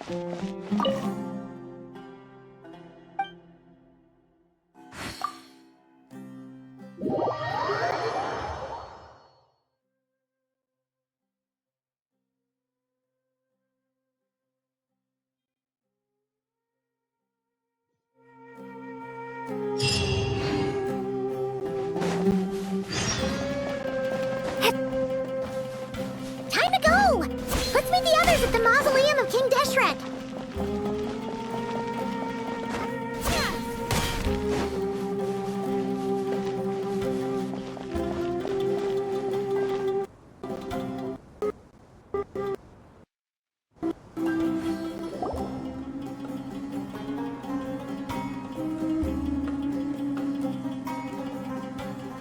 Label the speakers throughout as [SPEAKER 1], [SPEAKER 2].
[SPEAKER 1] Time to go! Let's meet the others at the mausoleum of King Deshret!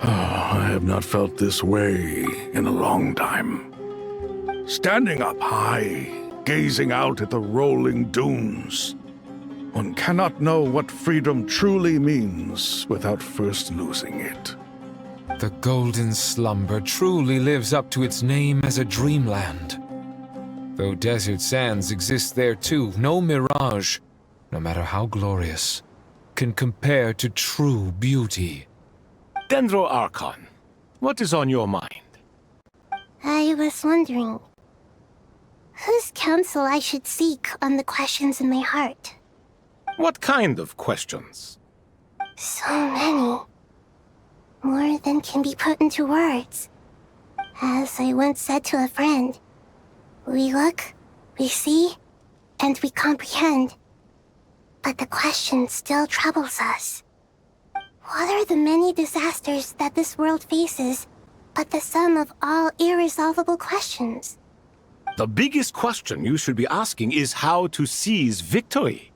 [SPEAKER 2] I have not felt this way in a long time. Standing up high, gazing out at the rolling dunes. One cannot know what freedom truly means without first losing it.
[SPEAKER 3] The golden slumber truly lives up to its name as a dreamland. Though desert sands exist there too, no mirage, no matter how glorious, can compare to true beauty.
[SPEAKER 4] Dendro Archon, what is on your mind?
[SPEAKER 1] I was wondering whose counsel I should seek on the questions in my heart.
[SPEAKER 4] What kind of questions?
[SPEAKER 1] So many. More than can be put into words. As I once said to a friend, we look, we see, and we comprehend. But the question still troubles us. What are the many disasters that this world faces, but the sum of all irresolvable questions?
[SPEAKER 4] The biggest question you should be asking is how to seize victory.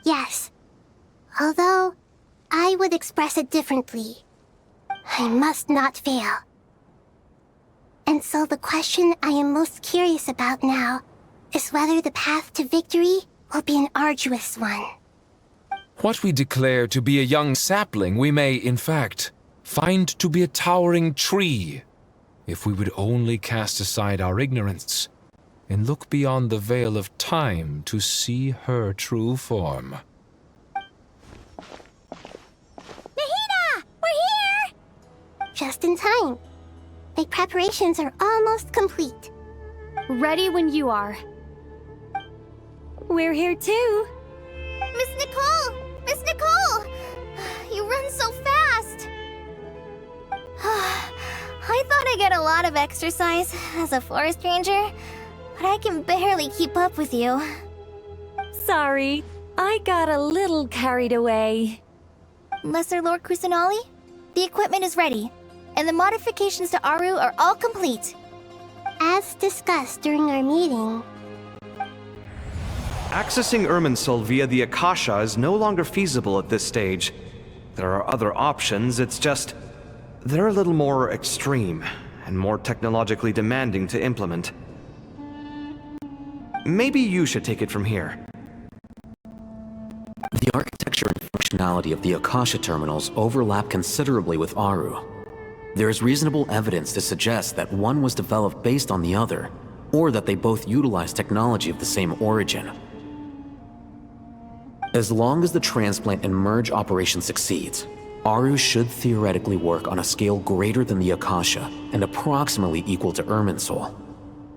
[SPEAKER 1] Yes. Although, I would express it differently. I must not fail. And so the question I am most curious about now is whether the path to victory will be an arduous one.
[SPEAKER 3] What we declare to be a young sapling, we may, in fact, find to be a towering tree, if we would only cast aside our ignorance and look beyond the veil of time to see her true form.
[SPEAKER 1] Nahida! We're here! Just in time. The preparations are almost complete.
[SPEAKER 5] Ready when you are. We're here too.
[SPEAKER 1] Miss Nicole! Miss Nicole! You run so fast! I thought I'd get a lot of exercise as a forest ranger, but I can barely keep up with you.
[SPEAKER 5] Sorry, I got a little carried away.
[SPEAKER 1] Lesser Lord Kusanali, the equipment is ready, and the modifications to Aru are all complete. As discussed during our meeting,
[SPEAKER 6] accessing Irminsul via the Akasha is no longer feasible at this stage. There are other options, it's just they're a little more extreme and more technologically demanding to implement. Maybe you should take it from here.
[SPEAKER 7] The architecture and functionality of the Akasha terminals overlap considerably with Aru. There is reasonable evidence to suggest that one was developed based on the other, or that they both utilize technology of the same origin. As long as the transplant and merge operation succeeds, Aru should theoretically work on a scale greater than the Akasha and approximately equal to Irminsul.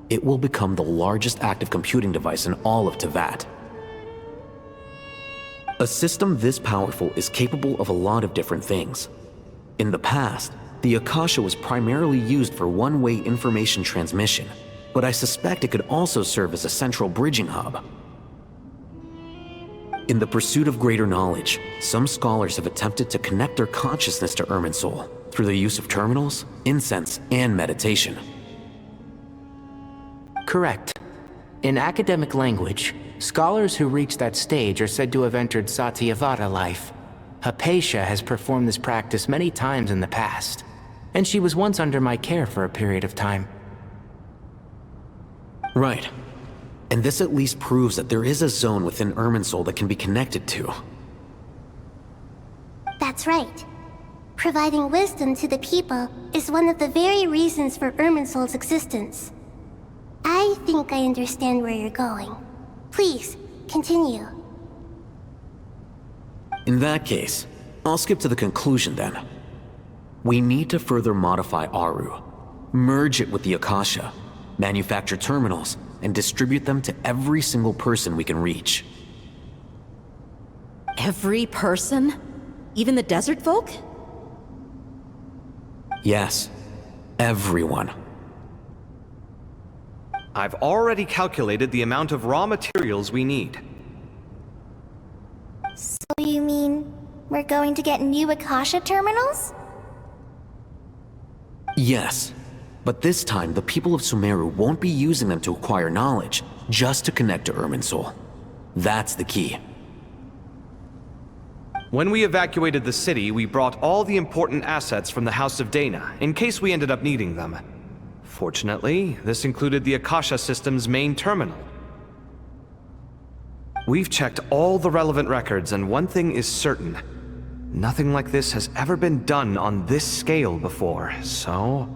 [SPEAKER 7] It will become the largest active computing device in all of Teyvat. A system this powerful is capable of a lot of different things. In the past, the Akasha was primarily used for one-way information transmission, but I suspect it could also serve as a central bridging hub. In the pursuit of greater knowledge, some scholars have attempted to connect their consciousness to Irminsul through the use of terminals, incense, and meditation.
[SPEAKER 8] Correct. In academic language, scholars who reach that stage are said to have entered Satyavada life. Hypatia has performed this practice many times in the past, and she was once under my care for a period of time.
[SPEAKER 7] Right. And this at least proves that there is a zone within Irminsul that can be connected to.
[SPEAKER 1] that's right. Providing wisdom to the people is one of the very reasons for Irminsul's existence. I think I understand where you're going. Please, continue.
[SPEAKER 7] In that case, I'll skip to the conclusion then. We need to further modify Aru, merge it with the Akasha, manufacture terminals, and distribute them to every single person we can reach.
[SPEAKER 9] Every person? Even the desert folk?
[SPEAKER 7] Yes, everyone.
[SPEAKER 6] I've already calculated the amount of raw materials we need.
[SPEAKER 1] So you mean we're going to get new Akasha terminals?
[SPEAKER 7] Yes, but this time the people of Sumeru won't be using them to acquire knowledge, just to connect to Irminsul. That's the key.
[SPEAKER 6] When we evacuated the city, we brought all the important assets from the House of Dana, in case we ended up needing them. Fortunately, this included the Akasha system's main terminal. We've checked all the relevant records, and one thing is certain. Nothing like this has ever been done on this scale before, so...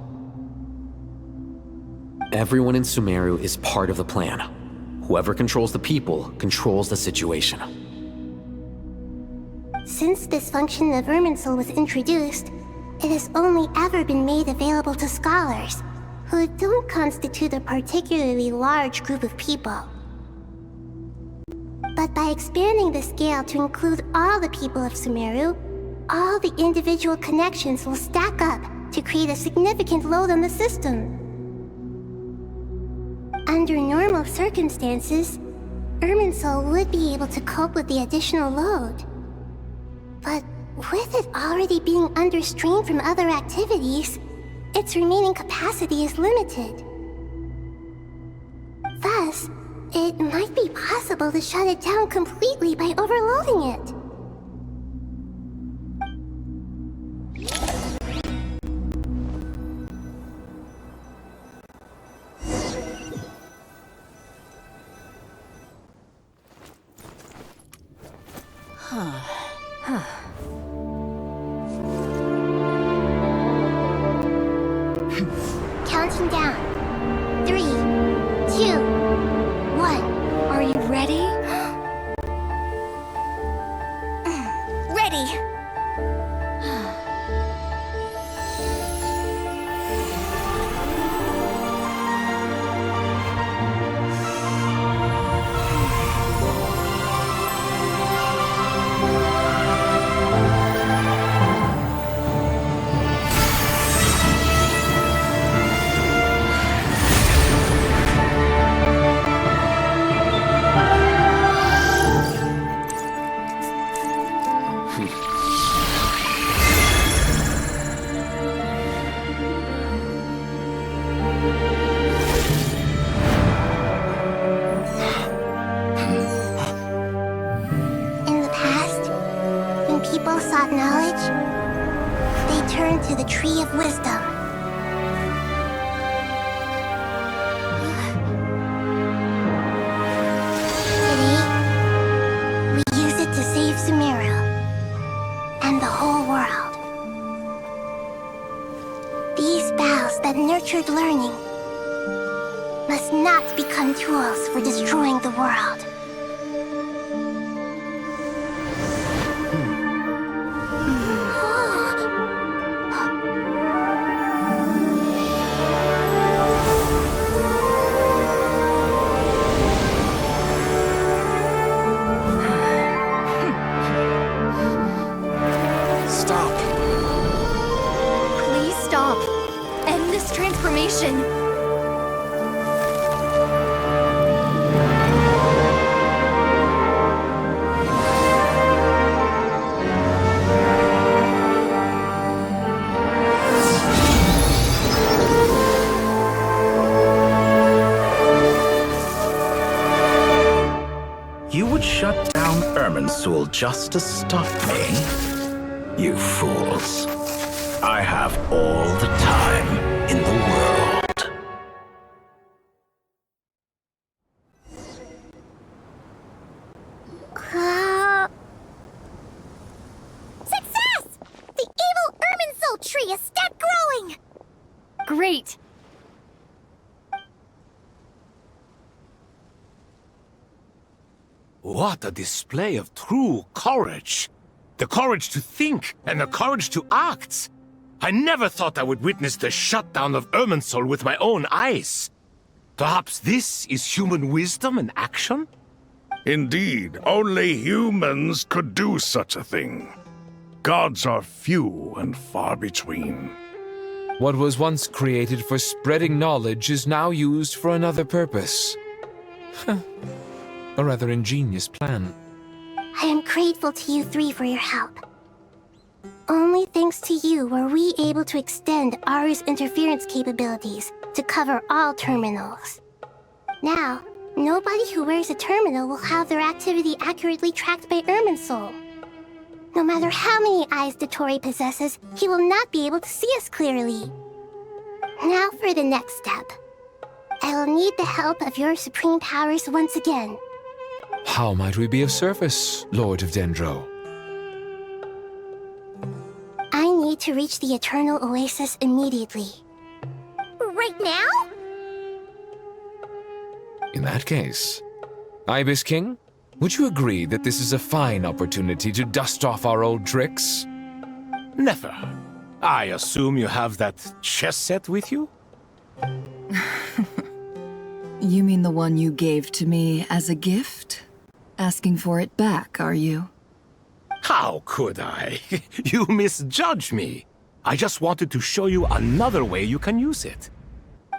[SPEAKER 7] Everyone in Sumeru is part of the plan. Whoever controls the people controls the situation.
[SPEAKER 1] Since this function of Irminsul was introduced, it has only ever been made available to scholars, who don't constitute a particularly large group of people. But by expanding the scale to include all the people of Sumeru, all the individual connections will stack up to create a significant load on the system. Under normal circumstances, Irminsul would be able to cope with the additional load. But with it already being under strain from other activities, its remaining capacity is limited. Thus, it might be possible to shut it down completely by overloading it. Counting down. 3, 2, 1.
[SPEAKER 5] Are you ready?
[SPEAKER 1] Ready! In the past, when people sought knowledge, they turned to the Tree of Wisdom. Today, we use it to save Sumeru and the whole world. These boughs that nurtured learning must not become tools for destroying the world.
[SPEAKER 4] Stop!
[SPEAKER 5] Please stop. End this transformation.
[SPEAKER 10] You would shut down Irminsul just to stop me? You fools. I have all the time in the world.
[SPEAKER 1] Success! The evil Irminsul tree is still growing!
[SPEAKER 5] Great.
[SPEAKER 4] What a display of true courage! The courage to think and the courage to act! I never thought I would witness the shutdown of Irminsul with my own eyes. Perhaps this is human wisdom in action?
[SPEAKER 2] Indeed, only humans could do such a thing. Gods are few and far between.
[SPEAKER 3] What was once created for spreading knowledge is now used for another purpose. A rather ingenious plan.
[SPEAKER 1] I am grateful to you three for your help. Only thanks to you were we able to extend Aru's interference capabilities to cover all terminals. Now, nobody who wears a terminal will have their activity accurately tracked by Irminsul. No matter how many eyes Dottore possesses, he will not be able to see us clearly. Now for the next step. I will need the help of your supreme powers once again.
[SPEAKER 3] How might we be of service, Lord of Dendro?
[SPEAKER 1] I need to reach the Eternal Oasis immediately. Right now?
[SPEAKER 3] In that case, Ibis King, would you agree that this is a fine opportunity to dust off our old tricks?
[SPEAKER 4] Never. I assume you have that chess set with you?
[SPEAKER 11] You mean the one you gave to me as a gift? Asking for it back, are you?
[SPEAKER 4] How could I? You misjudge me. I just wanted to show you another way you can use it.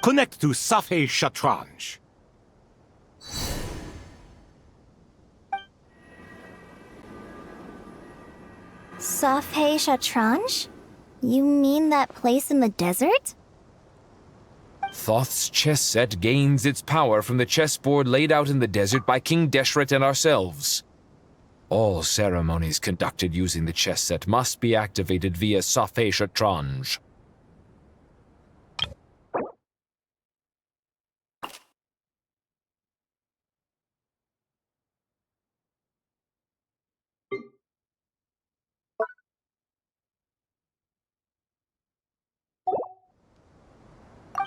[SPEAKER 4] Connect to Safei Shatranj.
[SPEAKER 1] Safei Shatranj? You mean that place in the desert?
[SPEAKER 3] Thoth's chess set gains its power from the chessboard laid out in the desert by King Deshret and ourselves. All ceremonies conducted using the chess set must be activated via Safei Shatranj.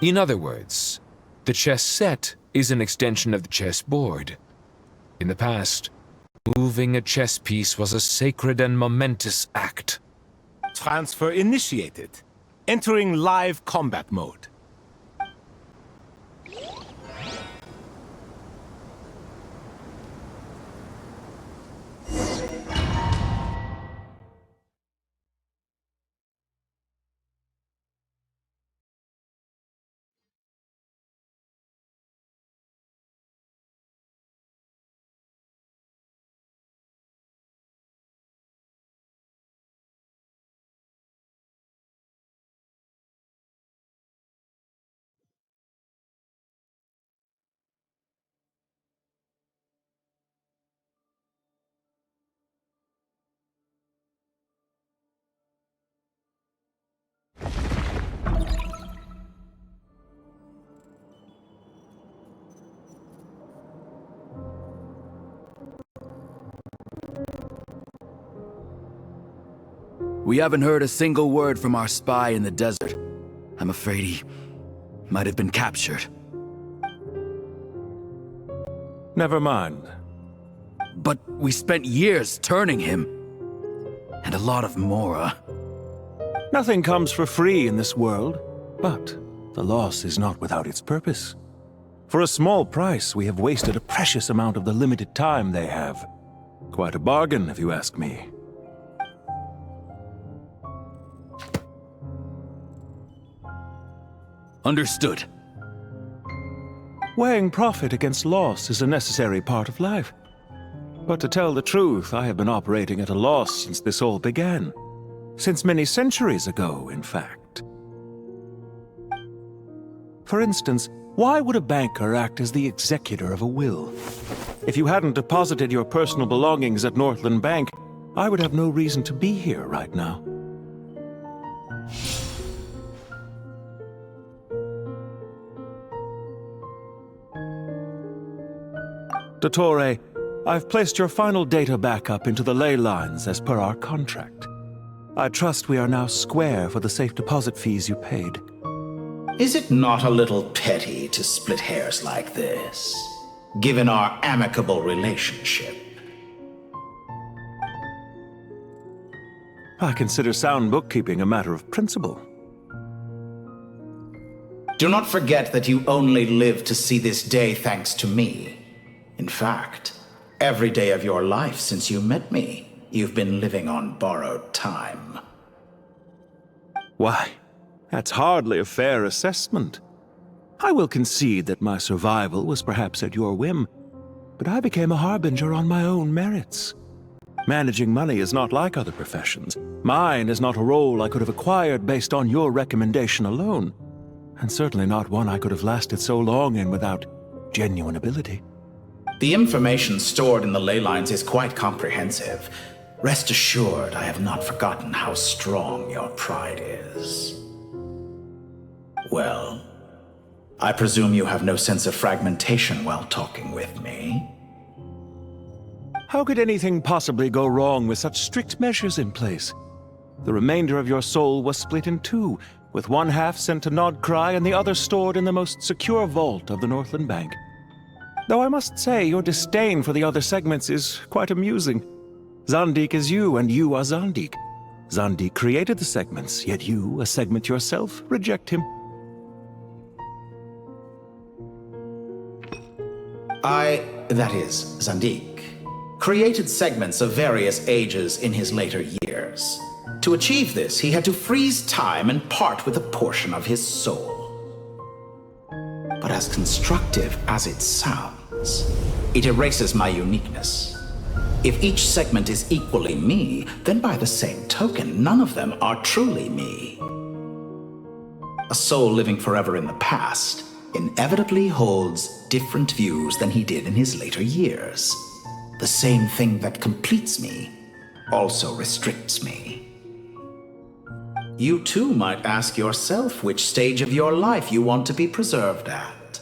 [SPEAKER 3] In other words, the chess set is an extension of the chessboard. In the past, moving a chess piece was a sacred and momentous act.
[SPEAKER 4] Transfer initiated. Entering live combat mode.
[SPEAKER 12] We haven't heard a single word from our spy in the desert. I'm afraid he might have been captured.
[SPEAKER 4] Never mind.
[SPEAKER 12] But we spent years turning him. And a lot of Mora.
[SPEAKER 4] Nothing comes for free in this world, but the loss is not without its purpose. For a small price, we have wasted a precious amount of the limited time they have. Quite a bargain, if you ask me.
[SPEAKER 12] Understood.
[SPEAKER 4] Weighing profit against loss is a necessary part of life. But to tell the truth, I have been operating at a loss since this all began. Since many centuries ago, in fact. For instance, why would a banker act as the executor of a will? If you hadn't deposited your personal belongings at Northland Bank, I would have no reason to be here right now. Dottore, I've placed your final data backup into the ley lines as per our contract. I trust we are now square for the safe deposit fees you paid.
[SPEAKER 10] Is it not a little petty to split hairs like this, given our amicable relationship?
[SPEAKER 13] I consider sound bookkeeping a matter of principle.
[SPEAKER 10] Do not forget that you only live to see this day thanks to me. In fact, every day of your life since you met me, you've been living on borrowed time.
[SPEAKER 13] Why, that's hardly a fair assessment. I will concede that my survival was perhaps at your whim, but I became a harbinger on my own merits. Managing money is not like other professions. Mine is not a role I could have acquired based on your recommendation alone, and certainly not one I could have lasted so long in without genuine ability.
[SPEAKER 10] The information stored in the ley lines is quite comprehensive. Rest assured, I have not forgotten how strong your pride is. Well, I presume you have no sense of fragmentation while talking with me.
[SPEAKER 13] How could anything possibly go wrong with such strict measures in place? The remainder of your soul was split in two, with one half sent to Nodcry and the other stored in the most secure vault of the Northland Bank. Though I must say, your disdain for the other segments is quite amusing. Zandik is you, and you are Zandik. Zandik created the segments, yet you, a segment yourself, reject him.
[SPEAKER 10] That is, Zandik, created segments of various ages in his later years. To achieve this, he had to freeze time and part with a portion of his soul. But as constructive as it sounds, it erases my uniqueness. If each segment is equally me, then by the same token, none of them are truly me. A soul living forever in the past inevitably holds different views than he did in his later years. The same thing that completes me also restricts me. You too might ask yourself which stage of your life you want to be preserved at.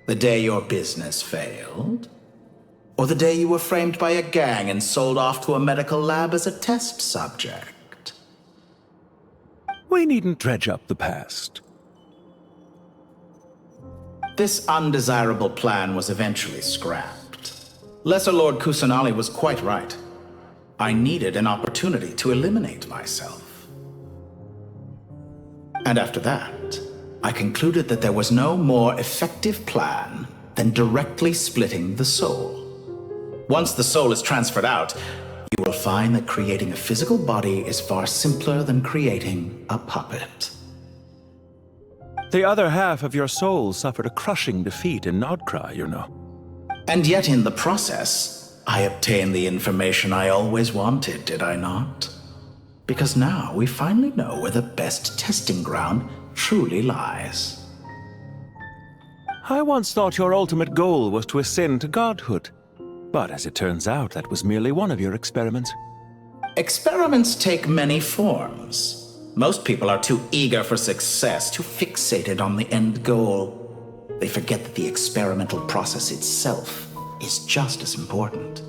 [SPEAKER 10] The day your business failed? Or the day you were framed by a gang and sold off to a medical lab as a test subject?
[SPEAKER 13] We needn't dredge up the past.
[SPEAKER 10] This undesirable plan was eventually scrapped. Lesser Lord Kusanali was quite right. I needed an opportunity to eliminate myself. And after that, I concluded that there was no more effective plan than directly splitting the soul. Once the soul is transferred out, you will find that creating a physical body is far simpler than creating a puppet.
[SPEAKER 13] The other half of your soul suffered a crushing defeat in Nodcry, you know.
[SPEAKER 10] And yet in the process, I obtained the information I always wanted, did I not? Because now we finally know where the best testing ground truly lies.
[SPEAKER 13] I once thought your ultimate goal was to ascend to godhood. But as it turns out, that was merely one of your experiments.
[SPEAKER 10] Experiments take many forms. Most people are too eager for success, too fixated on the end goal. They forget that the experimental process itself is just as important.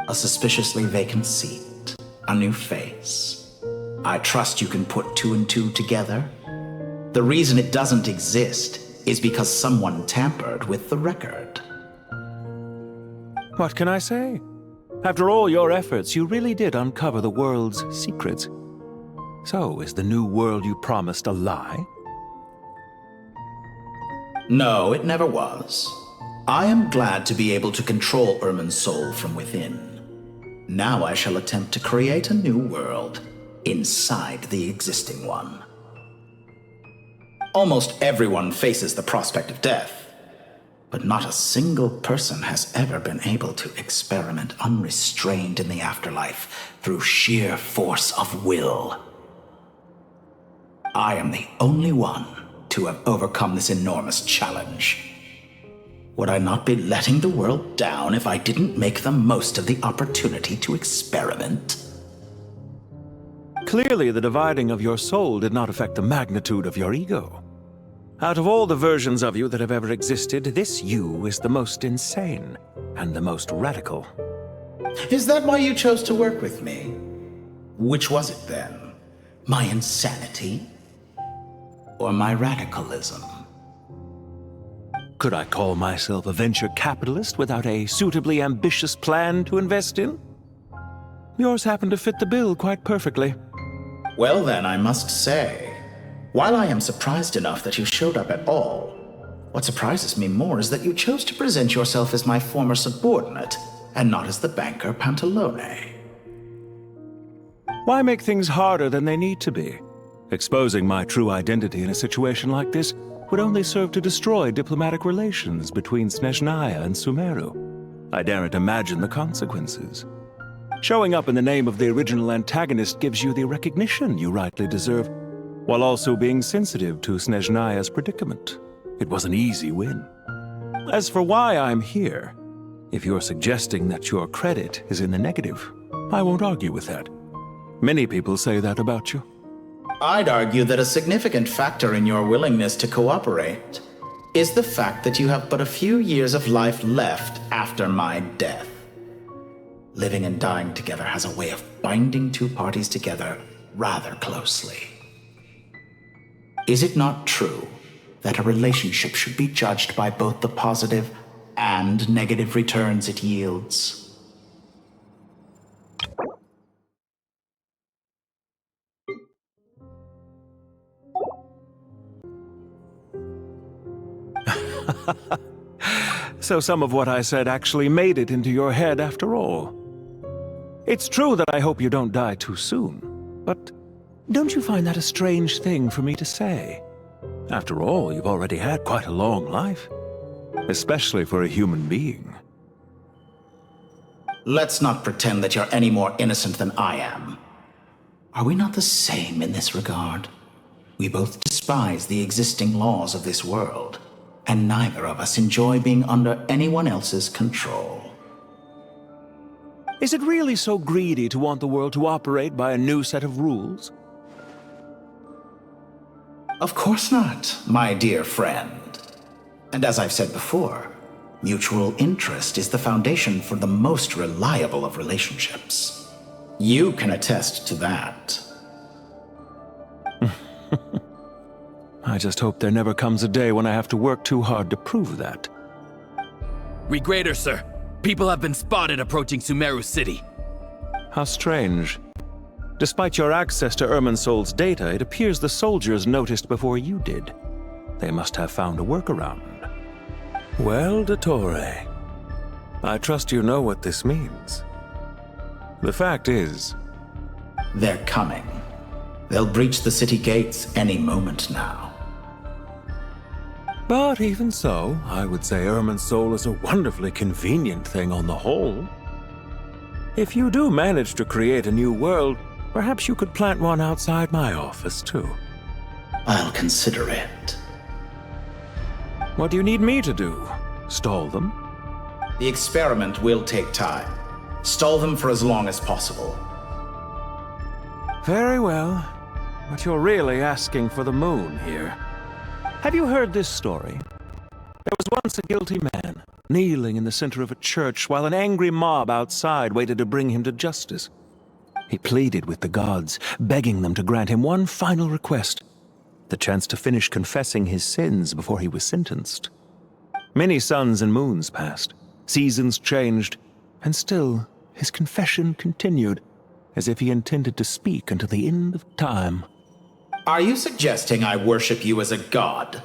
[SPEAKER 10] A suspiciously vacant seat, a new face. I trust you can put two and two together. The reason it doesn't exist is because someone tampered with the record.
[SPEAKER 13] What can I say? After all your efforts, you really did uncover the world's secrets. So, is the new world you promised a lie?
[SPEAKER 10] No, it never was. I am glad to be able to control Irmin's soul from within. Now I shall attempt to create a new world inside the existing one. Almost everyone faces the prospect of death, but not a single person has ever been able to experiment unrestrained in the afterlife through sheer force of will. I am the only one to have overcome this enormous challenge. Would I not be letting the world down if I didn't make the most of the opportunity to experiment?
[SPEAKER 13] Clearly, the dividing of your soul did not affect the magnitude of your ego. Out of all the versions of you that have ever existed, this you is the most insane and the most radical.
[SPEAKER 10] Is that why you chose to work with me? Which was it then? My insanity? Or my radicalism?
[SPEAKER 13] Could I call myself a venture capitalist without a suitably ambitious plan to invest in? Yours happened to fit the bill quite perfectly.
[SPEAKER 10] Well then, I must say, while I am surprised enough that you showed up at all, what surprises me more is that you chose to present yourself as my former subordinate, and not as the banker Pantalone.
[SPEAKER 13] Why make things harder than they need to be? Exposing my true identity in a situation like this would only serve to destroy diplomatic relations between Snezhnaya and Sumeru. I daren't imagine the consequences. Showing up in the name of the original antagonist gives you the recognition you rightly deserve, while also being sensitive to Snezhnaya's predicament. It was an easy win. As for why I'm here, if you're suggesting that your credit is in the negative, I won't argue with that. Many people say that about you.
[SPEAKER 10] I'd argue that a significant factor in your willingness to cooperate is the fact that you have but a few years of life left after my death. Living and dying together has a way of binding two parties together rather closely. Is it not true that a relationship should be judged by both the positive and negative returns it yields?
[SPEAKER 13] So some of what I said actually made it into your head after all. It's true that I hope you don't die too soon, but don't you find that a strange thing for me to say? After all, you've already had quite a long life, especially for a human being.
[SPEAKER 10] Let's not pretend that you're any more innocent than I am. Are we not the same in this regard? We both despise the existing laws of this world, and neither of us enjoy being under anyone else's control.
[SPEAKER 13] Is it really so greedy to want the world to operate by a new set of rules?
[SPEAKER 10] Of course not, my dear friend. And as I've said before, mutual interest is the foundation for the most reliable of relationships. You can attest to that.
[SPEAKER 13] I just hope there never comes a day when I have to work too hard to prove that.
[SPEAKER 12] Regrader, sir. People have been spotted approaching Sumeru City.
[SPEAKER 13] How strange. Despite your access to Irminsol's data, it appears the soldiers noticed before you did. They must have found a workaround. Well, Dottore, I trust you know what this means. The fact is...
[SPEAKER 10] They're coming. They'll breach the city gates any moment now.
[SPEAKER 13] But even so, I would say Irminsol is a wonderfully convenient thing on the whole. If you do manage to create a new world, perhaps you could plant one outside my office, too.
[SPEAKER 10] I'll consider it.
[SPEAKER 13] What do you need me to do? Stall them?
[SPEAKER 10] The experiment will take time. Stall them for as long as possible.
[SPEAKER 13] Very well. But you're really asking for the moon here. Have you heard this story? There was once a guilty man, kneeling in the center of a church while an angry mob outside waited to bring him to justice. He pleaded with the gods, begging them to grant him one final request, the chance to finish confessing his sins before he was sentenced. Many suns and moons passed, seasons changed, and still his confession continued, as if he intended to speak until the end of time.
[SPEAKER 10] Are you suggesting I worship you as a god?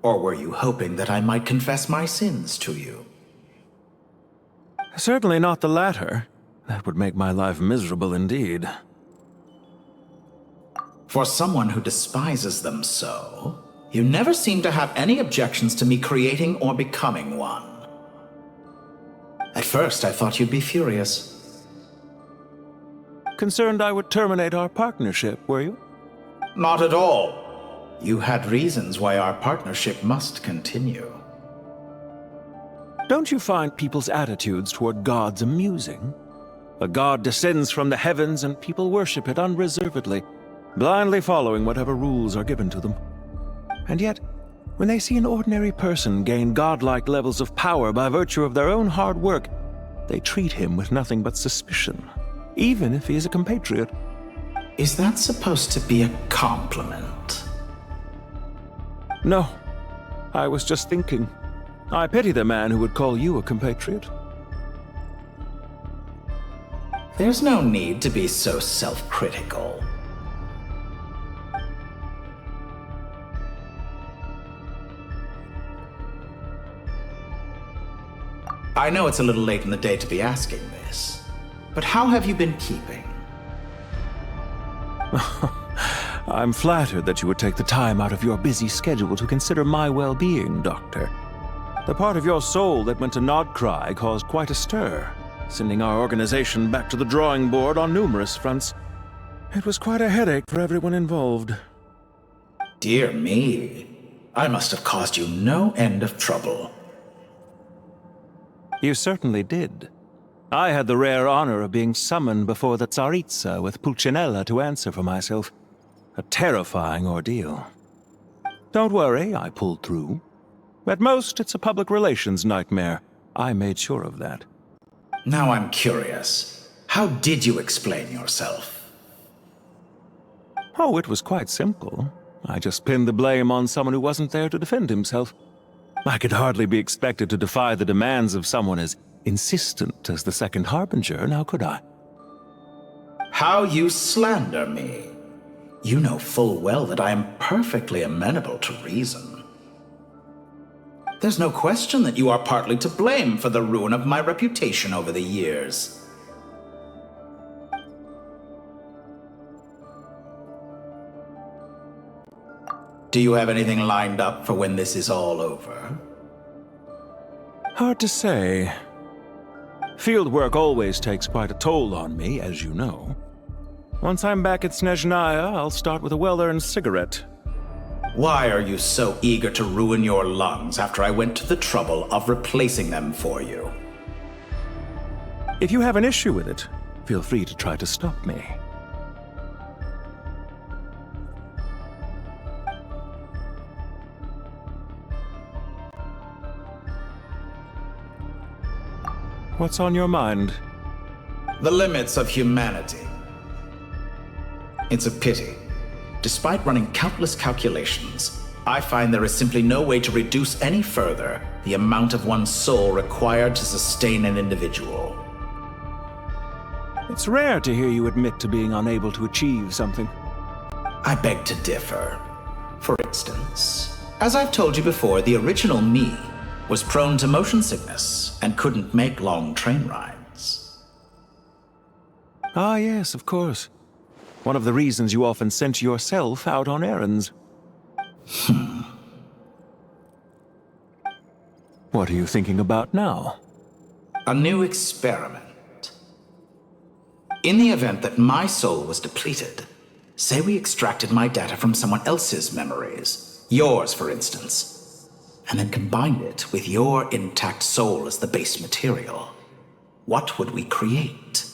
[SPEAKER 10] Or were you hoping that I might confess my sins to you?
[SPEAKER 13] Certainly not the latter. That would make my life miserable indeed.
[SPEAKER 10] For someone who despises them so, you never seem to have any objections to me creating or becoming one. At first, I thought you'd be furious.
[SPEAKER 13] Concerned I would terminate our partnership, were you?
[SPEAKER 10] Not at all. You had reasons why our partnership must continue.
[SPEAKER 13] Don't you find people's attitudes toward gods amusing? A god descends from the heavens and people worship it unreservedly, blindly following whatever rules are given to them. And yet, when they see an ordinary person gain godlike levels of power by virtue of their own hard work, they treat him with nothing but suspicion, even if he is a compatriot.
[SPEAKER 10] Is that supposed to be a compliment?
[SPEAKER 13] No. I was just thinking. I pity the man who would call you a compatriot.
[SPEAKER 10] There's no need to be so self-critical. I know it's a little late in the day to be asking this, but how have you been keeping?
[SPEAKER 13] I'm flattered that you would take the time out of your busy schedule to consider my well-being, Doctor. The part of your soul that went to Nodcry caused quite a stir, sending our organization back to the drawing board on numerous fronts. It was quite a headache for everyone involved.
[SPEAKER 10] Dear me, I must have caused you no end of trouble.
[SPEAKER 13] You certainly did. I had the rare honor of being summoned before the Tsaritsa with Pulcinella to answer for myself. A terrifying ordeal. Don't worry, I pulled through. At most, it's a public relations nightmare. I made sure of that.
[SPEAKER 10] Now I'm curious. How did you explain yourself?
[SPEAKER 13] Oh, it was quite simple. I just pinned the blame on someone who wasn't there to defend himself. I could hardly be expected to defy the demands of someone as insistent as the Second Harbinger, now could I?
[SPEAKER 10] How you slander me. You know full well that I am perfectly amenable to reason. There's no question that you are partly to blame for the ruin of my reputation over the years. Do you have anything lined up for when this is all over?
[SPEAKER 13] Hard to say. Field work always takes quite a toll on me, as you know. Once I'm back at Snezhnaya, I'll start with a well-earned cigarette.
[SPEAKER 10] Why are you so eager to ruin your lungs after I went to the trouble of replacing them for you?
[SPEAKER 13] If you have an issue with it, feel free to try to stop me. What's on your mind?
[SPEAKER 10] The limits of humanity. It's a pity. Despite running countless calculations, I find there is simply no way to reduce any further the amount of one's soul required to sustain an individual.
[SPEAKER 13] It's rare to hear you admit to being unable to achieve something.
[SPEAKER 10] I beg to differ. For instance, as I've told you before, the original me was prone to motion sickness and couldn't make long train rides.
[SPEAKER 13] Ah, yes, of course. One of the reasons you often sent yourself out on errands. What are you thinking about now?
[SPEAKER 10] A new experiment. In the event that my soul was depleted, say we extracted my data from someone else's memories, yours for instance, and then combined it with your intact soul as the base material, what would we create?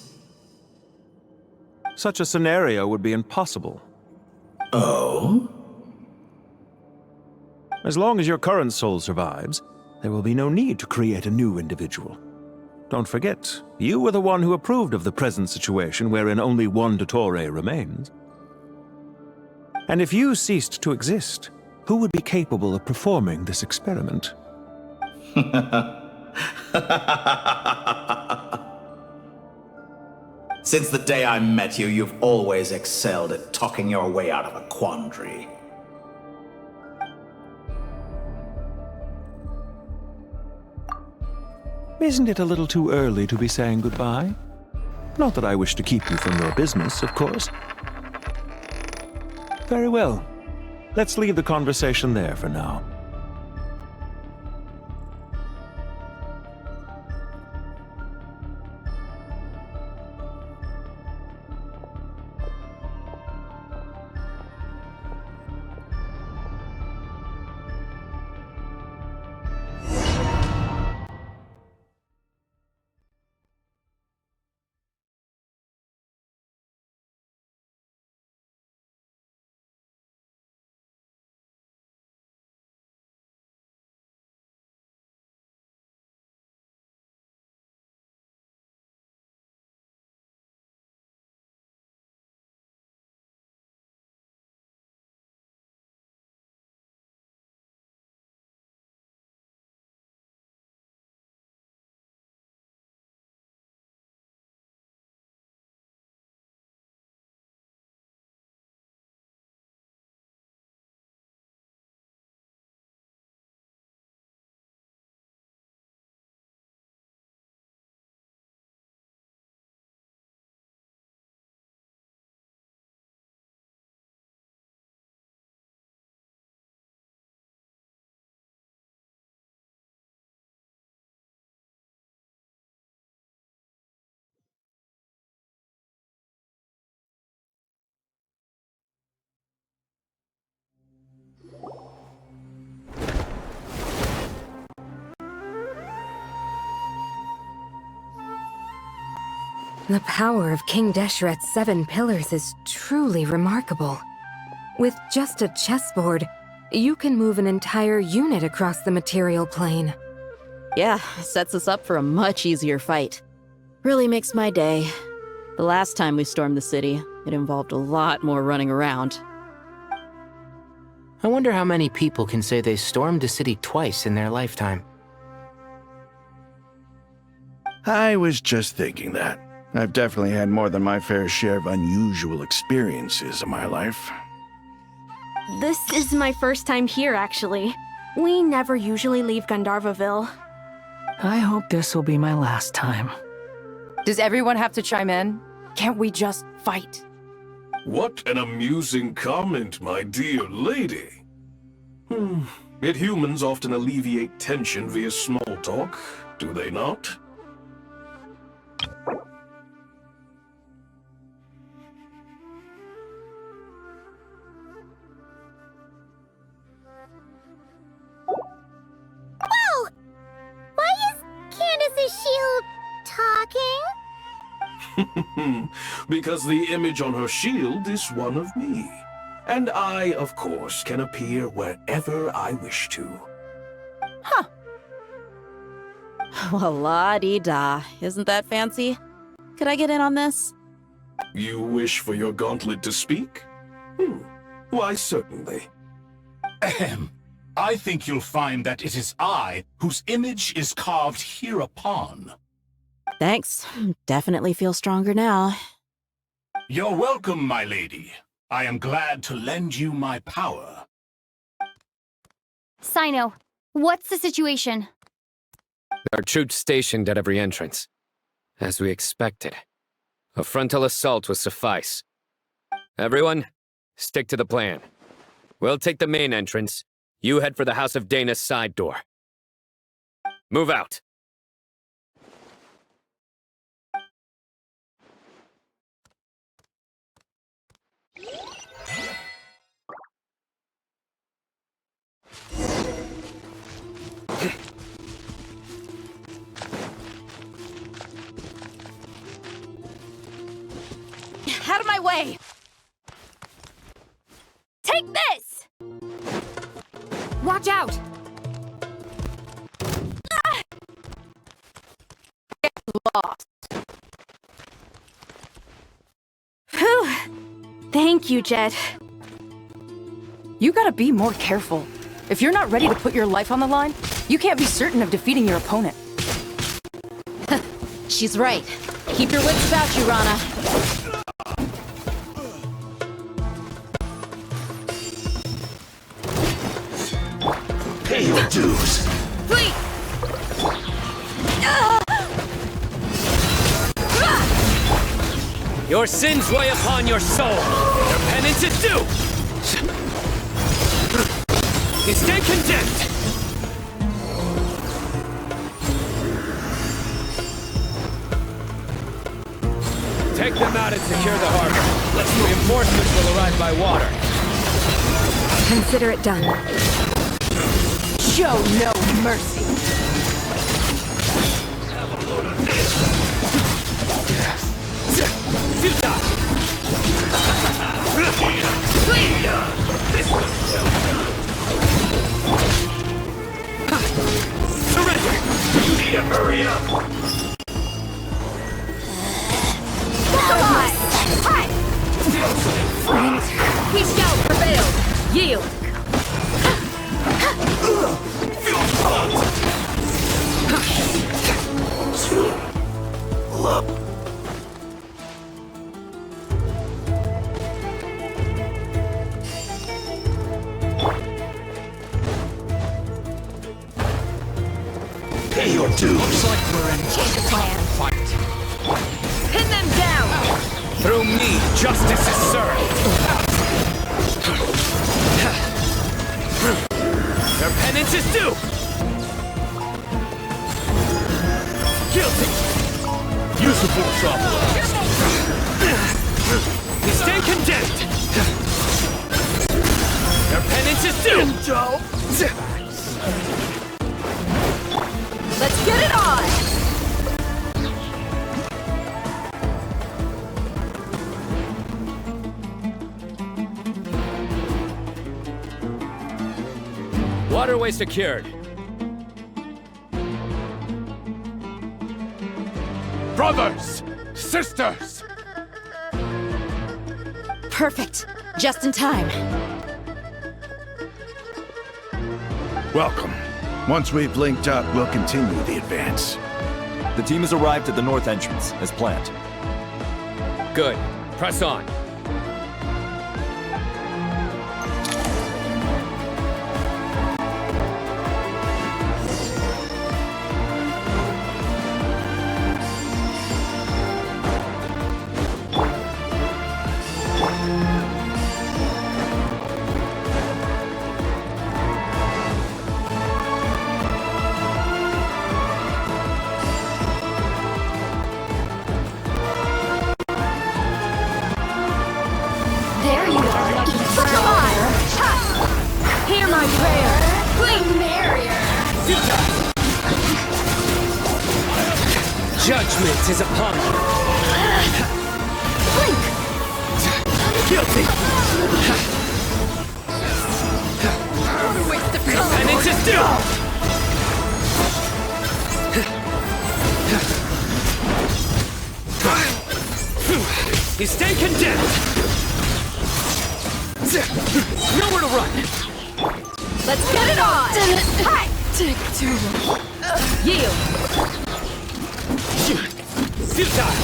[SPEAKER 13] Such a scenario would be impossible.
[SPEAKER 10] Oh?
[SPEAKER 13] As long as your current soul survives, there will be no need to create a new individual. Don't forget, you were the one who approved of the present situation wherein only one Dottore remains. And if you ceased to exist, who would be capable of performing this experiment?
[SPEAKER 10] Since the day I met you, you've always excelled at talking your way out of a quandary.
[SPEAKER 13] Isn't it a little too early to be saying goodbye? Not that I wish to keep you from your business, of course. Very well. Let's leave the conversation there for now.
[SPEAKER 14] The power of King Deshret's 7 pillars is truly remarkable. With just a chessboard, you can move an entire unit across the material plane.
[SPEAKER 9] Yeah, sets us up for a much easier fight. Really makes my day. The last time we stormed the city, it involved a lot more running around.
[SPEAKER 8] I wonder how many people can say they stormed a city twice in their lifetime.
[SPEAKER 2] I was just thinking that. I've definitely had more than my fair share of unusual experiences in my life.
[SPEAKER 15] This is my first time here, actually. We never usually leave Gandharvaville.
[SPEAKER 16] I hope this will be my last time.
[SPEAKER 17] Does everyone have to chime in? Can't we just fight?
[SPEAKER 18] What an amusing comment, my dear lady. Yet humans often alleviate tension via small talk, do they not?
[SPEAKER 1] Whoa! Why is Candace's shield talking?
[SPEAKER 18] Because the image on her shield is one of me. And I, of course, can appear wherever I wish to.
[SPEAKER 9] Huh. Well, la-dee-da. Isn't that fancy? Could I get in on this?
[SPEAKER 18] You wish for your gauntlet to speak? Why, certainly.
[SPEAKER 19] Ahem. I think you'll find that it is I whose image is carved hereupon.
[SPEAKER 9] Thanks. Definitely feel stronger now.
[SPEAKER 19] You're welcome, my lady. I am glad to lend you my power.
[SPEAKER 15] Sino, what's the situation?
[SPEAKER 20] There are troops stationed at every entrance. As we expected. A frontal assault will suffice. Everyone, stick to the plan. We'll take the main entrance. You head for the House of Dana's side door. Move out.
[SPEAKER 17] Out of my way!
[SPEAKER 15] Take this! Watch out!
[SPEAKER 17] Get lost.
[SPEAKER 15] Whew. Thank you, Jet.
[SPEAKER 17] You gotta be more careful. If you're not ready to put your life on the line, you can't be certain of defeating your opponent.
[SPEAKER 9] She's right. Keep your wits about you, Rana.
[SPEAKER 19] Pay your dues.
[SPEAKER 15] Please!
[SPEAKER 20] Your sins weigh upon your soul. Your penance is due. Instead condemned. Take them out and secure the harbor. Reinforcements will arrive by water.
[SPEAKER 14] Consider it done.
[SPEAKER 17] Show no mercy.
[SPEAKER 19] Surrender! You need to hurry up!
[SPEAKER 15] We shall prevail! Yield!
[SPEAKER 19] Pay your dues.
[SPEAKER 15] Looks like we're in a fight. Pin them down!
[SPEAKER 20] Through me, justice is served. Their penance is due. Guilty.
[SPEAKER 19] Use the force opera.
[SPEAKER 20] We stay condemned. Their penance is due.
[SPEAKER 17] Let's get it on!
[SPEAKER 20] Doorway secured.
[SPEAKER 4] Brothers! Sisters!
[SPEAKER 9] Perfect. Just in time.
[SPEAKER 2] Welcome. Once we've linked up, we'll continue the advance.
[SPEAKER 21] The team has arrived at the north entrance, as planned.
[SPEAKER 20] Good. Press on.
[SPEAKER 15] There you are. Come on! Ha! Hear my prayer. Blink barrier.
[SPEAKER 20] Judgment is upon you.
[SPEAKER 15] Blink.
[SPEAKER 20] Guilty.
[SPEAKER 15] What a waste of color.
[SPEAKER 20] Penance is due. You stay condemned. Nowhere to run.
[SPEAKER 15] Let's get it on. Hi.
[SPEAKER 11] Take two.
[SPEAKER 15] Yield.
[SPEAKER 20] Futile.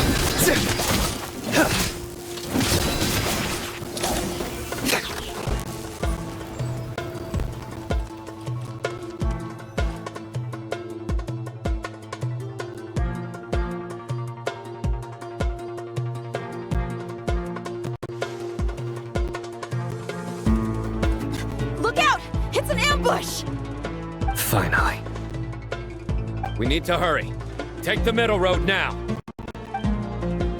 [SPEAKER 15] Look out! It's an ambush.
[SPEAKER 20] Finally. We need to hurry. Take the middle road now.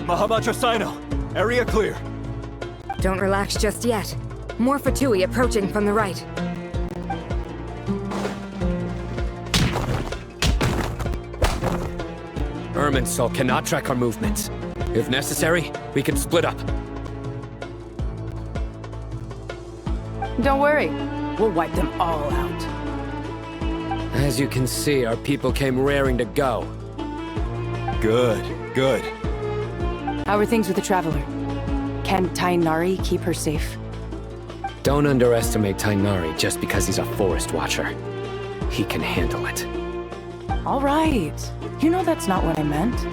[SPEAKER 21] Mahamacho Sino, area clear.
[SPEAKER 14] Don't relax just yet. More Fatui approaching from the right.
[SPEAKER 20] Irminsul cannot track our movements. If necessary, we can split up.
[SPEAKER 17] Don't worry. We'll wipe them all out.
[SPEAKER 20] As you can see, our people came raring to go.
[SPEAKER 21] Good, good.
[SPEAKER 17] How are things with the Traveler? Can Tainari keep her safe?
[SPEAKER 20] Don't underestimate Tainari just because he's a forest watcher. He can handle it.
[SPEAKER 17] All right. You know that's not what I meant.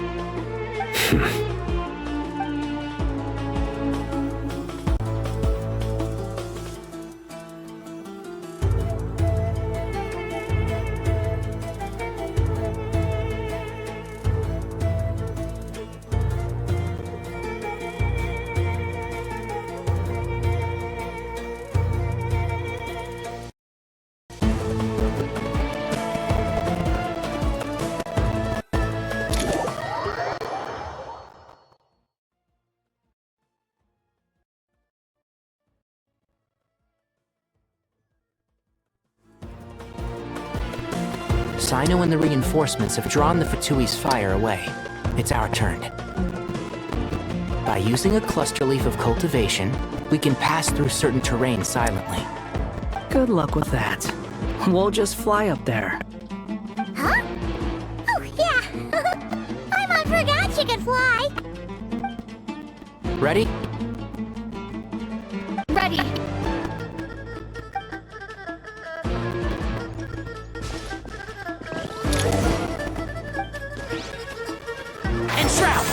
[SPEAKER 8] Sino and the reinforcements have drawn the Fatui's fire away. It's our turn. By using a cluster leaf of cultivation, we can pass through certain terrain silently.
[SPEAKER 16] Good luck with that. We'll just fly up there.
[SPEAKER 1] Huh? Oh, yeah. I forgot she could fly.
[SPEAKER 8] Ready?
[SPEAKER 1] Ready.
[SPEAKER 8] Enshroud!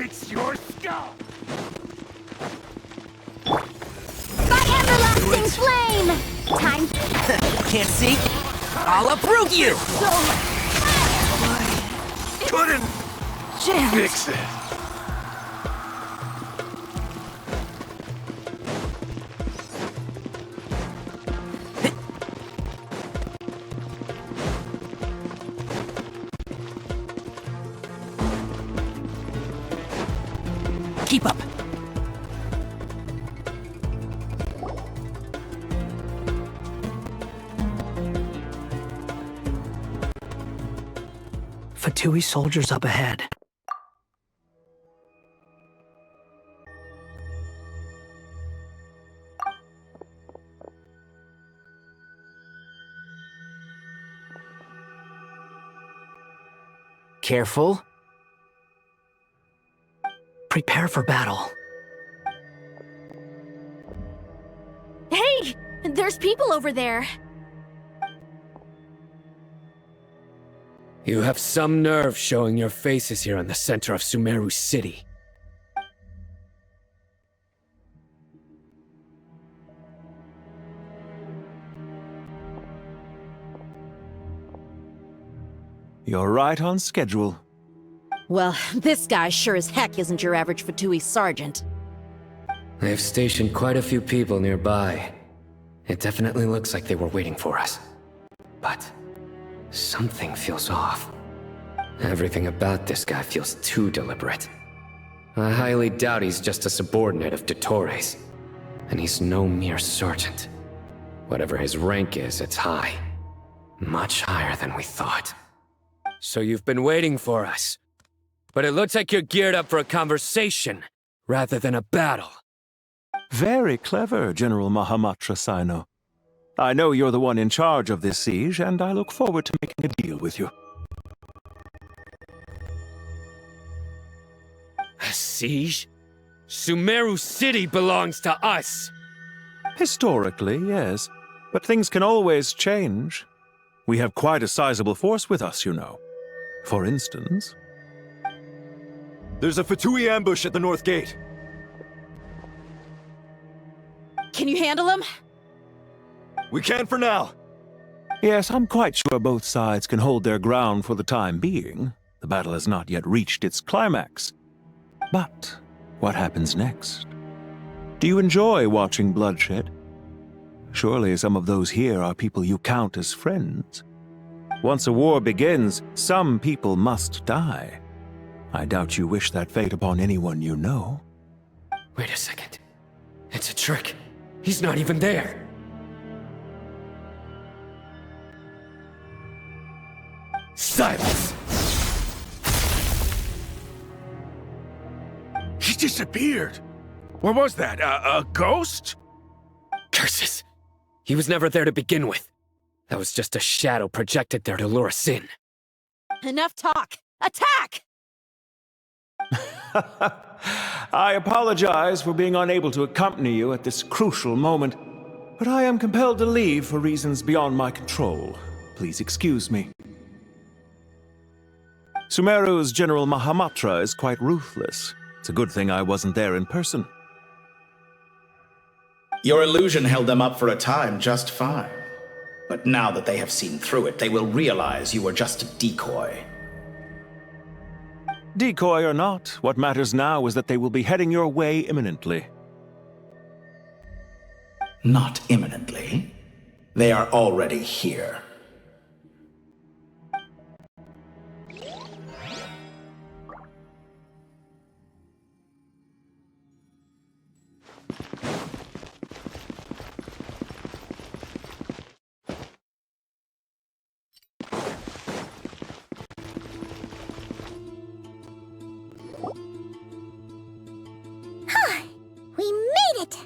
[SPEAKER 4] awaits your skull!
[SPEAKER 15] By everlasting flame! Time.
[SPEAKER 12] Can't see? I'll uproot you!
[SPEAKER 4] Couldn't fix it.
[SPEAKER 12] Keep up.
[SPEAKER 16] Fatui soldiers up ahead.
[SPEAKER 8] Careful.
[SPEAKER 16] Prepare for battle.
[SPEAKER 15] Hey! There's people over there.
[SPEAKER 20] You have some nerve showing your faces here in the center of Sumeru City.
[SPEAKER 13] You're right on schedule.
[SPEAKER 9] Well, this guy sure as heck isn't your average Fatui sergeant.
[SPEAKER 20] They've stationed quite a few people nearby. It definitely looks like they were waiting for us. But something feels off. Everything about this guy feels too deliberate. I highly doubt he's just a subordinate of Dottores. And he's no mere sergeant. Whatever his rank is, it's high. Much higher than we thought. So you've been waiting for us. But it looks like you're geared up for a conversation, rather than a battle.
[SPEAKER 13] Very clever, General Mahamatra Sino. I know you're the one in charge of this siege, and I look forward to making a deal with you.
[SPEAKER 20] A siege? Sumeru City belongs to us!
[SPEAKER 13] Historically, yes. But things can always change. We have quite a sizable force with us, you know. For instance...
[SPEAKER 21] There's a Fatui ambush at the north gate.
[SPEAKER 9] Can you handle him?
[SPEAKER 21] We can for now.
[SPEAKER 13] Yes, I'm quite sure both sides can hold their ground for the time being. The battle has not yet reached its climax. But what happens next? Do you enjoy watching bloodshed? Surely some of those here are people you count as friends. Once a war begins, some people must die. I doubt you wish that fate upon anyone you know.
[SPEAKER 20] Wait a second. It's a trick. He's not even there. Silence!
[SPEAKER 2] He disappeared. What was that? A ghost?
[SPEAKER 20] Curses! He was never there to begin with. That was just a shadow projected there to lure us in.
[SPEAKER 9] Enough talk! Attack!
[SPEAKER 13] I apologize for being unable to accompany you at this crucial moment, but I am compelled to leave for reasons beyond my control. Please excuse me. Sumeru's General Mahamatra is quite ruthless. It's a good thing I wasn't there in person.
[SPEAKER 10] Your illusion held them up for a time just fine. But now that they have seen through it, they will realize you were just a decoy.
[SPEAKER 13] Decoy or not, what matters now is that they will be heading your way imminently.
[SPEAKER 10] Not imminently. They are already here.
[SPEAKER 1] We made it!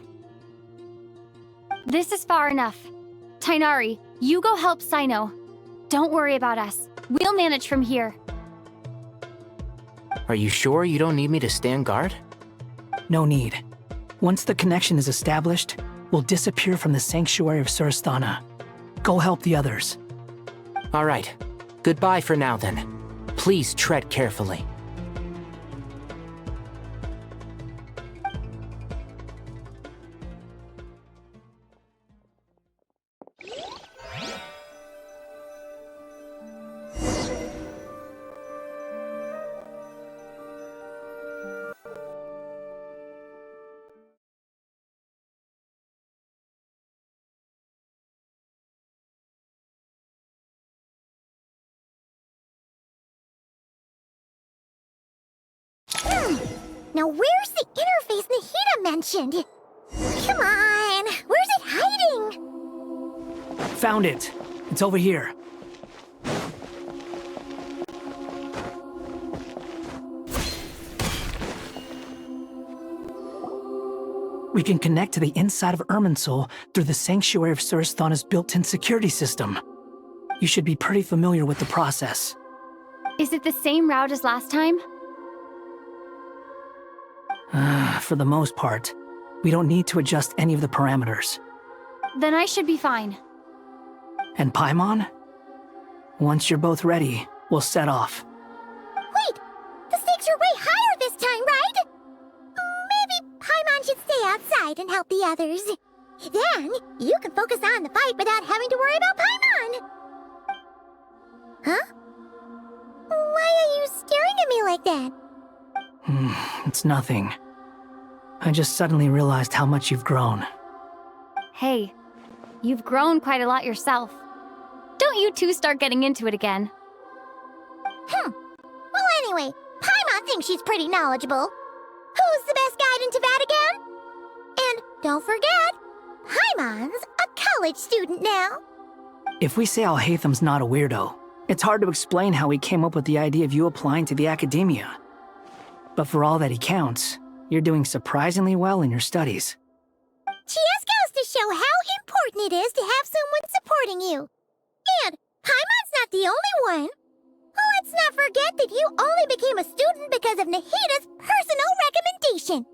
[SPEAKER 6] This is far enough. Tainari, you go help Sino. Don't worry about us. We'll manage from here.
[SPEAKER 8] Are you sure you don't need me to stand guard?
[SPEAKER 16] No need. Once the connection is established, we'll disappear from the sanctuary of Surasthana. Go help the others.
[SPEAKER 8] All right. Goodbye for now, then. Please tread carefully.
[SPEAKER 1] Now where's the interface Nahida mentioned? Come on, where's it hiding?
[SPEAKER 16] Found it. It's over here. We can connect to the inside of Irminsul through the Sanctuary of Surasthana's built-in security system. You should be pretty familiar with the process.
[SPEAKER 6] Is it the same route as last time?
[SPEAKER 16] For the most part, we don't need to adjust any of the parameters.
[SPEAKER 6] Then I should be fine.
[SPEAKER 16] And Paimon? Once you're both ready, we'll set off.
[SPEAKER 1] Wait! The stakes are way higher this time, right? Maybe Paimon should stay outside and help the others. Then, you can focus on the fight without having to worry about Paimon. Huh? Why are you staring at me like that?
[SPEAKER 16] It's nothing. I just suddenly realized how much you've grown.
[SPEAKER 6] Hey, you've grown quite a lot yourself. Don't you two start getting into it again.
[SPEAKER 1] Well, anyway, Paimon thinks she's pretty knowledgeable. Who's the best guide in Teyvat again? And don't forget, Paimon's a college student now.
[SPEAKER 16] If we say Alhatham's not a weirdo, it's hard to explain how he came up with the idea of you applying to the academia. But for all that he counts, you're doing surprisingly well in your studies.
[SPEAKER 1] Just goes to show how important it is to have someone supporting you. And Paimon's not the only one. Let's not forget that you only became a student because of Nahida's personal recommendation.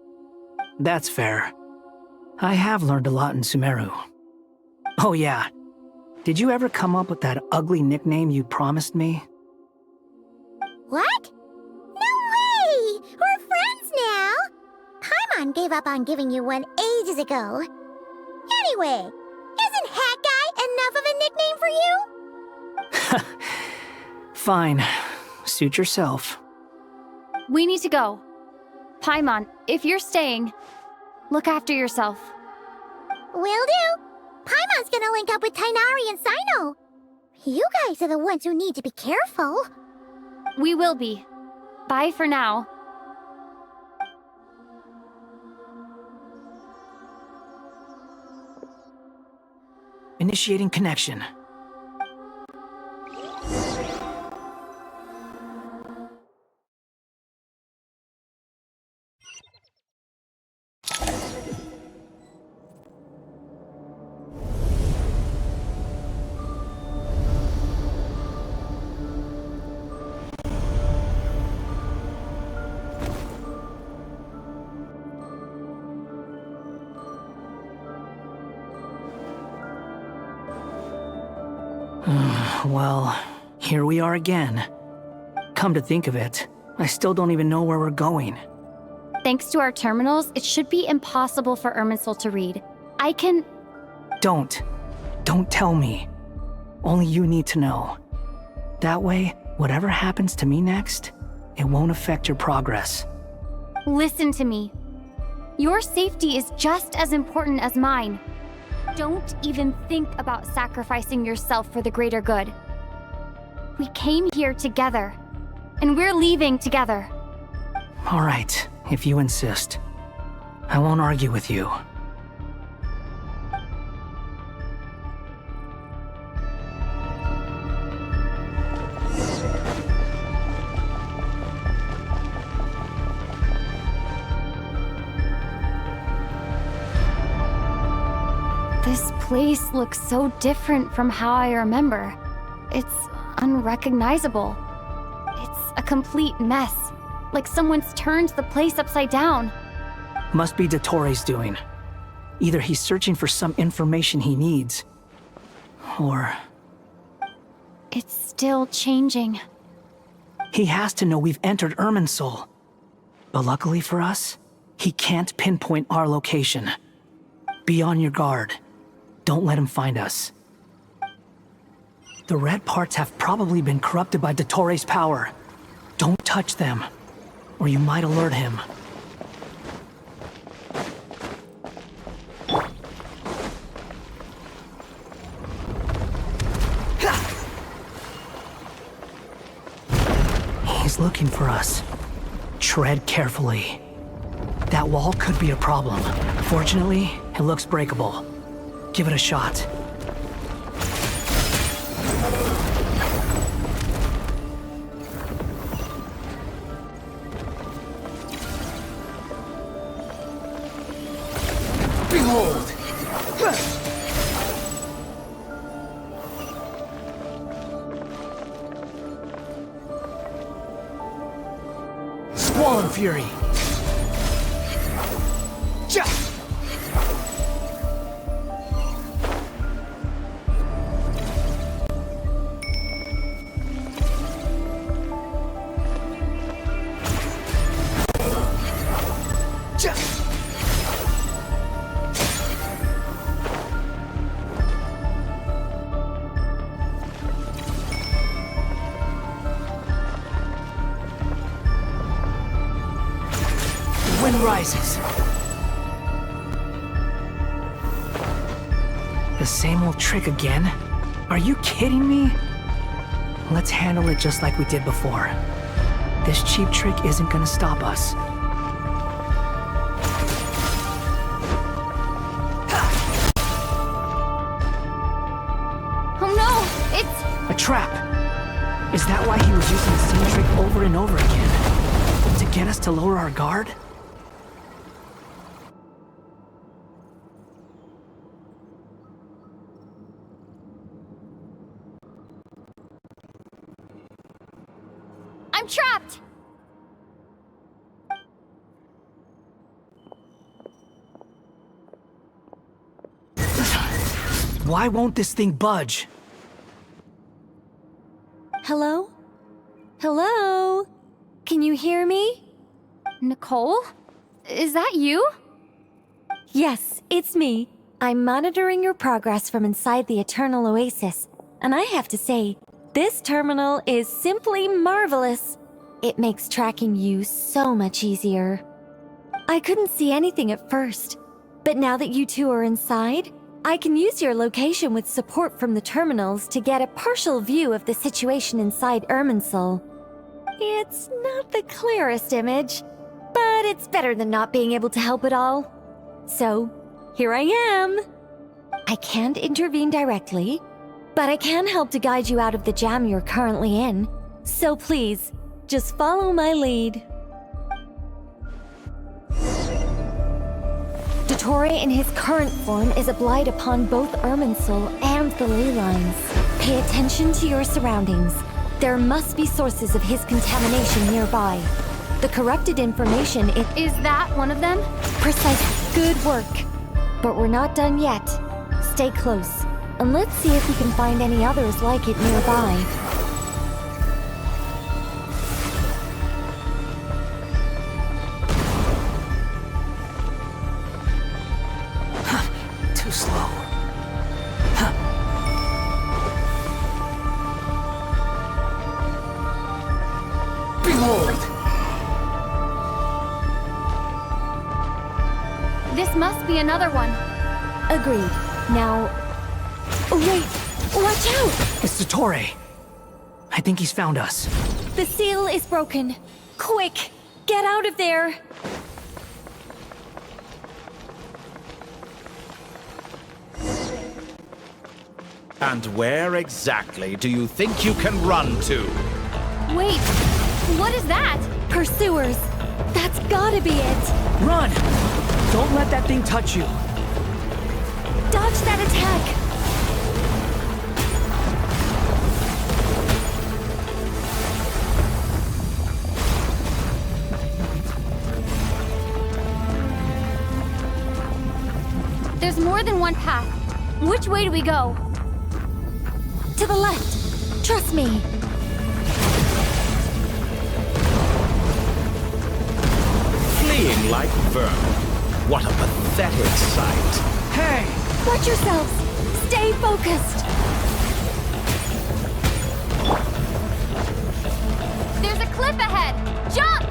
[SPEAKER 16] That's fair. I have learned a lot in Sumeru. Oh yeah, did you ever come up with that ugly nickname you promised me?
[SPEAKER 1] What? No way! We're friends now! Paimon gave up on giving you one ages ago. Anyway, isn't Hat Guy enough of a nickname for you?
[SPEAKER 16] Fine. Suit yourself.
[SPEAKER 6] We need to go. Paimon, if you're staying, look after yourself.
[SPEAKER 1] Will do. Paimon's gonna link up with Tighnari and Cyno. You guys are the ones who need to be careful.
[SPEAKER 6] We will be. Bye for now.
[SPEAKER 16] Initiating connection. Well, here we are again. Come to think of it, I still don't even know where we're going.
[SPEAKER 6] Thanks to our terminals, it should be impossible for Irminsul to read. I can...
[SPEAKER 16] Don't tell me. Only you need to know. That way, whatever happens to me next, it won't affect your progress.
[SPEAKER 6] Listen to me. Your safety is just as important as mine. Don't even think about sacrificing yourself for the greater good. We came here together, and we're leaving together.
[SPEAKER 16] All right, if you insist. I won't argue with you.
[SPEAKER 6] This place looks so different from how I remember. It's unrecognizable. It's a complete mess. Like someone's turned the place upside down.
[SPEAKER 16] Must be Dottoro's doing. Either he's searching for some information he needs, or...
[SPEAKER 6] It's still changing.
[SPEAKER 16] He has to know we've entered Irminsul. But luckily for us, he can't pinpoint our location. Be on your guard. Don't let him find us. The red parts have probably been corrupted by Dottoro's power. Don't touch them, or you might alert him. He's looking for us. Tread carefully. That wall could be a problem. Fortunately, it looks breakable. Give it a shot.
[SPEAKER 17] Behold! Squall and Fury! Wind rises. The same old trick again? Are you kidding me? Let's handle it just like we did before. This cheap trick isn't gonna stop us.
[SPEAKER 6] Oh no! It's...
[SPEAKER 16] A trap! Is that why he was using the same trick over and over again? To get us to lower our guard?
[SPEAKER 6] I'm trapped!
[SPEAKER 16] Why won't this thing budge?
[SPEAKER 5] Hello? Hello? Can you hear me?
[SPEAKER 6] Nicole? Is that you?
[SPEAKER 5] Yes, it's me. I'm monitoring your progress from inside the Eternal Oasis, and I have to say, this terminal is simply marvelous. It makes tracking you so much easier. I couldn't see anything at first, but now that you two are inside, I can use your location with support from the terminals to get a partial view of the situation inside Irminsul. It's not the clearest image, but it's better than not being able to help at all. So, here I am. I can't intervene directly, but I can help to guide you out of the jam you're currently in. So please, just follow my lead. Dottore in his current form is a blight upon both Irminsul and the ley lines. Pay attention to your surroundings. There must be sources of his contamination nearby. The corrupted information
[SPEAKER 6] Is that one of them?
[SPEAKER 5] Precisely. Good work. But we're not done yet. Stay close, and let's see if we can find any others like it nearby.
[SPEAKER 16] Too slow.
[SPEAKER 17] Behold!
[SPEAKER 6] This must be another one.
[SPEAKER 5] Agreed. Now... Wait! Watch out!
[SPEAKER 16] It's Dottore. I think he's found us.
[SPEAKER 5] The seal is broken. Quick! Get out of there!
[SPEAKER 10] And where exactly do you think you can run to?
[SPEAKER 6] Wait, what is that?
[SPEAKER 5] Pursuers! That's gotta be it!
[SPEAKER 16] Run! Don't let that thing touch you.
[SPEAKER 5] Dodge that attack!
[SPEAKER 6] There's more than one path. Which way do we go?
[SPEAKER 5] To the left! Trust me!
[SPEAKER 10] Fleeing like vermin. What a pathetic sight.
[SPEAKER 16] Hey!
[SPEAKER 5] Watch yourselves! Stay focused!
[SPEAKER 6] There's a cliff ahead! Jump!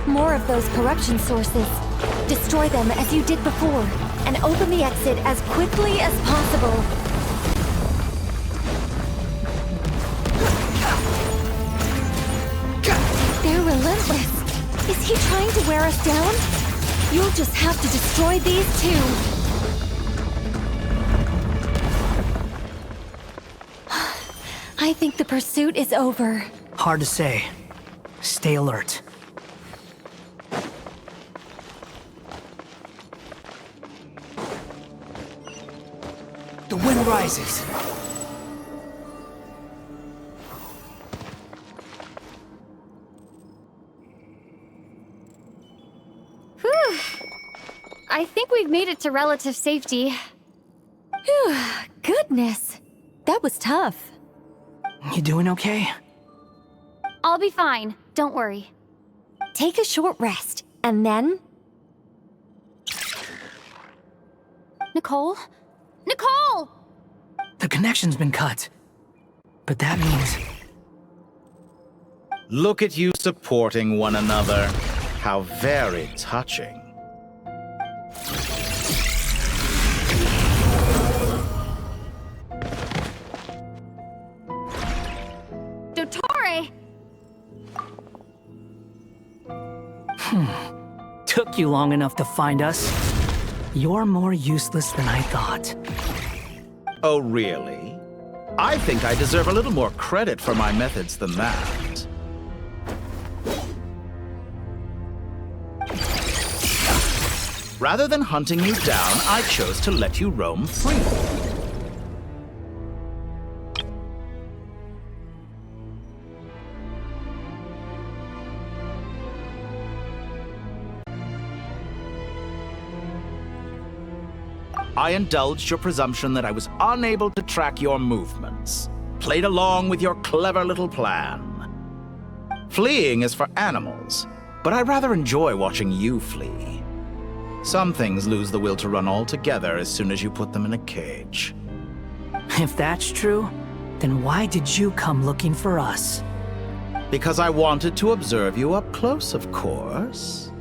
[SPEAKER 5] More of those corruption sources. Destroy them as you did before, and open the exit as quickly as possible. They're relentless. Is he trying to wear us down? You'll just have to destroy these too. I think the pursuit is over.
[SPEAKER 16] Hard to say. Stay alert. The wind rises.
[SPEAKER 6] Whew. I think we've made it to relative safety.
[SPEAKER 5] Phew, goodness. That was tough.
[SPEAKER 16] You doing okay?
[SPEAKER 6] I'll be fine. Don't worry.
[SPEAKER 5] Take a short rest, and then...
[SPEAKER 6] Nicole? Nicole!
[SPEAKER 16] The connection's been cut. But that means...
[SPEAKER 10] Look at you supporting one another. How very touching.
[SPEAKER 6] Dottore!
[SPEAKER 16] Took you long enough to find us. You're more useless than I thought.
[SPEAKER 10] Oh, really? I think I deserve a little more credit for my methods than that. Rather than hunting you down, I chose to let you roam free. I indulged your presumption that I was unable to track your movements, played along with your clever little plan. Fleeing is for animals, but I rather enjoy watching you flee. Some things lose the will to run altogether as soon as you put them in a cage.
[SPEAKER 16] If that's true, then why did you come looking for us?
[SPEAKER 10] Because I wanted to observe you up close, of course.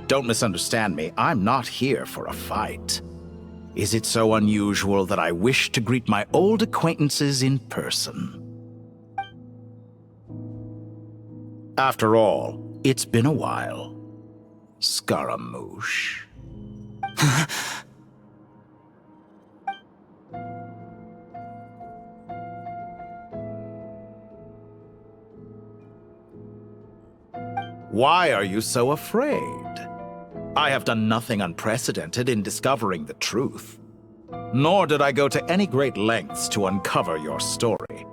[SPEAKER 10] Don't misunderstand me, I'm not here for a fight. Is it so unusual that I wish to greet my old acquaintances in person? After all, it's been a while. Scaramouche. Why are you so afraid? I have done nothing unprecedented in discovering the truth. Nor did I go to any great lengths to uncover your story.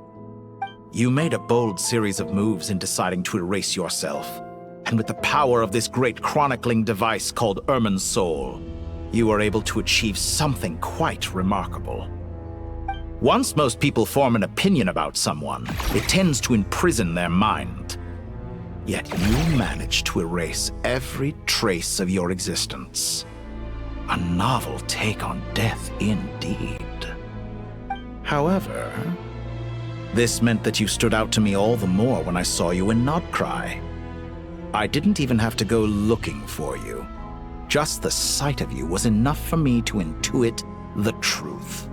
[SPEAKER 10] You made a bold series of moves in deciding to erase yourself. And with the power of this great chronicling device called Irmin's Soul, you were able to achieve something quite remarkable. Once most people form an opinion about someone, it tends to imprison their mind. Yet you managed to erase every trace of your existence. A novel take on death indeed. However, this meant that you stood out to me all the more when I saw you in Nodcry. I didn't even have to go looking for you. Just the sight of you was enough for me to intuit the truth.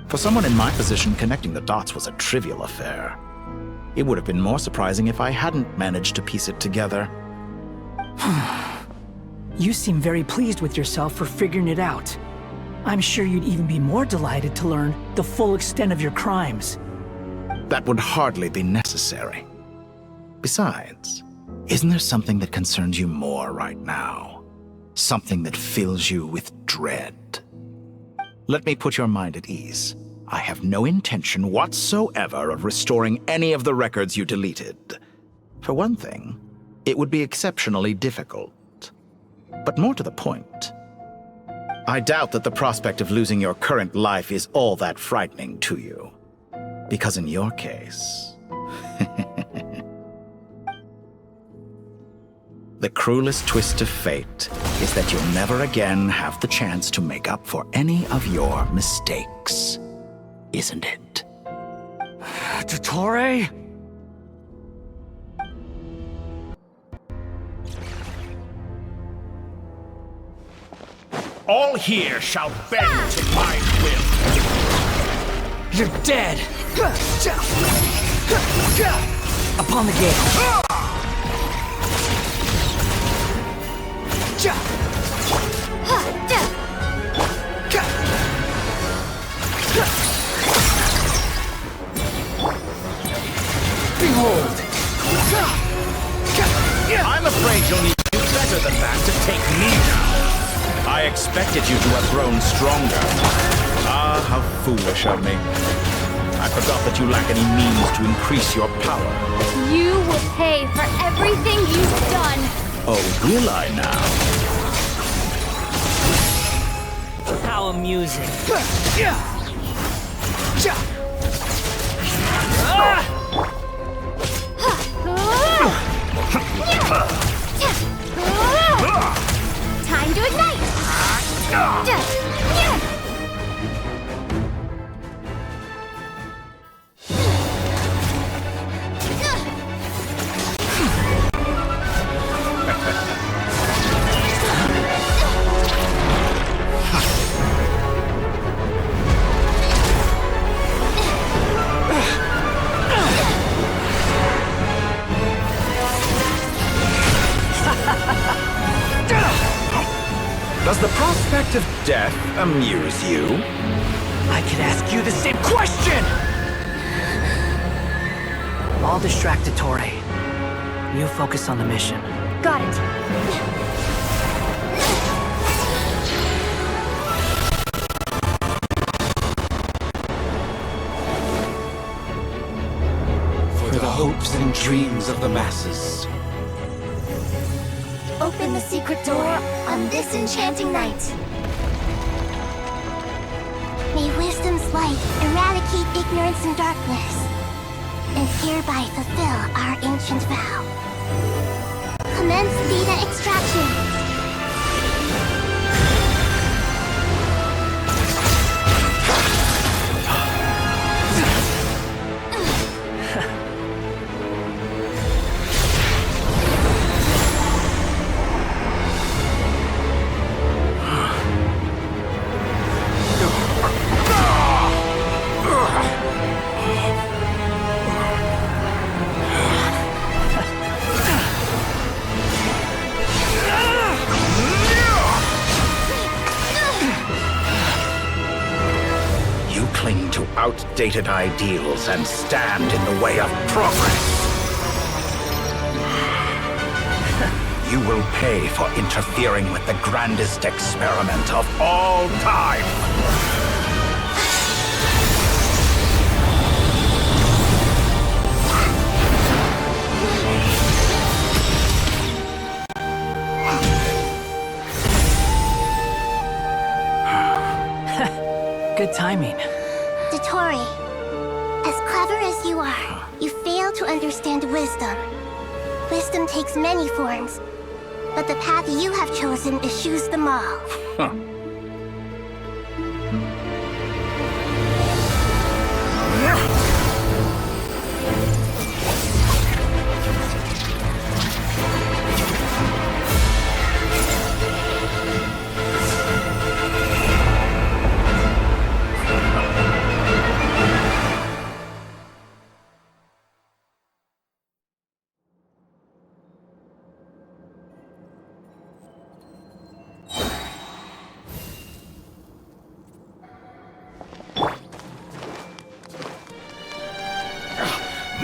[SPEAKER 10] For someone in my position, connecting the dots was a trivial affair. It would have been more surprising if I hadn't managed to piece it together.
[SPEAKER 16] You seem very pleased with yourself for figuring it out. I'm sure you'd even be more delighted to learn the full extent of your crimes.
[SPEAKER 10] That would hardly be necessary. Besides, isn't there something that concerns you more right now? Something that fills you with dread? Let me put your mind at ease. I have no intention whatsoever of restoring any of the records you deleted. For one thing, it would be exceptionally difficult. But more to the point, I doubt that the prospect of losing your current life is all that frightening to you. Because in your case, the cruelest twist of fate is that you'll never again have the chance to make up for any of your mistakes. Isn't it?
[SPEAKER 16] Dottore?
[SPEAKER 4] All here shall bend to my will.
[SPEAKER 16] You're dead! Upon the gate.
[SPEAKER 10] the back to take me down. I expected you to have grown stronger. Ah, how foolish of me. I forgot that you lack any means to increase your power.
[SPEAKER 6] You will pay for everything you've done.
[SPEAKER 10] Oh, will I now?
[SPEAKER 17] How amusing.
[SPEAKER 6] Time to ignite!
[SPEAKER 10] Does the prospect of death amuse you?
[SPEAKER 17] I could ask you the same question! I'll distract Tori. You focus on the mission.
[SPEAKER 6] Got it.
[SPEAKER 10] For the hopes and dreams of the masses.
[SPEAKER 1] Open the secret door on this enchanting night. May wisdom's light eradicate ignorance and darkness, and hereby fulfill our ancient vow. Commence data extraction.
[SPEAKER 10] Outdated ideals and stand in the way of progress. You will pay for interfering with the grandest experiment of all time.
[SPEAKER 17] Good timing.
[SPEAKER 1] Tori, as clever as you are, you fail to understand wisdom. Wisdom takes many forms, but the path you have chosen eschews them all.
[SPEAKER 10] Huh.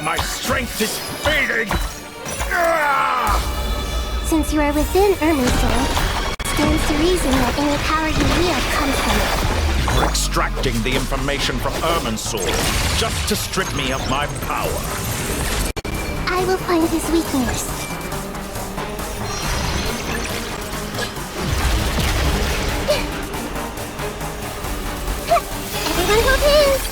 [SPEAKER 10] My strength is fading!
[SPEAKER 1] Since you are within Irminsul, stands to reason that any power you wield comes from it.
[SPEAKER 10] For extracting the information from Irminsul, just to strip me of my power.
[SPEAKER 1] I will find his weakness. Everyone hold hands!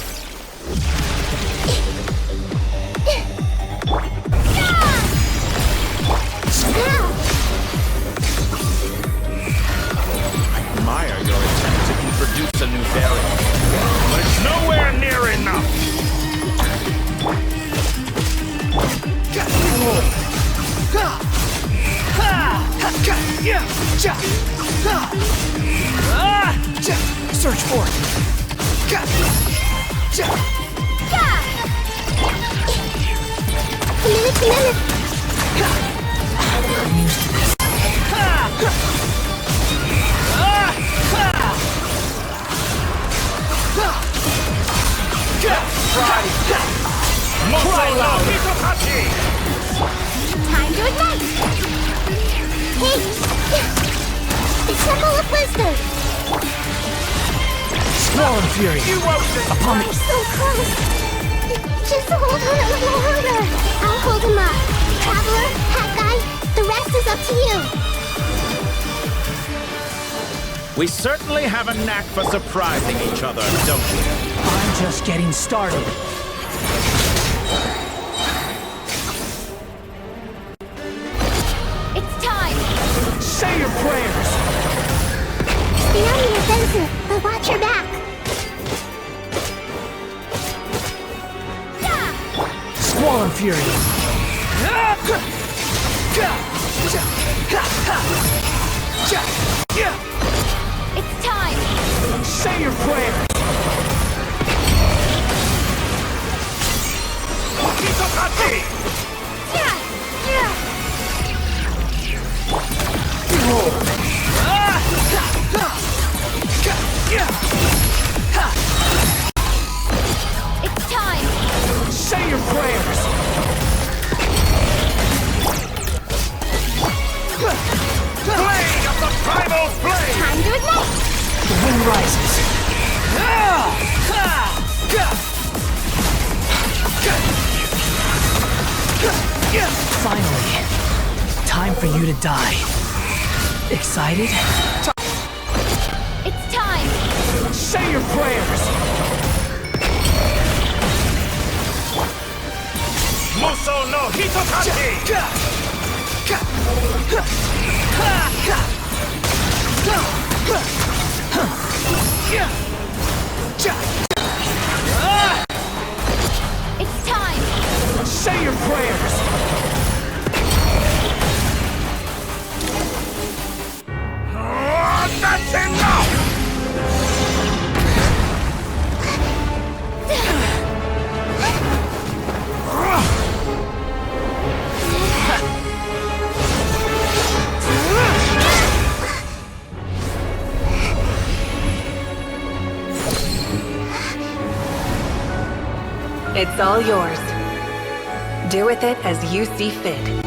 [SPEAKER 10] Produce a new variant, but it's nowhere near enough!
[SPEAKER 17] Search for it! I'm used to this.
[SPEAKER 6] Time to ignite! Hey!
[SPEAKER 1] The Temple of Wisdom!
[SPEAKER 16] Squall and Fury! Upon me!
[SPEAKER 1] So close! Just hold on a little longer! I'll hold him up. Traveler, Hat Guy, the rest is up to you!
[SPEAKER 10] We certainly have a knack for surprising each other, don't we?
[SPEAKER 16] I'm just getting started.
[SPEAKER 6] It's time!
[SPEAKER 16] Say your prayers!
[SPEAKER 1] Stay on the offensive, but watch your back!
[SPEAKER 16] Squall and Fury!
[SPEAKER 6] It's time!
[SPEAKER 16] Say your prayers!
[SPEAKER 6] It's time!
[SPEAKER 16] Say your prayers!
[SPEAKER 10] Blade of the primal flame!
[SPEAKER 6] Time to ignite!
[SPEAKER 16] The wind rises. Finally, time for you to die. Excited?
[SPEAKER 6] It's time!
[SPEAKER 16] Say your prayers!
[SPEAKER 10] Muso no Hitotaki!
[SPEAKER 6] It's time!
[SPEAKER 16] Say your prayers!
[SPEAKER 10] That's enough!
[SPEAKER 14] It's all yours. Do with it as you see fit.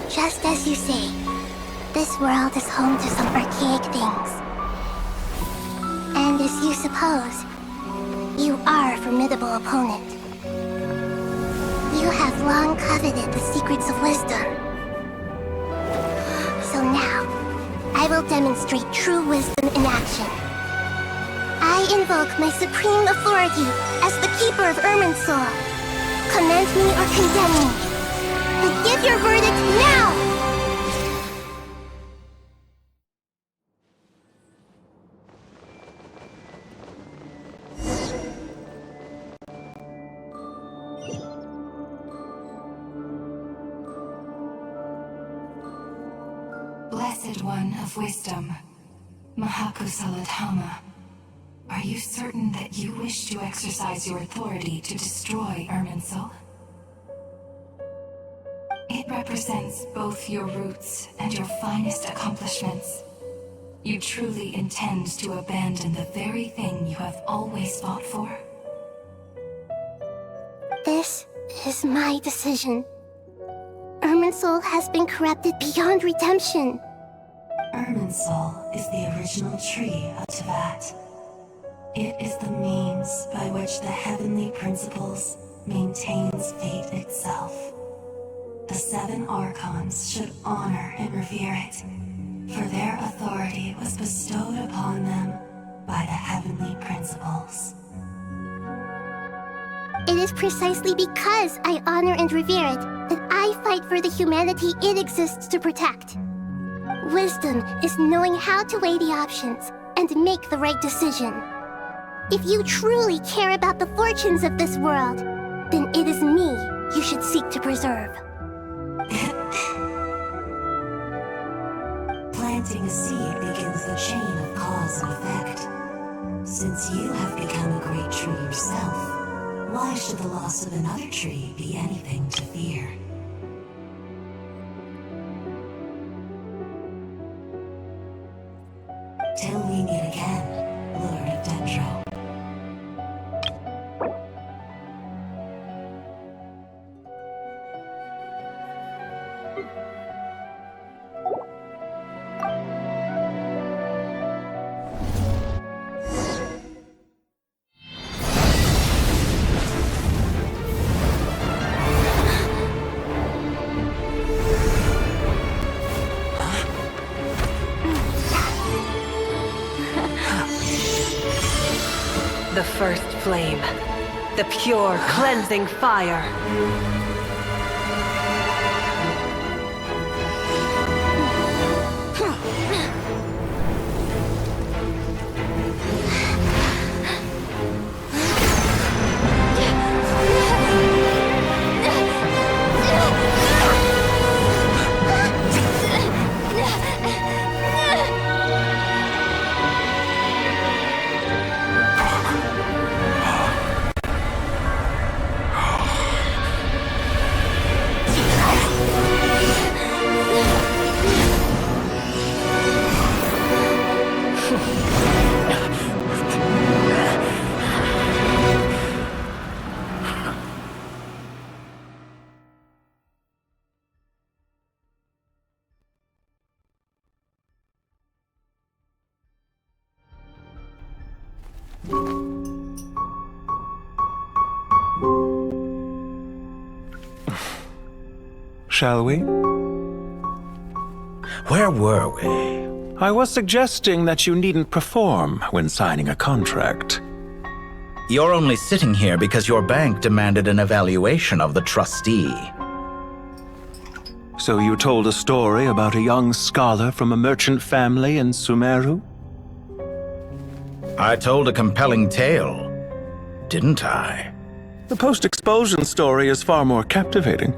[SPEAKER 1] Just as you say, this world is home to some archaic things. And as you suppose, you are a formidable opponent. You have long coveted the secrets of wisdom. So now, I will demonstrate true wisdom in action. I invoke my supreme authority as the keeper of Irminsul. Commend me or condemn me. But give your verdict now!
[SPEAKER 7] Blessed One of Wisdom, Mahakusaladhama, are you certain that you wish to exercise your authority to destroy Irminsul? It represents both your roots and your finest accomplishments. You truly intend to abandon the very thing you have always fought for?
[SPEAKER 1] This is my decision. Irminsul has been corrupted beyond redemption.
[SPEAKER 7] Irminsul is the original tree of Tevat. It is the means by which the heavenly principles maintains fate itself. The 7 Archons should honor and revere it, for their authority was bestowed upon them by the heavenly principles.
[SPEAKER 1] It is precisely because I honor and revere it that I fight for the humanity it exists to protect. Wisdom is knowing how to weigh the options and make the right decision. If you truly care about the fortunes of this world, then it is me you should seek to preserve.
[SPEAKER 7] Planting a seed begins the chain of cause and effect. Since you have become a great tree yourself, why should the loss of another tree be anything to fear? Till we meet again, Lord of Dendro.
[SPEAKER 3] flame. The pure, cleansing fire.
[SPEAKER 13] Shall we?
[SPEAKER 10] Where were we?
[SPEAKER 13] I was suggesting that you needn't perform when signing a contract.
[SPEAKER 10] You're only sitting here because your bank demanded an evaluation of the trustee.
[SPEAKER 13] So you told a story about a young scholar from a merchant family in Sumeru?
[SPEAKER 10] I told a compelling tale, didn't I?
[SPEAKER 13] The post-expulsion story is far more captivating.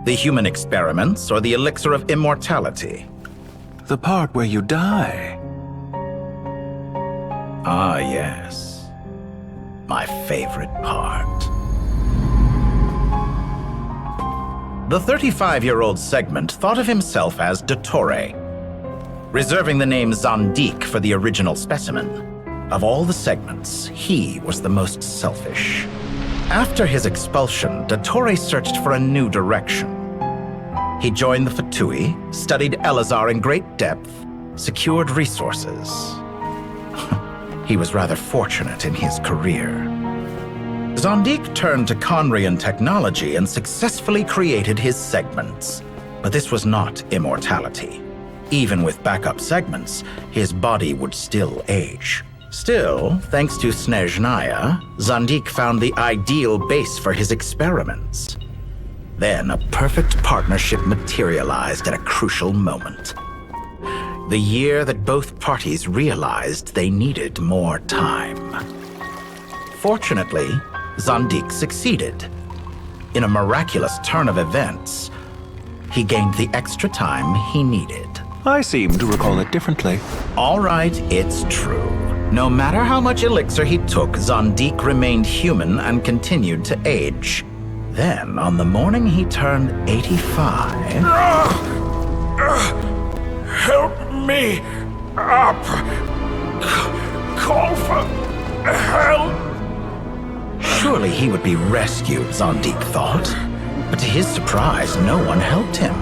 [SPEAKER 10] The human experiments or the elixir of immortality?
[SPEAKER 13] The part where you die.
[SPEAKER 10] Ah, yes. My favorite part. The 35-year-old Segment thought of himself as Dottore, reserving the name Zandik for the original specimen. Of all the Segments, he was the most selfish. After his expulsion, Dottore searched for a new direction. He joined the Fatui, studied Elazar in great depth, secured resources. He was rather fortunate in his career. Zandik turned to Conrian technology and successfully created his segments. But this was not immortality. Even with backup segments, his body would still age. Still, thanks to Snezhnaya, Zandik found the ideal base for his experiments. Then a perfect partnership materialized at a crucial moment. The year that both parties realized they needed more time. Fortunately, Zandik succeeded. In a miraculous turn of events, he gained the extra time he needed.
[SPEAKER 13] I seem to recall it differently.
[SPEAKER 10] All right, it's true. No matter how much elixir he took, Zandik remained human and continued to age. Then, on the morning he turned 85...
[SPEAKER 2] Help me up! Call for help!
[SPEAKER 10] Surely he would be rescued, Zandik thought. But to his surprise, no one helped him.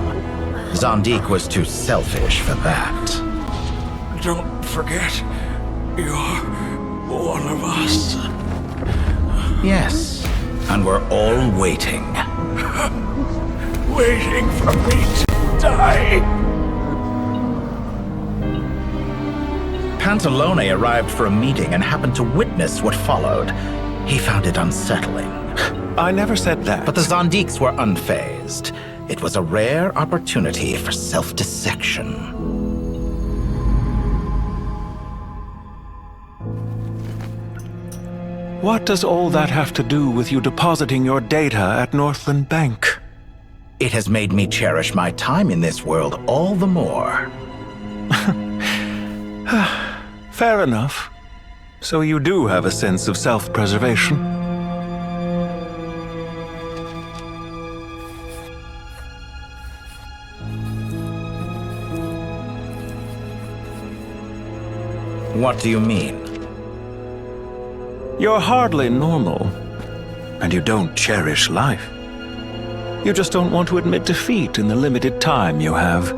[SPEAKER 10] Zandik was too selfish for that.
[SPEAKER 2] Don't forget, you're one of us.
[SPEAKER 10] Yes, and we're all waiting.
[SPEAKER 2] Waiting for me to die.
[SPEAKER 10] Pantalone arrived for a meeting and happened to witness what followed. He found it unsettling.
[SPEAKER 13] I never said that.
[SPEAKER 10] But the Zandiks were unfazed. It was a rare opportunity for self-dissection.
[SPEAKER 13] What does all that have to do with you depositing your data at Northland Bank?
[SPEAKER 10] It has made me cherish my time in this world all the more.
[SPEAKER 13] Fair enough. So you do have a sense of self-preservation.
[SPEAKER 10] What do you mean?
[SPEAKER 13] You're hardly normal, and you don't cherish life. You just don't want to admit defeat in the limited time you have.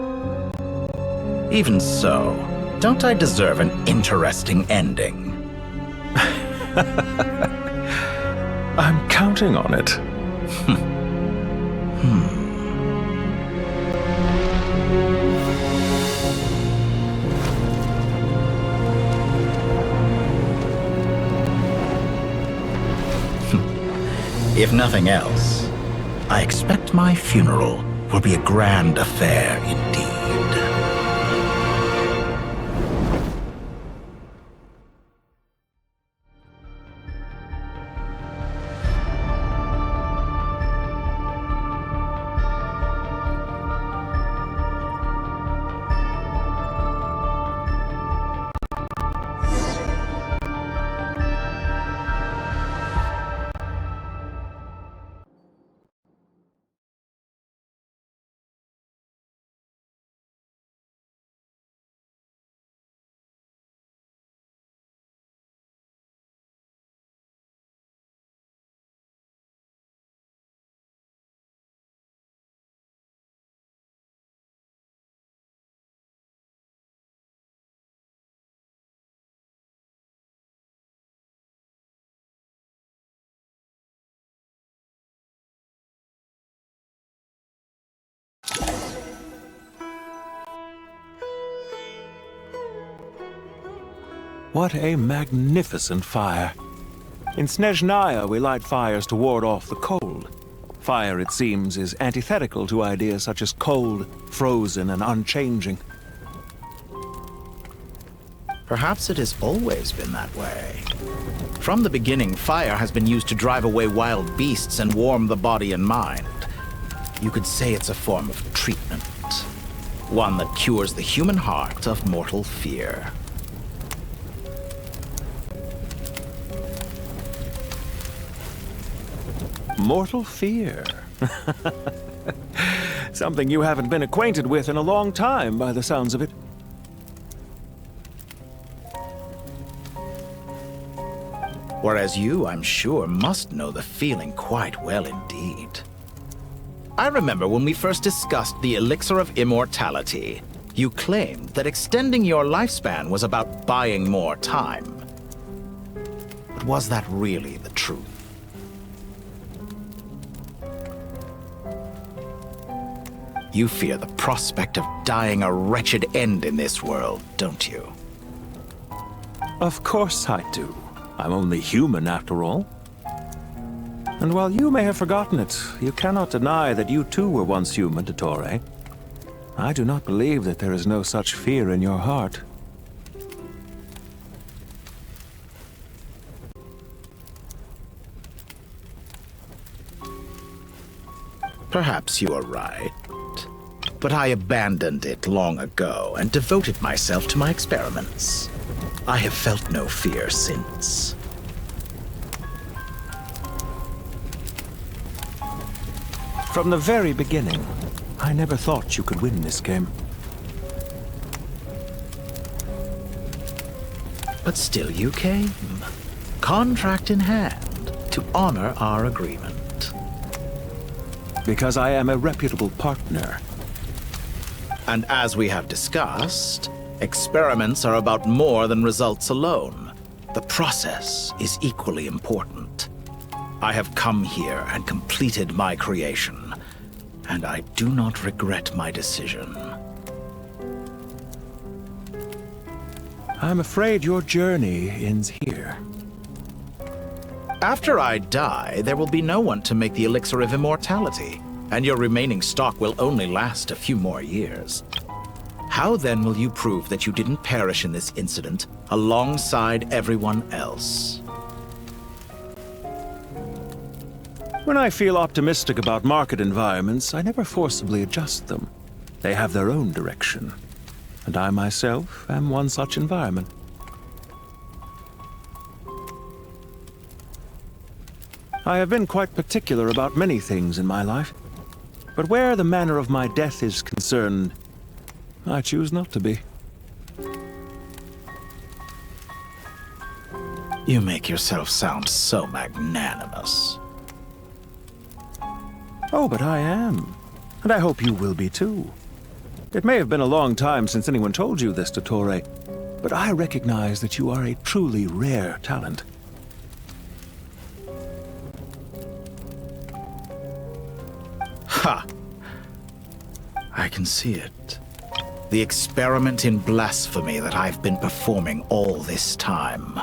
[SPEAKER 10] Even so, don't I deserve an interesting ending?
[SPEAKER 13] I'm counting on it.
[SPEAKER 10] If nothing else, I expect my funeral will be a grand affair indeed.
[SPEAKER 13] What a magnificent fire. In Snezhnaya, we light fires to ward off the cold. Fire, it seems, is antithetical to ideas such as cold, frozen, and unchanging.
[SPEAKER 10] Perhaps it has always been that way. From the beginning, fire has been used to drive away wild beasts and warm the body and mind. You could say it's a form of treatment. One that cures the human heart of mortal fear.
[SPEAKER 13] Mortal fear. Something you haven't been acquainted with in a long time, by the sounds of it.
[SPEAKER 10] Whereas you, I'm sure, must know the feeling quite well indeed. I remember when we first discussed the elixir of immortality, you claimed that extending your lifespan was about buying more time. But was that really the truth? You fear the prospect of dying a wretched end in this world, don't you?
[SPEAKER 13] Of course I do. I'm only human, after all. And while you may have forgotten it, you cannot deny that you too were once human, Dottore. I do not believe that there is no such fear in your heart.
[SPEAKER 10] Perhaps you are right. But I abandoned it long ago and devoted myself to my experiments. I have felt no fear since.
[SPEAKER 13] From the very beginning, I never thought you could win this game.
[SPEAKER 10] But still you came, contract in hand, to honor our agreement.
[SPEAKER 13] Because I am a reputable partner.
[SPEAKER 10] And as we have discussed, experiments are about more than results alone. The process is equally important. I have come here and completed my creation, and I do not regret my decision.
[SPEAKER 13] I'm afraid your journey ends here.
[SPEAKER 10] After I die, there will be no one to make the elixir of immortality, and your remaining stock will only last a few more years. How then will you prove that you didn't perish in this incident alongside everyone else?
[SPEAKER 13] When I feel optimistic about market environments, I never forcibly adjust them. They have their own direction. And I myself am one such environment. I have been quite particular about many things in my life. But where the manner of my death is concerned, I choose not to be.
[SPEAKER 10] You make yourself sound so magnanimous.
[SPEAKER 13] Oh, but I am. And I hope you will be too. It may have been a long time since anyone told you this, Dottore, but I recognize that you are a truly rare talent.
[SPEAKER 10] Ha! I can see it. The experiment in blasphemy that I've been performing all this time.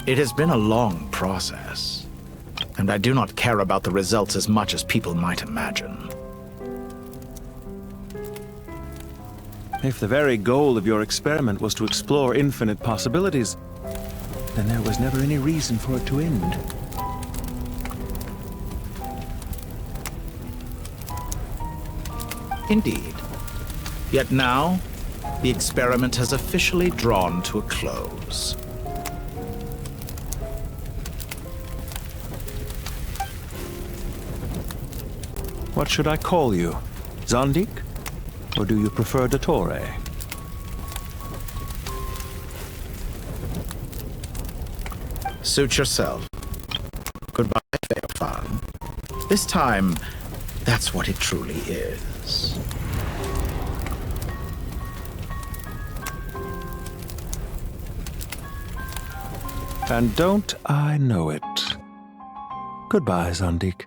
[SPEAKER 10] It has been a long process, and I do not care about the results as much as people might imagine.
[SPEAKER 13] If the very goal of your experiment was to explore infinite possibilities, then there was never any reason for it to end.
[SPEAKER 10] Indeed. Yet now, the experiment has officially drawn to a close.
[SPEAKER 13] What should I call you? Zandik? Or do you prefer Dottore?
[SPEAKER 10] Suit yourself. Goodbye, Theophan. This time, that's what it truly is.
[SPEAKER 13] And don't I know it? Goodbye, Zandik.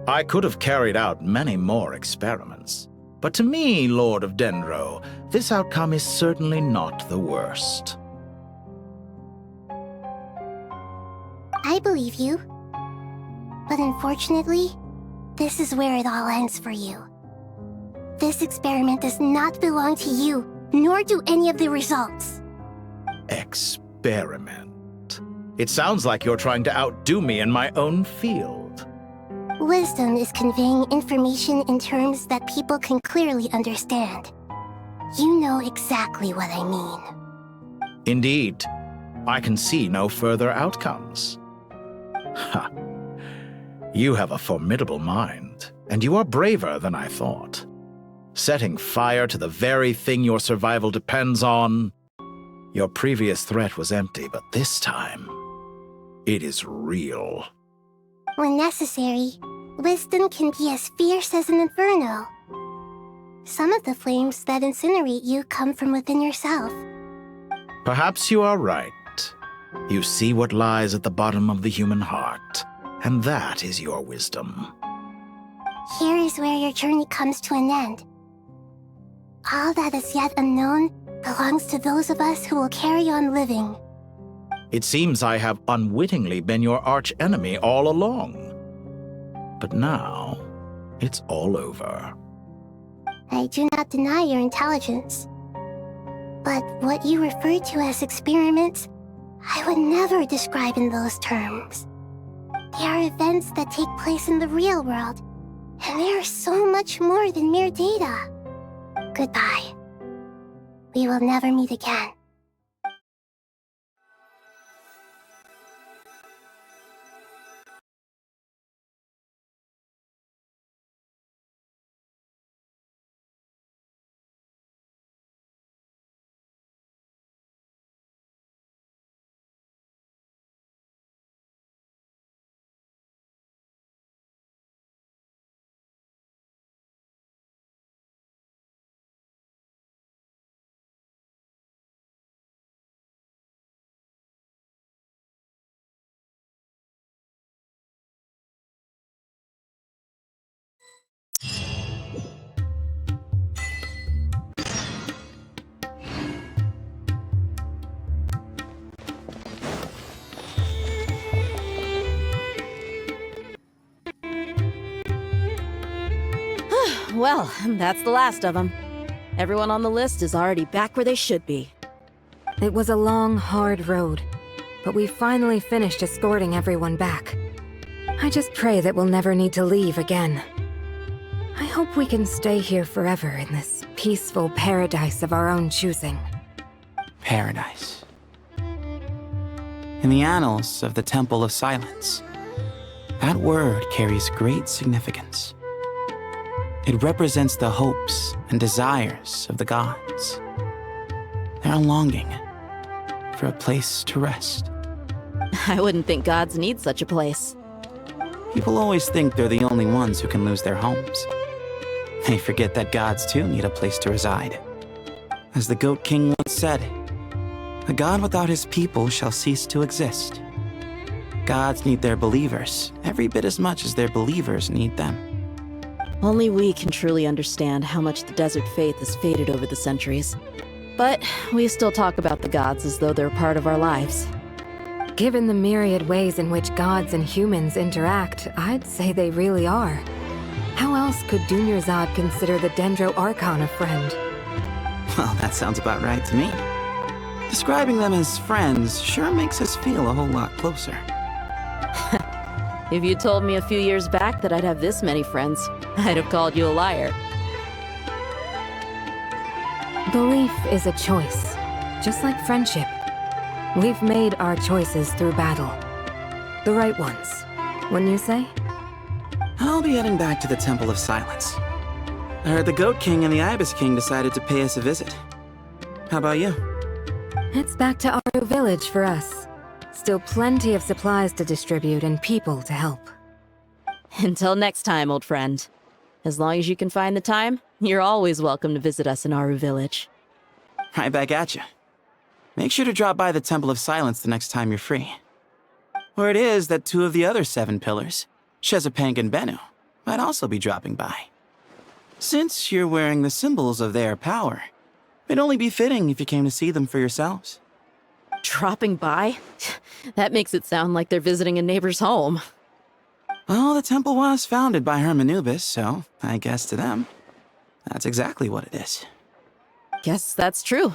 [SPEAKER 10] I could have carried out many more experiments, but to me, Lord of Dendro, this outcome is certainly not the worst.
[SPEAKER 1] I believe you. But unfortunately, this is where it all ends for you. This experiment does not belong to you, nor do any of the results.
[SPEAKER 10] Experiment? It sounds like you're trying to outdo me in my own field.
[SPEAKER 1] Wisdom is conveying information in terms that people can clearly understand. You know exactly what I mean.
[SPEAKER 10] Indeed. I can see no further outcomes. Ha! You have a formidable mind, and you are braver than I thought. Setting fire to the very thing your survival depends on. Your previous threat was empty, but this time, it is real.
[SPEAKER 1] When necessary, wisdom can be as fierce as an inferno. Some of the flames that incinerate you come from within yourself.
[SPEAKER 10] Perhaps you are right. You see what lies at the bottom of the human heart, and that is your wisdom.
[SPEAKER 1] Here is where your journey comes to an end. All that is yet unknown belongs to those of us who will carry on living.
[SPEAKER 10] It seems I have unwittingly been your arch-enemy all along. But now, it's all over.
[SPEAKER 1] I do not deny your intelligence. But what you refer to as experiments, I would never describe in those terms. They are events that take place in the real world, and they are so much more than mere data. Goodbye. We will never meet again.
[SPEAKER 9] Well, that's the last of them. Everyone on the list is already back where they should be.
[SPEAKER 14] It was a long, hard road, but we finally finished escorting everyone back. I just pray that we'll never need to leave again. I hope we can stay here forever in this peaceful paradise of our own choosing.
[SPEAKER 8] Paradise. In the annals of the Temple of Silence, that word carries great significance. It represents the hopes and desires of the gods. Their longing for a place to rest.
[SPEAKER 9] I wouldn't think gods need such a place.
[SPEAKER 8] People always think they're the only ones who can lose their homes. They forget that gods too need a place to reside. As the Goat King once said, "A god without his people shall cease to exist."
[SPEAKER 10] Gods need their believers every bit as much as their believers need them.
[SPEAKER 9] Only we can truly understand how much the desert faith has faded over the centuries. But we still talk about the gods as though they're part of our lives.
[SPEAKER 14] Given the myriad ways in which gods and humans interact, I'd say they really are. How else could Dunyarzad consider the Dendro Archon a friend?
[SPEAKER 10] Well, that sounds about right to me. Describing them as friends sure makes us feel a whole lot closer.
[SPEAKER 9] If you told me a few years back that I'd have this many friends, I'd have called you a liar.
[SPEAKER 14] Belief is a choice, just like friendship. We've made our choices through battle. The right ones, wouldn't you say?
[SPEAKER 10] I'll be heading back to the Temple of Silence. I heard the Goat King and the Ibis King decided to pay us a visit. How about you?
[SPEAKER 14] It's back to Aru Village for us. Still plenty of supplies to distribute and people to help.
[SPEAKER 9] Until next time, old friend. As long as you can find the time, you're always welcome to visit us in Aru Village.
[SPEAKER 10] Right back at you. Make sure to drop by the Temple of Silence the next time you're free. Or it is that 2 of the other 7 pillars, Shezapang and Bennu, might also be dropping by. Since you're wearing the symbols of their power, it'd only be fitting if you came to see them for yourselves.
[SPEAKER 9] Dropping by? That makes it sound like they're visiting a neighbor's home.
[SPEAKER 10] Well, the temple was founded by Hermanubis, so I guess to them, that's exactly what it is.
[SPEAKER 9] Guess that's true.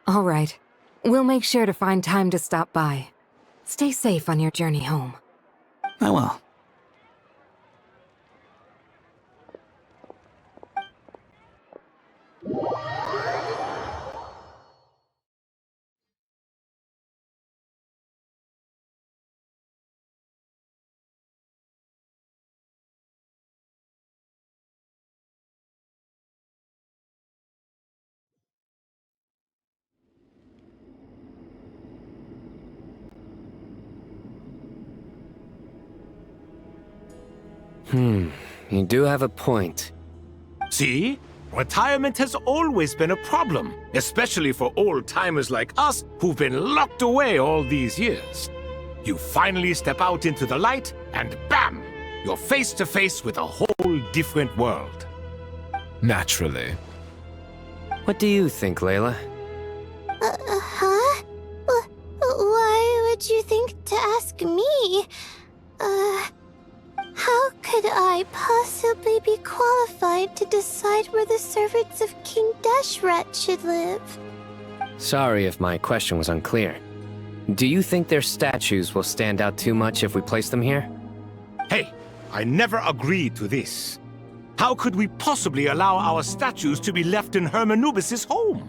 [SPEAKER 14] All right. We'll make sure to find time to stop by. Stay safe on your journey home.
[SPEAKER 10] I will.
[SPEAKER 20] You do have a point.
[SPEAKER 4] See? Retirement has always been a problem, especially for old-timers like us who've been locked away all these years. You finally step out into the light, and bam! You're face to face with a whole different world.
[SPEAKER 20] Naturally. What do you think, Layla?
[SPEAKER 1] Huh? Why would you think to ask me? How could I possibly be qualified to decide where the servants of King Deshret should live?
[SPEAKER 20] Sorry if my question was unclear. Do you think their statues will stand out too much if we place them here?
[SPEAKER 4] Hey, I never agreed to this. How could we possibly allow our statues to be left in Hermanubis' home?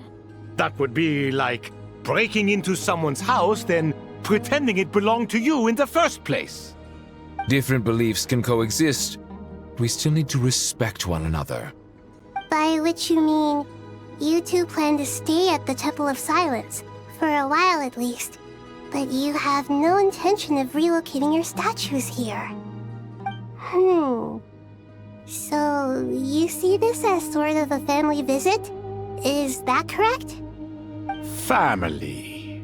[SPEAKER 4] That would be like breaking into someone's house, then pretending it belonged to you in the first place.
[SPEAKER 18] Different beliefs can coexist. We still need to respect one another.
[SPEAKER 1] By which you mean, you two plan to stay at the Temple of Silence, for a while at least, but you have no intention of relocating your statues here. So, you see this as sort of a family visit? Is that correct?
[SPEAKER 4] Family.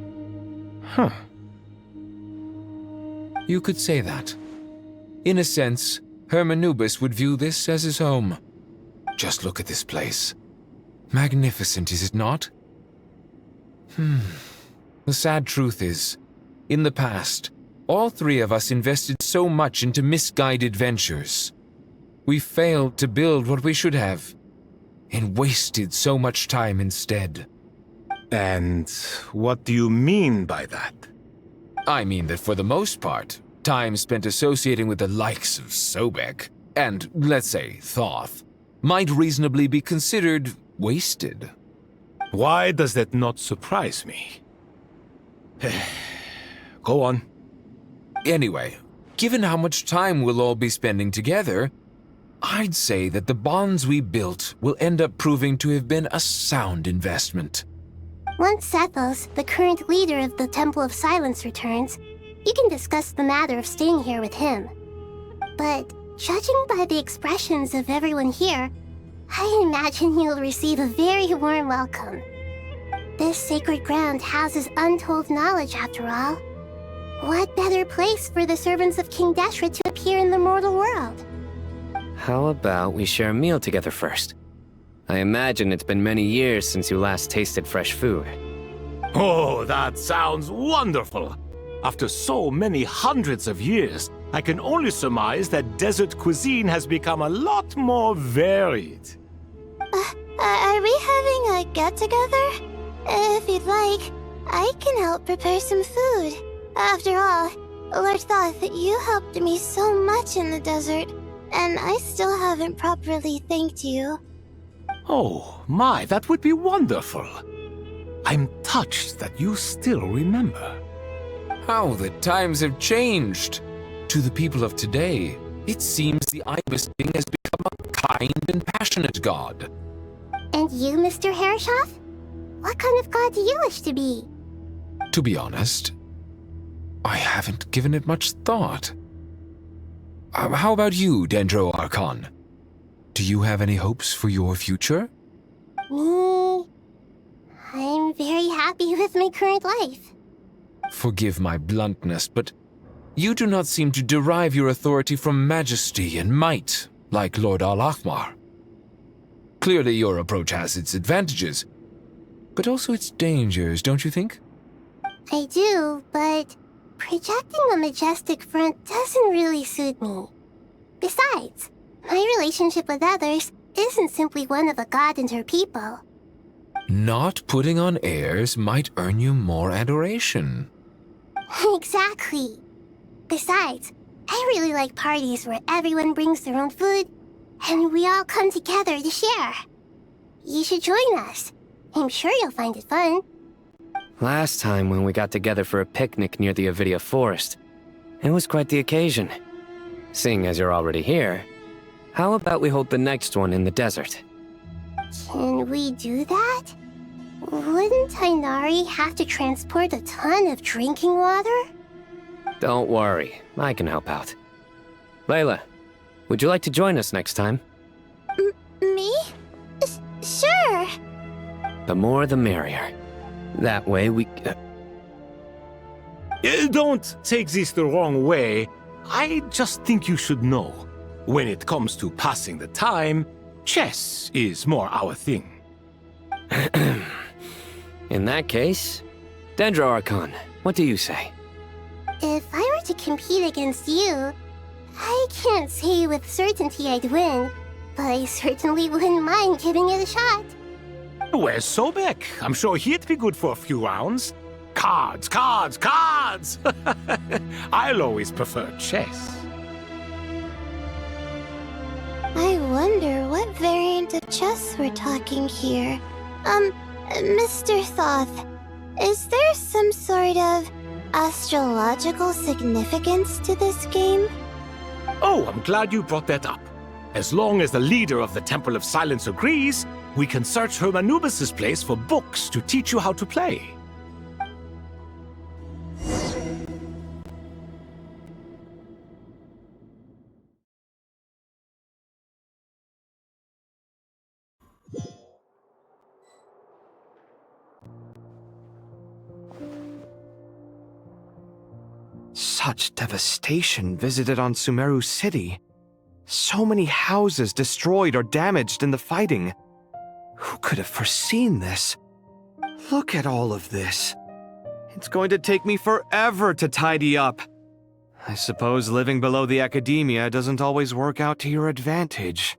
[SPEAKER 18] You could say that. In a sense, Hermanubis would view this as his home. Just look at this place. Magnificent, is it not? The sad truth is, in the past, all 3 of us invested so much into misguided ventures. We failed to build what we should have, and wasted so much time instead.
[SPEAKER 4] And what do you mean by that?
[SPEAKER 18] I mean that for the most part, time spent associating with the likes of Sobek, and, let's say, Thoth, might reasonably be considered wasted.
[SPEAKER 4] Why does that not surprise me? Go on.
[SPEAKER 18] Anyway, given how much time we'll all be spending together, I'd say that the bonds we built will end up proving to have been a sound investment.
[SPEAKER 1] Once Sethos, the current leader of the Temple of Silence, returns, you can discuss the matter of staying here with him. But judging by the expressions of everyone here, I imagine you'll receive a very warm welcome. This sacred ground houses untold knowledge, after all. What better place for the servants of King Deshret to appear in the mortal world?
[SPEAKER 20] How about we share a meal together first? I imagine it's been many years since you last tasted fresh food.
[SPEAKER 4] Oh, that sounds wonderful! After so many hundreds of years, I can only surmise that desert cuisine has become a lot more varied.
[SPEAKER 1] Are we having a get-together? If you'd like, I can help prepare some food. After all, Lord Thoth, you helped me so much in the desert, and I still haven't properly thanked you.
[SPEAKER 4] Oh, my, that would be wonderful. I'm touched that you still remember.
[SPEAKER 18] How the times have changed! To the people of today, it seems the Ibis King has become a kind and passionate god.
[SPEAKER 1] And you, Mr. Herreshoff? What kind of god do you wish to be?
[SPEAKER 18] To be honest, I haven't given it much thought. How about you, Dendro Archon? Do you have any hopes for your future?
[SPEAKER 1] Me? I'm very happy with my current life.
[SPEAKER 18] Forgive my bluntness, but you do not seem to derive your authority from majesty and might, like Lord Al-Ahmar. Clearly your approach has its advantages, but also its dangers, don't you think?
[SPEAKER 1] I do, but projecting a majestic front doesn't really suit me. Besides, my relationship with others isn't simply one of a god and her people.
[SPEAKER 18] Not putting on airs might earn you more adoration.
[SPEAKER 1] Exactly. Besides, I really like parties where everyone brings their own food, and we all come together to share. You should join us. I'm sure you'll find it fun.
[SPEAKER 20] Last time when we got together for a picnic near the Avidia Forest, it was quite the occasion. Seeing as you're already here, how about we hold the next one in the desert?
[SPEAKER 1] Can we do that? Wouldn't Tainari have to transport a ton of drinking water?
[SPEAKER 20] Don't worry, I can help out. Layla, would you like to join us next time?
[SPEAKER 1] Me? Sure.
[SPEAKER 20] The more the merrier. That way we...
[SPEAKER 4] Don't take this the wrong way. I just think you should know. When it comes to passing the time, chess is more our thing.
[SPEAKER 20] In that case, Dendro Archon, what do you say?
[SPEAKER 1] If I were to compete against you, I can't say with certainty I'd win, but I certainly wouldn't mind giving it a shot.
[SPEAKER 4] Where's Sobek? I'm sure he'd be good for a few rounds. Cards, cards, cards! I'll always prefer chess.
[SPEAKER 1] I wonder what variant of chess we're talking here. Mr. Thoth, is there some sort of astrological significance to this game?
[SPEAKER 4] Oh, I'm glad you brought that up. As long as the leader of the Temple of Silence agrees, we can search Hermanubis' place for books to teach you how to play.
[SPEAKER 19] Such devastation visited on Sumeru City. So many houses destroyed or damaged in the fighting. Who could have foreseen this? Look at all of this. It's going to take me forever to tidy up. I suppose living below the academia doesn't always work out to your advantage.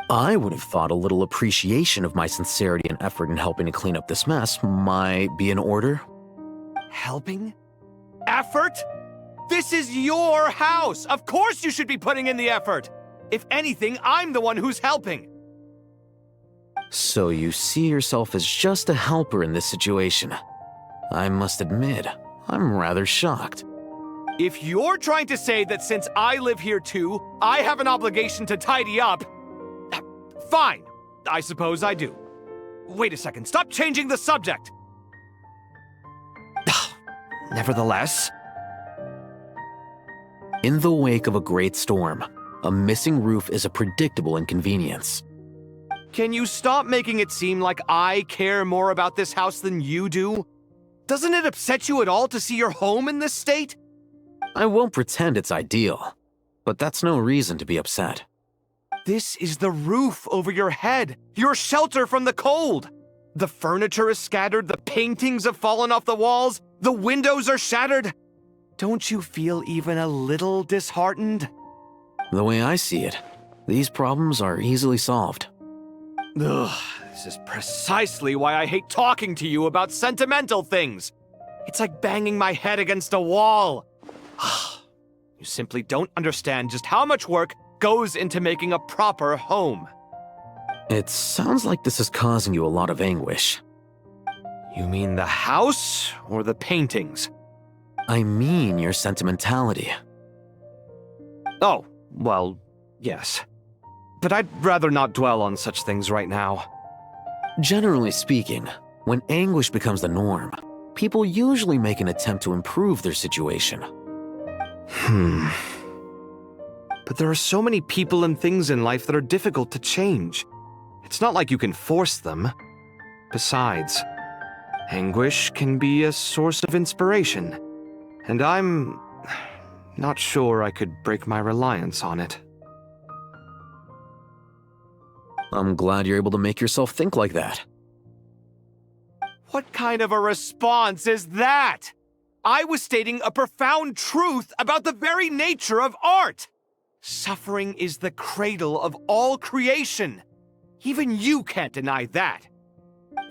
[SPEAKER 22] I would have thought a little appreciation of my sincerity and effort in helping to clean up this mess might be in order.
[SPEAKER 19] Helping? Effort? This is your house! Of course you should be putting in the effort! If anything, I'm the one who's helping!
[SPEAKER 22] So you see yourself as just a helper in this situation. I must admit, I'm rather shocked.
[SPEAKER 19] If you're trying to say that since I live here too, I have an obligation to tidy up, fine, I suppose I do. Wait a second, stop changing the subject! Nevertheless...
[SPEAKER 22] In the wake of a great storm, a missing roof is a predictable inconvenience.
[SPEAKER 19] Can you stop making it seem like I care more about this house than you do? Doesn't it upset you at all to see your home in this state?
[SPEAKER 22] I won't pretend it's ideal, but that's no reason to be upset.
[SPEAKER 19] This is the roof over your head, your shelter from the cold. The furniture is scattered, the paintings have fallen off the walls, the windows are shattered. Don't you feel even a little disheartened?
[SPEAKER 22] The way I see it, these problems are easily solved.
[SPEAKER 19] Ugh, this is precisely why I hate talking to you about sentimental things. It's like banging my head against a wall. You simply don't understand just how much work goes into making a proper home.
[SPEAKER 22] It sounds like this is causing you a lot of anguish.
[SPEAKER 19] You mean the house or the paintings?
[SPEAKER 22] I mean your sentimentality.
[SPEAKER 19] Oh, well, yes. But I'd rather not dwell on such things right now.
[SPEAKER 22] Generally speaking, when anguish becomes the norm, people usually make an attempt to improve their situation.
[SPEAKER 19] But there are so many people and things in life that are difficult to change. It's not like you can force them. Besides, anguish can be a source of inspiration, and I'm not sure I could break my reliance on it.
[SPEAKER 22] I'm glad you're able to make yourself think like that.
[SPEAKER 19] What kind of a response is that? I was stating a profound truth about the very nature of art. Suffering is the cradle of all creation. Even you can't deny that.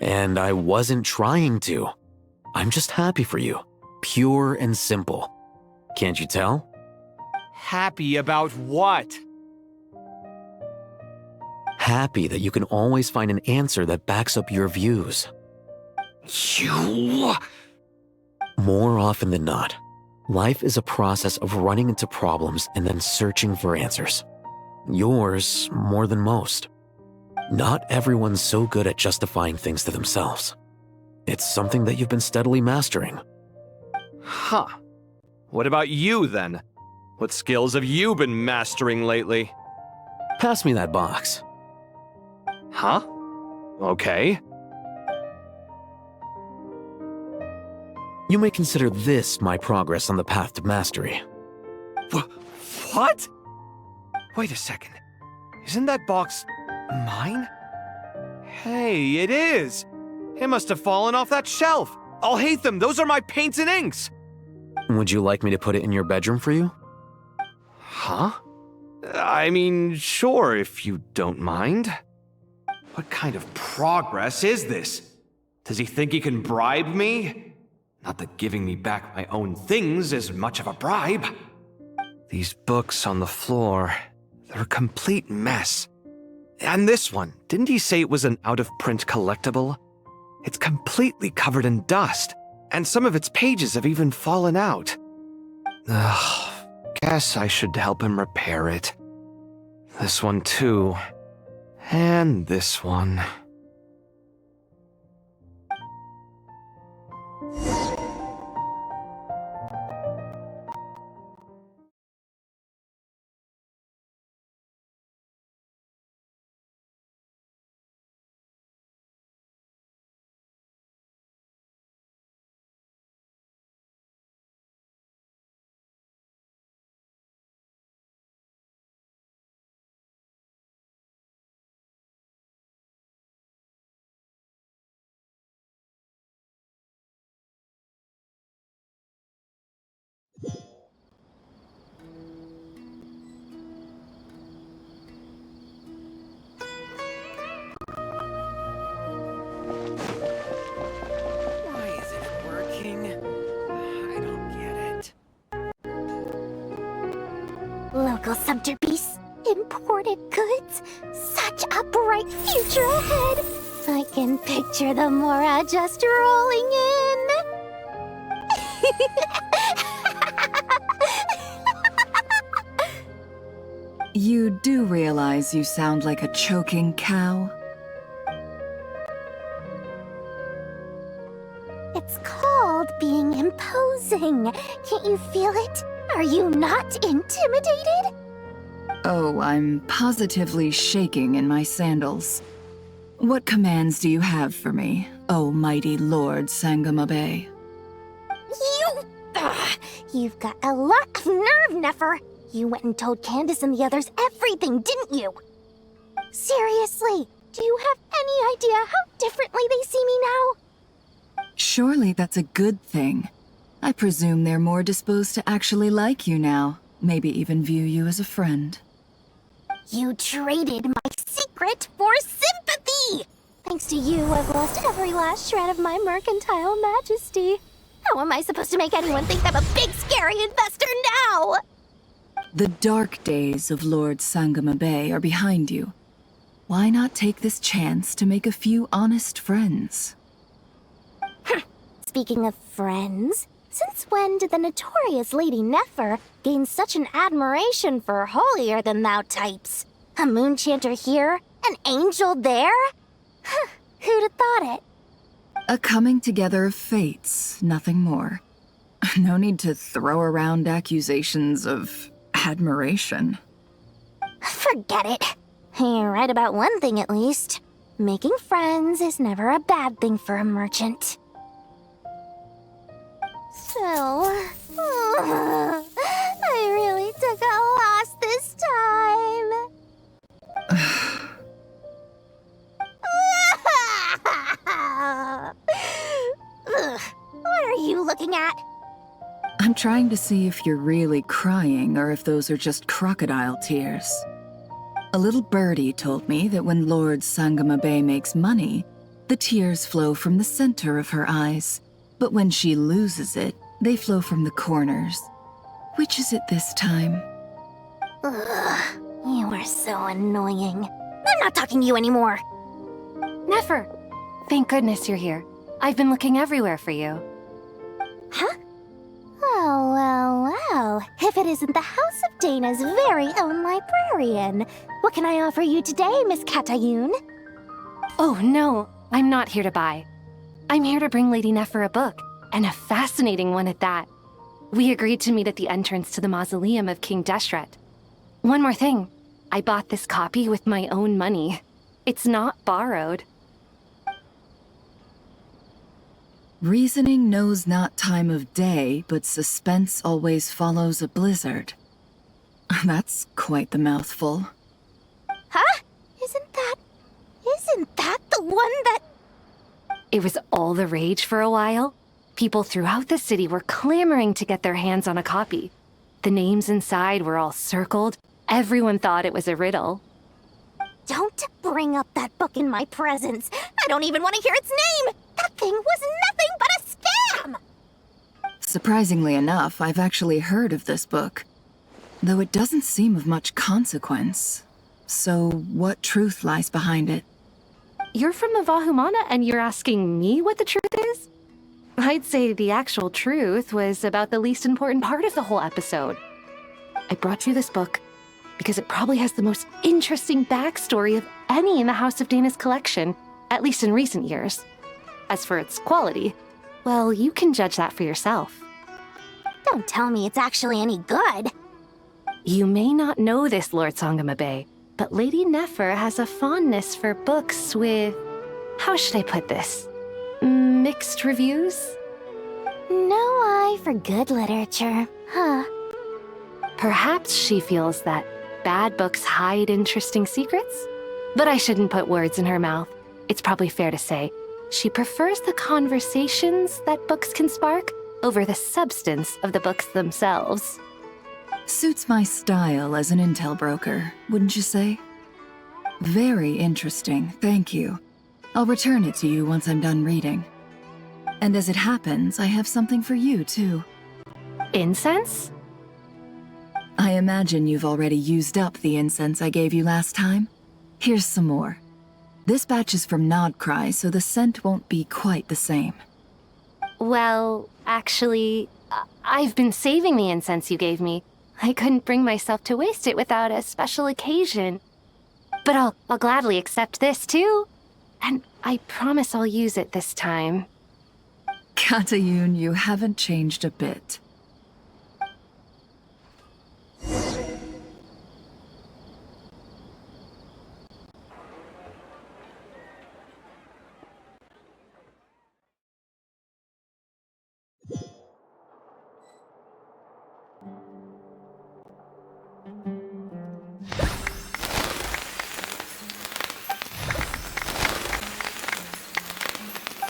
[SPEAKER 22] And I wasn't trying to. I'm just happy for you. Pure and simple. Can't you tell?
[SPEAKER 19] Happy about what?
[SPEAKER 22] Happy that you can always find an answer that backs up your views.
[SPEAKER 19] You...
[SPEAKER 22] More often than not, life is a process of running into problems and then searching for answers. Yours more than most. Not everyone's so good at justifying things to themselves. It's something that you've been steadily mastering.
[SPEAKER 19] Huh. What about you, then? What skills have you been mastering lately?
[SPEAKER 22] Pass me that box.
[SPEAKER 19] Huh? Okay.
[SPEAKER 22] You may consider this my progress on the path to mastery.
[SPEAKER 19] What? Wait a second. Isn't that box mine? Hey, it is! It must have fallen off that shelf. I'll hate them. Those are my paints and inks.
[SPEAKER 22] Would you like me to put it in your bedroom for you?
[SPEAKER 19] Huh? I mean, sure, if you don't mind. What kind of progress is this? Does he think he can bribe me? Not that giving me back my own things is much of a bribe. These books on the floor, they're a complete mess. And this one, didn't he say it was an out-of-print collectible? It's completely covered in dust, and some of its pages have even fallen out. Ugh, guess I should help him repair it. This one too. And this one.
[SPEAKER 17] Why isn't it working? I don't get it.
[SPEAKER 1] Local subterfuge, imported goods, such a bright future ahead. I can picture the Mora just rolling in.
[SPEAKER 11] You do realize you sound like a choking cow?
[SPEAKER 1] It's called being imposing. Can't you feel it? Are you not intimidated?
[SPEAKER 11] Oh, I'm positively shaking in my sandals. What commands do you have for me, oh mighty Lord Sangamabe?
[SPEAKER 1] You've got a lot of nerve, Nefer. You went and told Candace and the others everything, didn't you? Seriously, do you have any idea how differently they see me now?
[SPEAKER 11] Surely that's a good thing. I presume they're more disposed to actually like you now, maybe even view you as a friend.
[SPEAKER 1] You traded my secret for sympathy! Thanks to you, I've lost every last shred of my mercantile majesty. How am I supposed to make anyone think I'm a big, scary investor now?
[SPEAKER 11] The dark days of Lord Sangama Bay are behind you. Why not take this chance to make a few honest friends?
[SPEAKER 1] Speaking of friends, since when did the notorious Lady Nefer gain such an admiration for holier-than-thou types? A moon chanter here, an angel there? Who'd have thought it?
[SPEAKER 11] A coming together of fates, nothing more. No need to throw around accusations of admiration.
[SPEAKER 1] Forget it. You're right about one thing at least. Making friends is never a bad thing for a merchant. So, I really took a loss this time. What are you looking at?
[SPEAKER 11] I'm trying to see if you're really crying or if those are just crocodile tears. A little birdie told me that when Lord Sangama Bay makes money, the tears flow from the center of her eyes, but when she loses it, they flow from the corners. Which is it this time?
[SPEAKER 1] Ugh, you are so annoying. I'm not talking to you anymore.
[SPEAKER 12] Nefer! Thank goodness you're here. I've been looking everywhere for you.
[SPEAKER 1] Huh? Well. If it isn't the House of Dana's very own librarian. What can I offer you today, Miss Katayun?
[SPEAKER 12] Oh, no. I'm not here to buy. I'm here to bring Lady Nefer a book, and a fascinating one at that. We agreed to meet at the entrance to the mausoleum of King Deshret. One more thing. I bought this copy with my own money. It's not borrowed.
[SPEAKER 11] Reasoning knows not time of day, but suspense always follows a blizzard. That's quite the mouthful.
[SPEAKER 1] Huh? Isn't that the one that...
[SPEAKER 12] It was all the rage for a while. People throughout the city were clamoring to get their hands on a copy. The names inside were all circled. Everyone thought it was a riddle.
[SPEAKER 1] Don't bring up that book in my presence. I don't even want to hear its name. That thing was nothing but a scam.
[SPEAKER 11] Surprisingly enough, I've actually heard of this book, though it doesn't seem of much consequence. So, what truth lies behind it?
[SPEAKER 12] You're from the Vahumana and you're asking me what the truth is? I'd say the actual truth was about the least important part of the whole episode. I brought you this book because it probably has the most interesting backstory of any in the House of Dana's collection, at least in recent years. As for its quality, well, you can judge that for yourself.
[SPEAKER 1] Don't tell me it's actually any good.
[SPEAKER 12] You may not know this, Lord Sangama Bay, but Lady Nefer has a fondness for books with... how should I put this? Mixed reviews?
[SPEAKER 1] No eye for good literature, huh?
[SPEAKER 12] Perhaps she feels that bad books hide interesting secrets? But I shouldn't put words in her mouth. It's probably fair to say she prefers the conversations that books can spark over the substance of the books themselves.
[SPEAKER 11] Suits my style as an intel broker, wouldn't you say? Very interesting, thank you. I'll return it to you once I'm done reading. And as it happens, I have something for you, too.
[SPEAKER 12] Incense?
[SPEAKER 11] I imagine you've already used up the incense I gave you last time. Here's some more. This batch is from Nodcry, so the scent won't be quite the same.
[SPEAKER 12] Well, actually, I've been saving the incense you gave me. I couldn't bring myself to waste it without a special occasion. But I'll gladly accept this, too. And I promise I'll use it this time.
[SPEAKER 11] Katayun, you haven't changed a bit.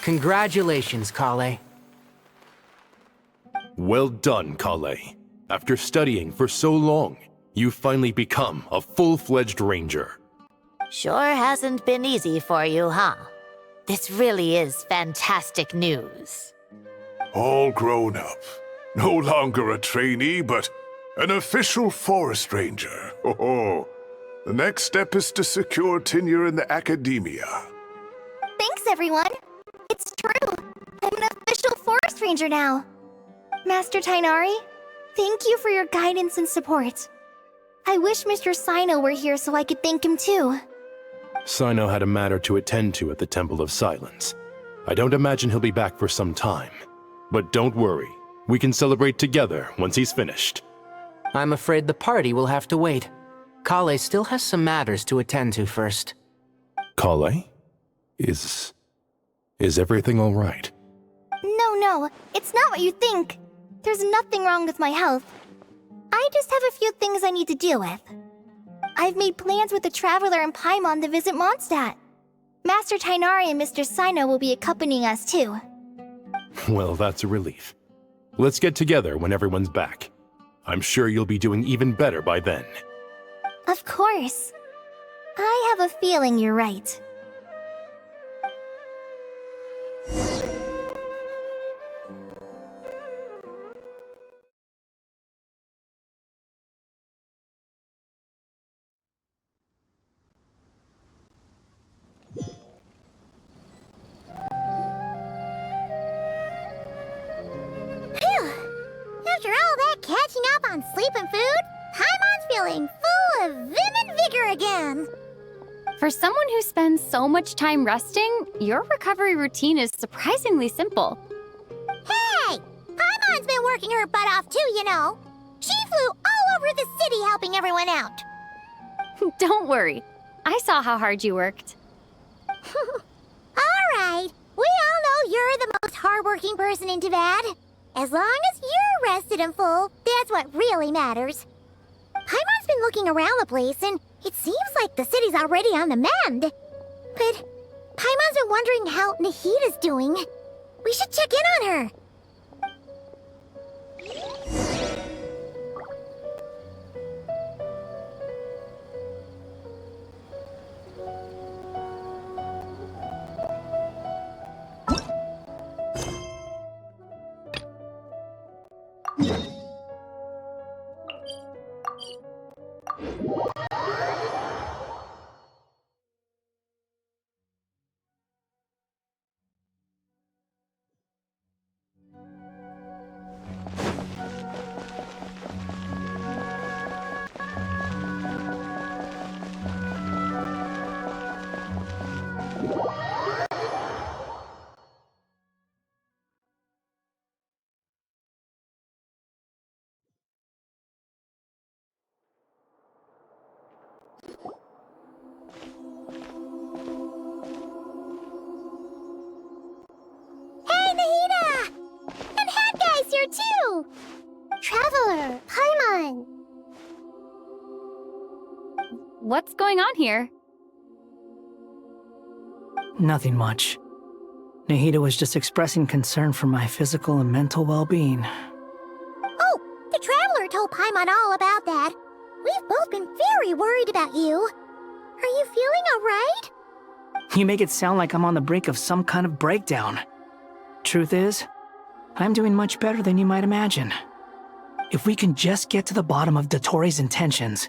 [SPEAKER 8] Congratulations, Kale.
[SPEAKER 15] Well done, Kale. After studying for so long, you've finally become a full-fledged ranger.
[SPEAKER 21] Sure hasn't been easy for you, huh? This really is fantastic news.
[SPEAKER 2] All grown up. No longer a trainee, but an official forest ranger. Oh, the next step is to secure tenure in the academia.
[SPEAKER 1] Thanks, everyone. It's true. I'm an official forest ranger now. Master Tainari, thank you for your guidance and support. I wish Mr. Sino were here so I could thank him too.
[SPEAKER 15] Sino had a matter to attend to at the Temple of Silence. I don't imagine he'll be back for some time. But don't worry, we can celebrate together once he's finished.
[SPEAKER 8] I'm afraid the party will have to wait. Kale still has some matters to attend to first.
[SPEAKER 15] Kale? Is everything all right?
[SPEAKER 1] No, it's not what you think. There's nothing wrong with my health. I just have a few things I need to deal with. I've made plans with the Traveler and Paimon to visit Mondstadt. Master Tainari and Mr. Sino will be accompanying us too.
[SPEAKER 15] Well, that's a relief. Let's get together when everyone's back. I'm sure you'll be doing even better by then.
[SPEAKER 1] Of course. I have a feeling you're right.
[SPEAKER 23] After all that catching up on sleep and food, Paimon's feeling full of vim and vigor again.
[SPEAKER 6] For someone who spends so much time resting, your recovery routine is surprisingly simple.
[SPEAKER 23] Hey! Paimon's been working her butt off too, you know. She flew all over the city helping everyone out.
[SPEAKER 6] Don't worry. I saw how hard you worked.
[SPEAKER 23] Alright, we all know you're the most hardworking person in Tavad. As long as you're rested and full, that's what really matters. Paimon's been looking around the place, and it seems like the city's already on the mend. But Paimon's been wondering how Nahida's doing. We should check in on her. Too! Traveler, Paimon!
[SPEAKER 6] What's going on here?
[SPEAKER 16] Nothing much. Nahida was just expressing concern for my physical and mental well-being.
[SPEAKER 23] Oh, the Traveler told Paimon all about that. We've both been very worried about you. Are you feeling alright?
[SPEAKER 16] You make it sound like I'm on the brink of some kind of breakdown. Truth is, I'm doing much better than you might imagine. If we can just get to the bottom of Dottoro's intentions,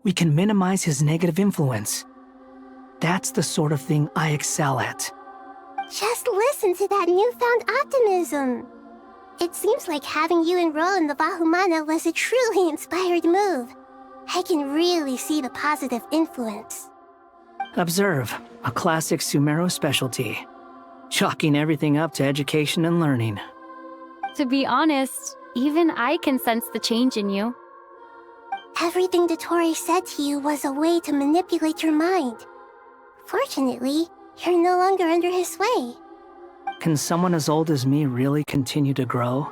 [SPEAKER 16] we can minimize his negative influence. That's the sort of thing I excel at.
[SPEAKER 1] Just listen to that newfound optimism. It seems like having you enroll in the Vahumana was a truly inspired move. I can really see the positive influence.
[SPEAKER 16] Observe, a classic Sumeru specialty. Chalking everything up to education and learning.
[SPEAKER 6] To be honest, even I can sense the change in you.
[SPEAKER 1] Everything Dottore said to you was a way to manipulate your mind. Fortunately, you're no longer under his sway.
[SPEAKER 16] Can someone as old as me really continue to grow?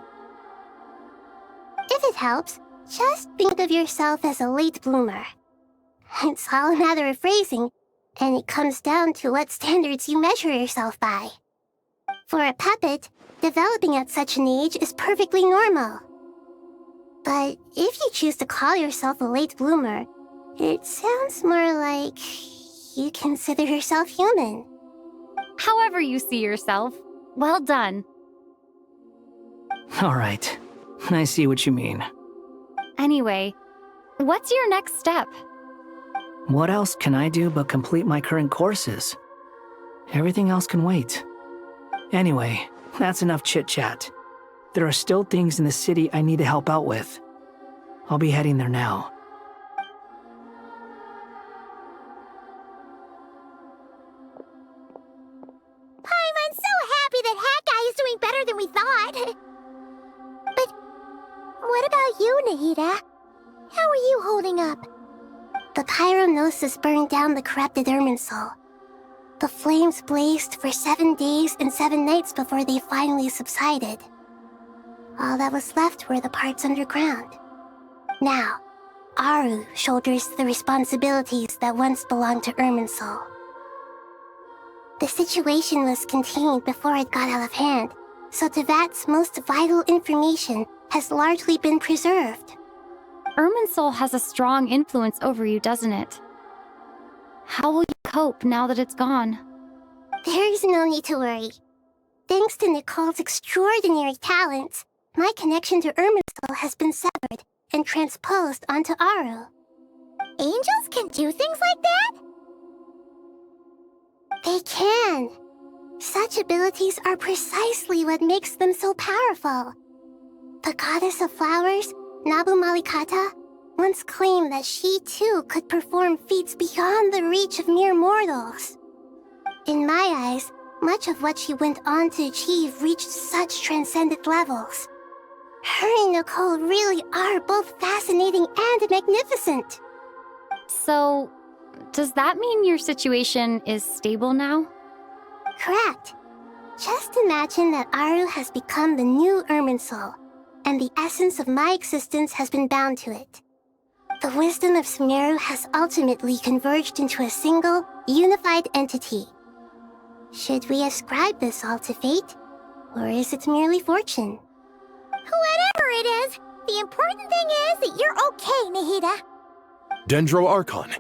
[SPEAKER 1] If it helps, just think of yourself as a late bloomer. It's all a matter of phrasing, and it comes down to what standards you measure yourself by. For a puppet, developing at such an age is perfectly normal. But if you choose to call yourself a late bloomer, it sounds more like you consider yourself human.
[SPEAKER 6] However you see yourself, well done.
[SPEAKER 16] All right. I see what you mean.
[SPEAKER 6] Anyway, what's your next step?
[SPEAKER 16] What else can I do but complete my current courses? Everything else can wait. Anyway, that's enough chit-chat. There are still things in the city I need to help out with. I'll be heading there now.
[SPEAKER 23] I'm so happy that Hat Guy is doing better than we thought. But what about you, Nahida? How are you holding up?
[SPEAKER 1] The pyronosis burned down the corrupted Irminsul. The flames blazed for 7 days and 7 nights before they finally subsided. All that was left were the parts underground. Now, Aru shoulders the responsibilities that once belonged to Irminsul. The situation was contained before it got out of hand, so Tevat's most vital information has largely been preserved.
[SPEAKER 6] Irminsul has a strong influence over you, doesn't it? How will you cope now that it's gone?
[SPEAKER 1] There is no need to worry. Thanks to Nicole's extraordinary talents, my connection to Irminsul has been severed and transposed onto Aru.
[SPEAKER 23] Angels can do things like that?
[SPEAKER 1] They can. Such abilities are precisely what makes them so powerful. The goddess of flowers, Nabu Malikata, once claimed that she too could perform feats beyond the reach of mere mortals. In my eyes, much of what she went on to achieve reached such transcendent levels. Her and Nicole really are both fascinating and magnificent.
[SPEAKER 6] So, does that mean your situation is stable now?
[SPEAKER 1] Correct. Just imagine that Aru has become the new Irminsul, and the essence of my existence has been bound to it. The wisdom of Sumeru has ultimately converged into a single, unified entity. Should we ascribe this all to fate, or is it merely fortune?
[SPEAKER 23] Whatever it is, the important thing is that you're okay, Nahida.
[SPEAKER 15] Dendro Archon,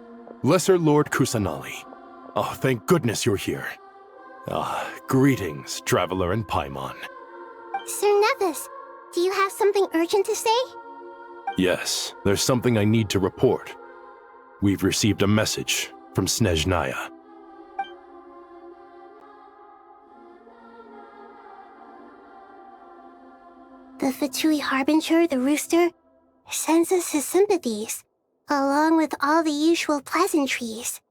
[SPEAKER 15] Lesser Lord Kusanali. Oh, thank goodness you're here. Greetings, Traveler and Paimon.
[SPEAKER 1] Sir Nevis, do you have something urgent to say?
[SPEAKER 15] Yes, there's something I need to report. We've received a message from Snezhnaya.
[SPEAKER 1] The Fatui Harbinger, the Rooster, sends us his sympathies, along with all the usual pleasantries.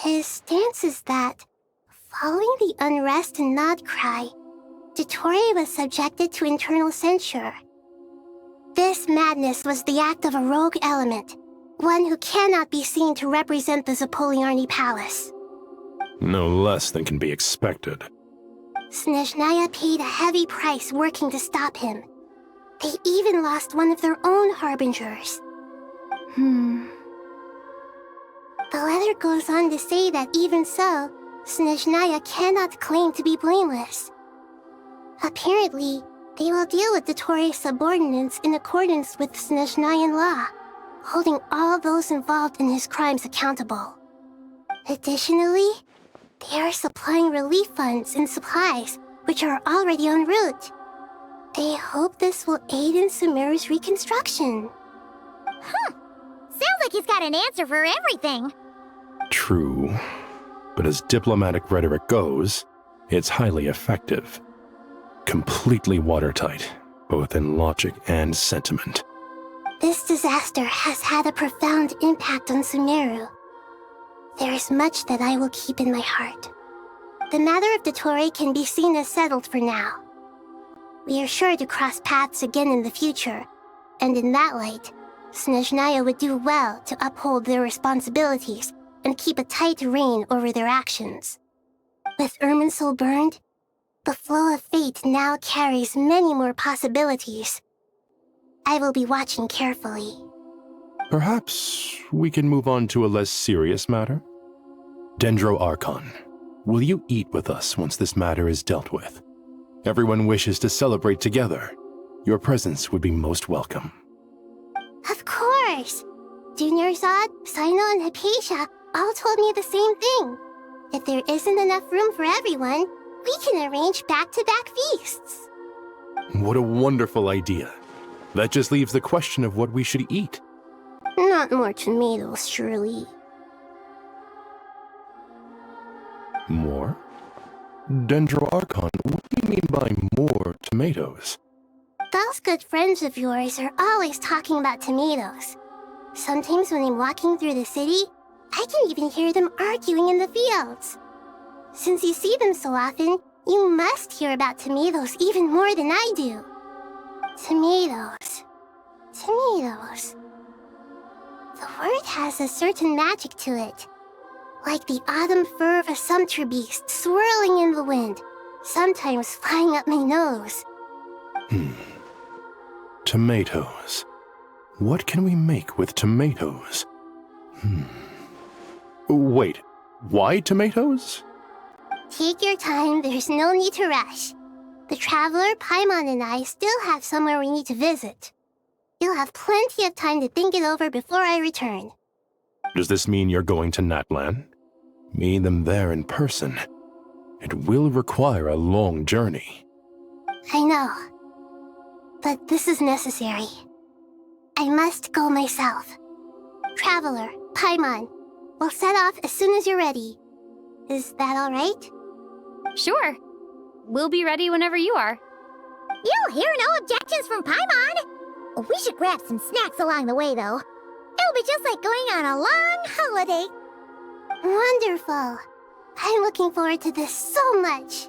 [SPEAKER 1] His stance is that, following the unrest and Nod Cry, Dottore was subjected to internal censure. This madness was the act of a rogue element, one who cannot be seen to represent the Zapoliarni Palace.
[SPEAKER 15] No less than can be expected.
[SPEAKER 1] Snezhnaya paid a heavy price working to stop him. They even lost one of their own harbingers. The letter goes on to say that even so, Snezhnaya cannot claim to be blameless. Apparently, they will deal with Dottore's subordinates in accordance with Snezhnayan law, holding all those involved in his crimes accountable. Additionally, they are supplying relief funds and supplies, which are already en route. They hope this will aid in Sumeru's reconstruction.
[SPEAKER 23] Sounds like he's got an answer for everything.
[SPEAKER 15] True, but as diplomatic rhetoric goes, it's highly effective. Completely watertight, both in logic and sentiment.
[SPEAKER 1] This disaster has had a profound impact on Sumeru. There is much that I will keep in my heart. The matter of Dottore can be seen as settled for now. We are sure to cross paths again in the future, and in that light, Snezhnaya would do well to uphold their responsibilities and keep a tight rein over their actions. With Irminsul burned, the flow of fate now carries many more possibilities. I will be watching carefully.
[SPEAKER 15] Perhaps we can move on to a less serious matter? Dendro Archon, will you eat with us once this matter is dealt with? Everyone wishes to celebrate together. Your presence would be most welcome.
[SPEAKER 1] Of course! Junior Zod, Sino, and Hypatia all told me the same thing. If there isn't enough room for everyone, we can arrange back-to-back feasts.
[SPEAKER 15] What a wonderful idea. That just leaves the question of what we should eat.
[SPEAKER 1] Not more tomatoes, surely.
[SPEAKER 15] More? Dendro Archon, what do you mean by more tomatoes?
[SPEAKER 1] Those good friends of yours are always talking about tomatoes. Sometimes when I'm walking through the city, I can even hear them arguing in the fields. Since you see them so often, you must hear about tomatoes even more than I do. Tomatoes. Tomatoes. The word has a certain magic to it. Like the autumn fur of a sumpter beast swirling in the wind, sometimes flying up my nose.
[SPEAKER 15] Tomatoes. What can we make with tomatoes? Wait, why tomatoes?
[SPEAKER 1] Take your time, there's no need to rush. The Traveler, Paimon, and I still have somewhere we need to visit. You'll have plenty of time to think it over before I return.
[SPEAKER 15] Does this mean you're going to Natlan? Meet them there in person. It will require a long journey.
[SPEAKER 1] I know. But this is necessary. I must go myself. Traveler, Paimon, we'll set off as soon as you're ready. Is that all right?
[SPEAKER 6] Sure. We'll be ready whenever you are.
[SPEAKER 23] You'll hear no objections from Paimon. We should grab some snacks along the way, though. It'll be just like going on a long holiday.
[SPEAKER 1] Wonderful. I'm looking forward to this so much.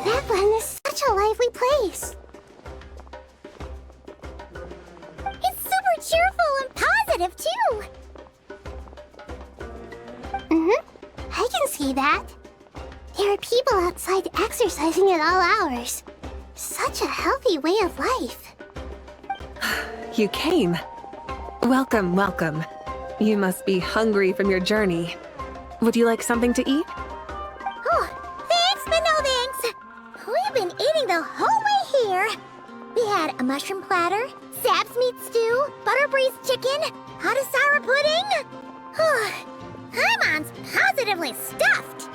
[SPEAKER 1] Natlan is such a lively place.
[SPEAKER 23] It's super cheerful and positive, too.
[SPEAKER 1] I can see that. There are people outside exercising at all hours. Such a healthy way of life.
[SPEAKER 3] You came. Welcome, welcome. You must be hungry from your journey. Would you like something to eat?
[SPEAKER 23] Oh, thanks, but no thanks. We've been eating the whole way here. We had a mushroom platter, Sap's meat stew, butter braised chicken, Hadasara pudding. Paimon's positively stuffed.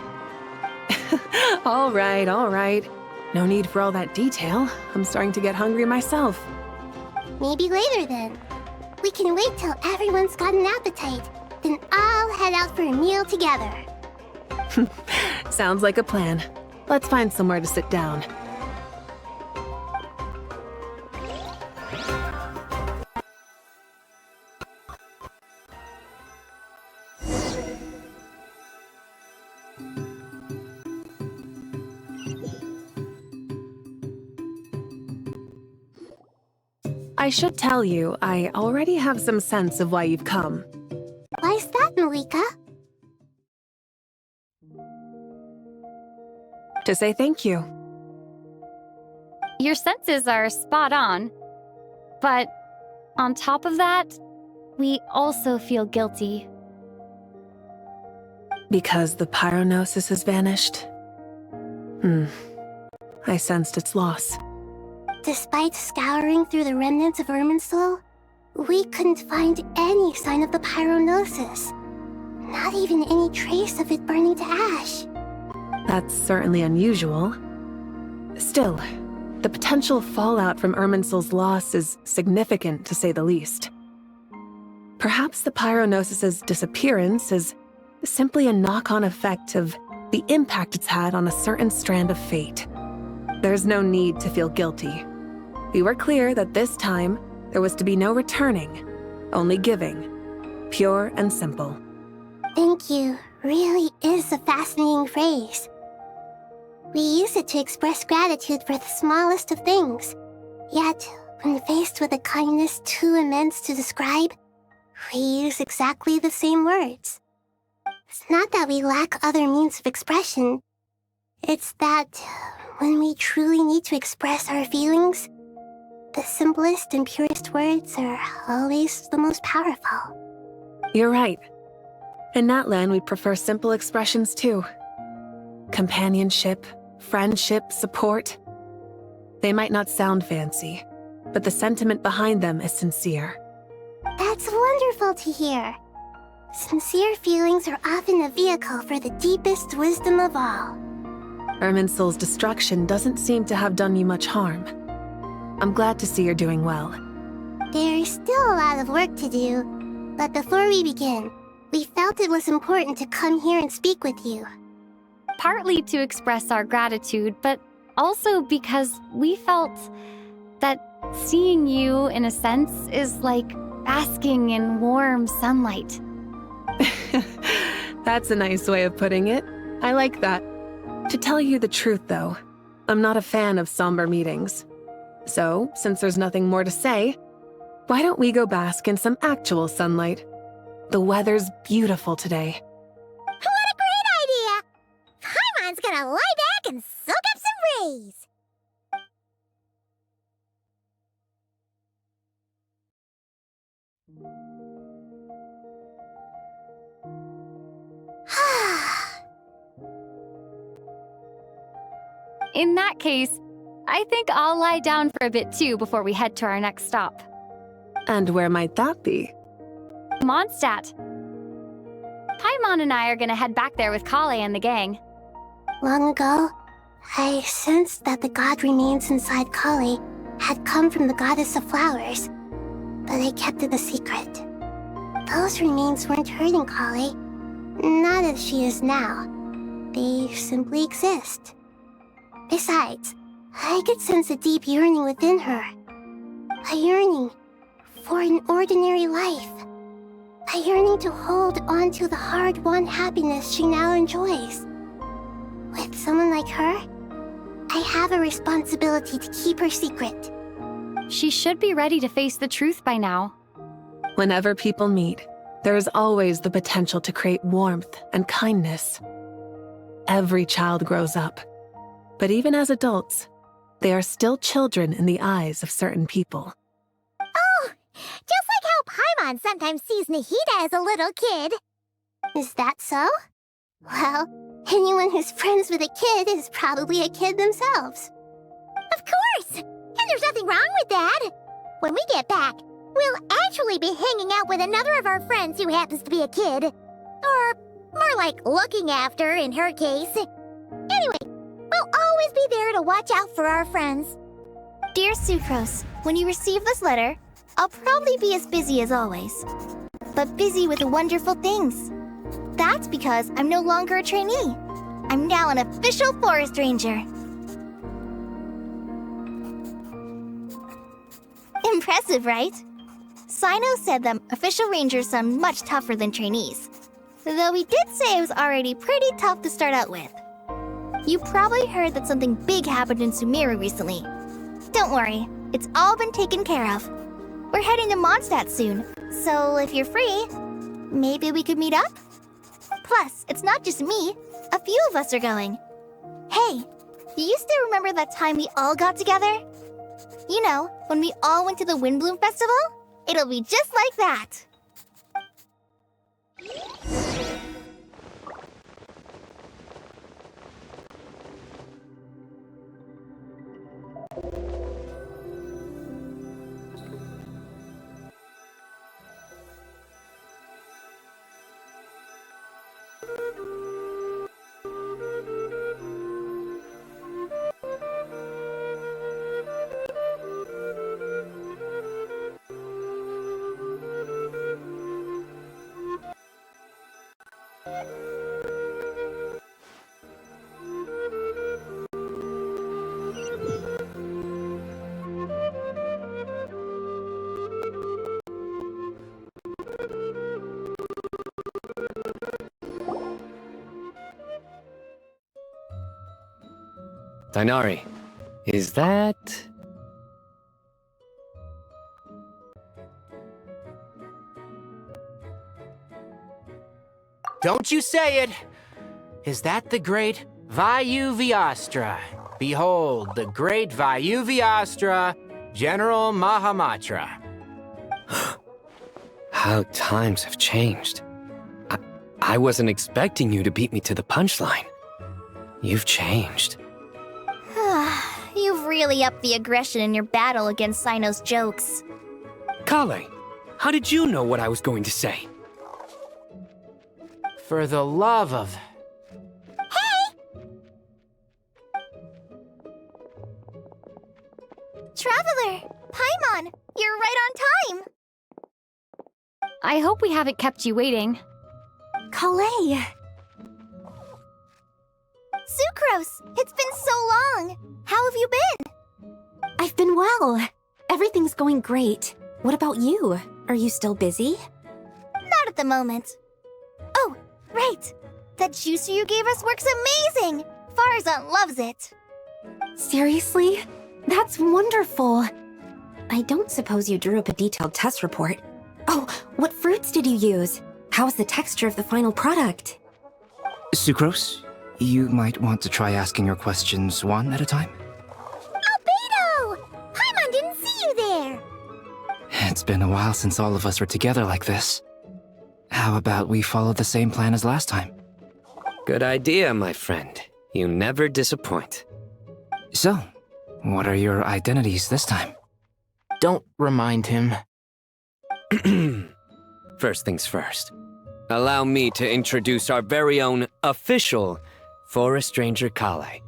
[SPEAKER 3] All right, all right. No need for all that detail. I'm starting to get hungry myself.
[SPEAKER 1] Maybe later then. We can wait till everyone's got an appetite, then all head out for a meal together.
[SPEAKER 3] Sounds like a plan. Let's find somewhere to sit down. I should tell you, I already have some sense of why you've come.
[SPEAKER 1] Why's that, Malika?
[SPEAKER 3] To say thank you.
[SPEAKER 6] Your senses are spot on. But on top of that, we also feel guilty.
[SPEAKER 3] Because the pyronosis has vanished? I sensed its loss.
[SPEAKER 1] Despite scouring through the remnants of Irminsul, we couldn't find any sign of the pyronosis. Not even any trace of it burning to ash.
[SPEAKER 3] That's certainly unusual. Still, the potential fallout from Irminsul's loss is significant, to say the least. Perhaps the pyronosis's disappearance is simply a knock-on effect of the impact it's had on a certain strand of fate. There's no need to feel guilty. We were clear that this time, there was to be no returning, only giving. Pure and simple.
[SPEAKER 1] Thank you really is a fascinating phrase. We use it to express gratitude for the smallest of things. Yet, when faced with a kindness too immense to describe, we use exactly the same words. It's not that we lack other means of expression. It's that when we truly need to express our feelings, the simplest and purest words are always the most powerful.
[SPEAKER 3] You're right. In Natlan, we prefer simple expressions too. Companionship, friendship, support. They might not sound fancy, but the sentiment behind them is sincere.
[SPEAKER 1] That's wonderful to hear. Sincere feelings are often a vehicle for the deepest wisdom of all.
[SPEAKER 3] Irminsul's destruction doesn't seem to have done you much harm. I'm glad to see you're doing well.
[SPEAKER 1] There's still a lot of work to do, but before we begin, we felt it was important to come here and speak with you.
[SPEAKER 6] Partly to express our gratitude, but also because we felt that seeing you, in a sense, is like basking in warm sunlight.
[SPEAKER 3] That's a nice way of putting it. I like that. To tell you the truth, though, I'm not a fan of somber meetings. So, since there's nothing more to say, why don't we go bask in some actual sunlight? The weather's beautiful today.
[SPEAKER 23] What a great idea! Paimon's gonna lie back and soak up some rays.
[SPEAKER 6] In that case, I think I'll lie down for a bit too before we head to our next stop.
[SPEAKER 3] And where might that be?
[SPEAKER 6] Mondstadt. Paimon and I are gonna head back there with Kale and the gang.
[SPEAKER 1] Long ago, I sensed that the god remains inside Kale had come from the goddess of flowers, but I kept it a secret. Those remains weren't hurting Kale, not as she is now. They simply exist. Besides, I could sense a deep yearning within her. A yearning for an ordinary life. A yearning to hold on to the hard-won happiness she now enjoys. With someone like her, I have a responsibility to keep her secret.
[SPEAKER 6] She should be ready to face the truth by now.
[SPEAKER 3] Whenever people meet, there is always the potential to create warmth and kindness. Every child grows up. But even as adults, they are still children in the eyes of certain people.
[SPEAKER 23] Oh, just like how Paimon sometimes sees Nahida as a little kid.
[SPEAKER 1] Is that so? Well, anyone who's friends with a kid is probably a kid themselves.
[SPEAKER 23] Of course! And there's nothing wrong with that. When we get back, we'll actually be hanging out with another of our friends who happens to be a kid. Or more like looking after, in her case. Anyway, we'll always be there to watch out for our friends.
[SPEAKER 5] Dear Sucrose, when you receive this letter, I'll probably be as busy as always. But busy with wonderful things. That's because I'm no longer a trainee. I'm now an official forest ranger. Impressive, right? Sino said that official rangers sound much tougher than trainees. Though he did say it was already pretty tough to start out with. You probably heard that something big happened in Sumeru recently. Don't worry, it's all been taken care of. We're heading to Mondstadt soon, so if you're free, maybe we could meet up? Plus, it's not just me. A few of us are going. Hey, do you still remember that time we all got together? You know, when we all went to the Windbloom Festival? It'll be just like that.
[SPEAKER 20] Dainari, is that...
[SPEAKER 8] Don't you say it! Is that the great Vayuvyastra? Behold, the great Vayuvyastra, General Mahamatra.
[SPEAKER 20] How times have changed. I wasn't expecting you to beat me to the punchline. You've changed.
[SPEAKER 5] You've really upped the aggression in your battle against Sino's jokes.
[SPEAKER 20] Kale, how did you know what I was going to say?
[SPEAKER 8] For the love of...
[SPEAKER 5] Traveler! Paimon! You're right on time!
[SPEAKER 6] I hope we haven't kept you waiting.
[SPEAKER 1] Kalei!
[SPEAKER 5] Sucrose! It's been so long! How have you been?
[SPEAKER 1] I've been well. Everything's going great. What about you? Are you still busy?
[SPEAKER 5] Not at the moment. Oh, right! That juicer you gave us works amazing! Farzan loves it!
[SPEAKER 1] Seriously? That's wonderful. I don't suppose you drew up a detailed test report. Oh, what fruits did you use? How's the texture of the final product?
[SPEAKER 16] Sucrose, you might want to try asking your questions one at a time.
[SPEAKER 23] Albedo! Paimon didn't see you there!
[SPEAKER 16] It's been a while since all of us were together like this. How about we follow the same plan as last time?
[SPEAKER 20] Good idea, my friend. You never disappoint.
[SPEAKER 16] So, what are your identities this time?
[SPEAKER 8] Don't remind him.
[SPEAKER 20] First things first. Allow me to introduce our very own official Forest Ranger Kale.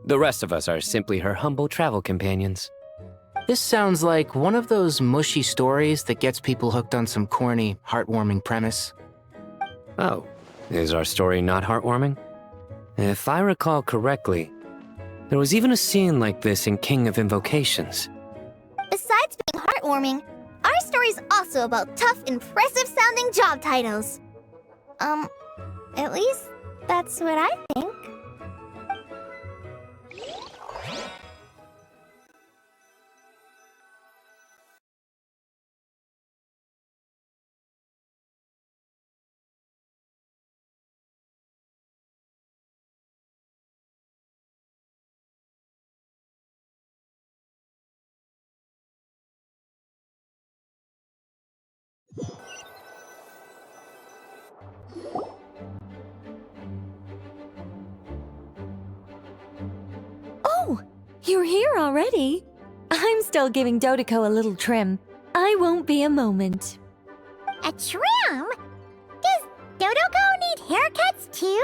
[SPEAKER 20] The rest of us are simply her humble travel companions.
[SPEAKER 8] This sounds like one of those mushy stories that gets people hooked on some corny, heartwarming premise.
[SPEAKER 20] Oh, is our story not heartwarming? If I recall correctly, there was even a scene like this in King of Invocations.
[SPEAKER 5] Besides being heartwarming, our story's also about tough, impressive-sounding job titles. At least that's what I think.
[SPEAKER 7] Oh, you're here already? I'm still giving Dodeko a little trim. I won't be a moment.
[SPEAKER 23] A trim? Does Dodoko need haircuts too?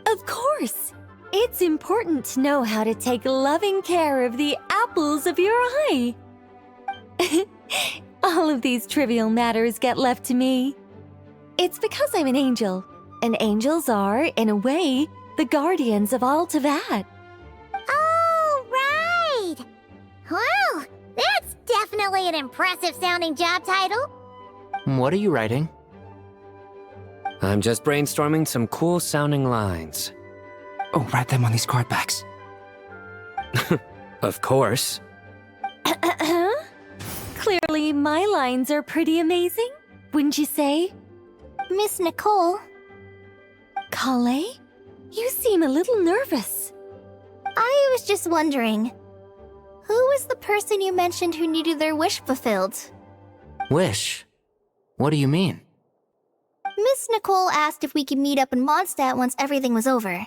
[SPEAKER 7] Of course. It's important to know how to take loving care of the apples of your eye. All of these trivial matters get left to me. It's because I'm an angel, and angels are, in a way, the guardians of all Teyvat.
[SPEAKER 23] Oh, right! Well, that's definitely an impressive-sounding job title.
[SPEAKER 8] What are you writing?
[SPEAKER 20] I'm just brainstorming some cool-sounding lines.
[SPEAKER 16] Oh, write them on these card backs.
[SPEAKER 20] Of course.
[SPEAKER 7] Clearly, my lines are pretty amazing, wouldn't you say?
[SPEAKER 5] Miss Nicole.
[SPEAKER 7] Kale? You seem a little nervous.
[SPEAKER 5] I was just wondering, who was the person you mentioned who needed their wish fulfilled?
[SPEAKER 8] Wish? What do you mean?
[SPEAKER 5] Miss Nicole asked if we could meet up in Mondstadt once everything was over.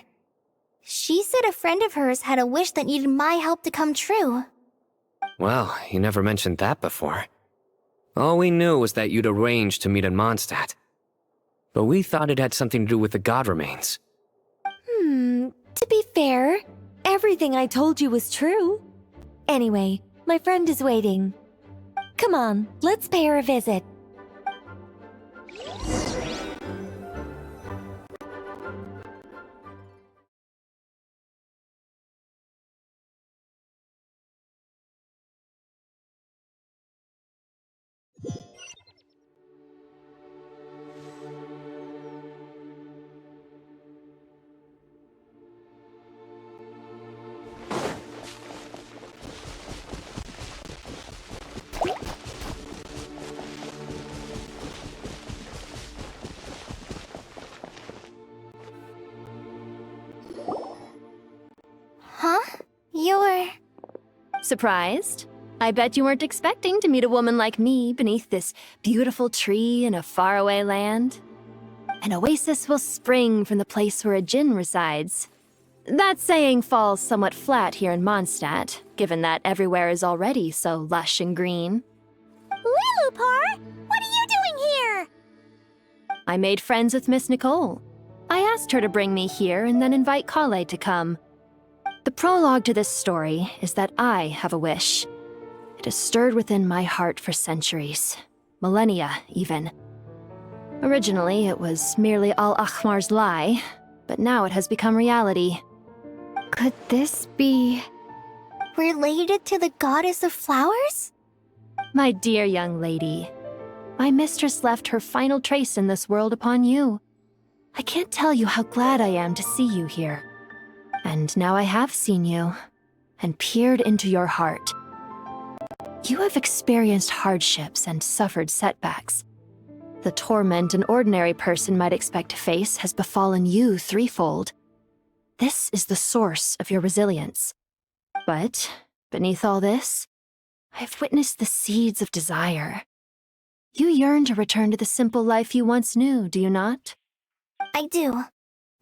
[SPEAKER 5] She said a friend of hers had a wish that needed my help to come true.
[SPEAKER 20] Well, you never mentioned that before. All we knew was that you'd arranged to meet in Mondstadt. But we thought it had something to do with the god remains.
[SPEAKER 7] To be fair, everything I told you was true. Anyway, my friend is waiting. Come on, let's pay her a visit.
[SPEAKER 5] You're...
[SPEAKER 6] Surprised? I bet you weren't expecting to meet a woman like me beneath this beautiful tree in a faraway land. An oasis will spring from the place where a djinn resides. That saying falls somewhat flat here in Mondstadt, given that everywhere is already so lush and green.
[SPEAKER 23] Lilupar, what are you doing here?
[SPEAKER 6] I made friends with Miss Nicole. I asked her to bring me here and then invite Kale to come. The prologue to this story is that I have a wish. It has stirred within my heart for centuries, millennia even. Originally, it was merely Al-Ahmar's lie, but now it has become reality.
[SPEAKER 5] Could this be... related to the goddess of flowers?
[SPEAKER 6] My dear young lady, my mistress left her final trace in this world upon you. I can't tell you how glad I am to see you here. And now I have seen you, and peered into your heart. You have experienced hardships and suffered setbacks. The torment an ordinary person might expect to face has befallen you threefold. This is the source of your resilience. But, beneath all this, I have witnessed the seeds of desire. You yearn to return to the simple life you once knew, do you not?
[SPEAKER 5] I do.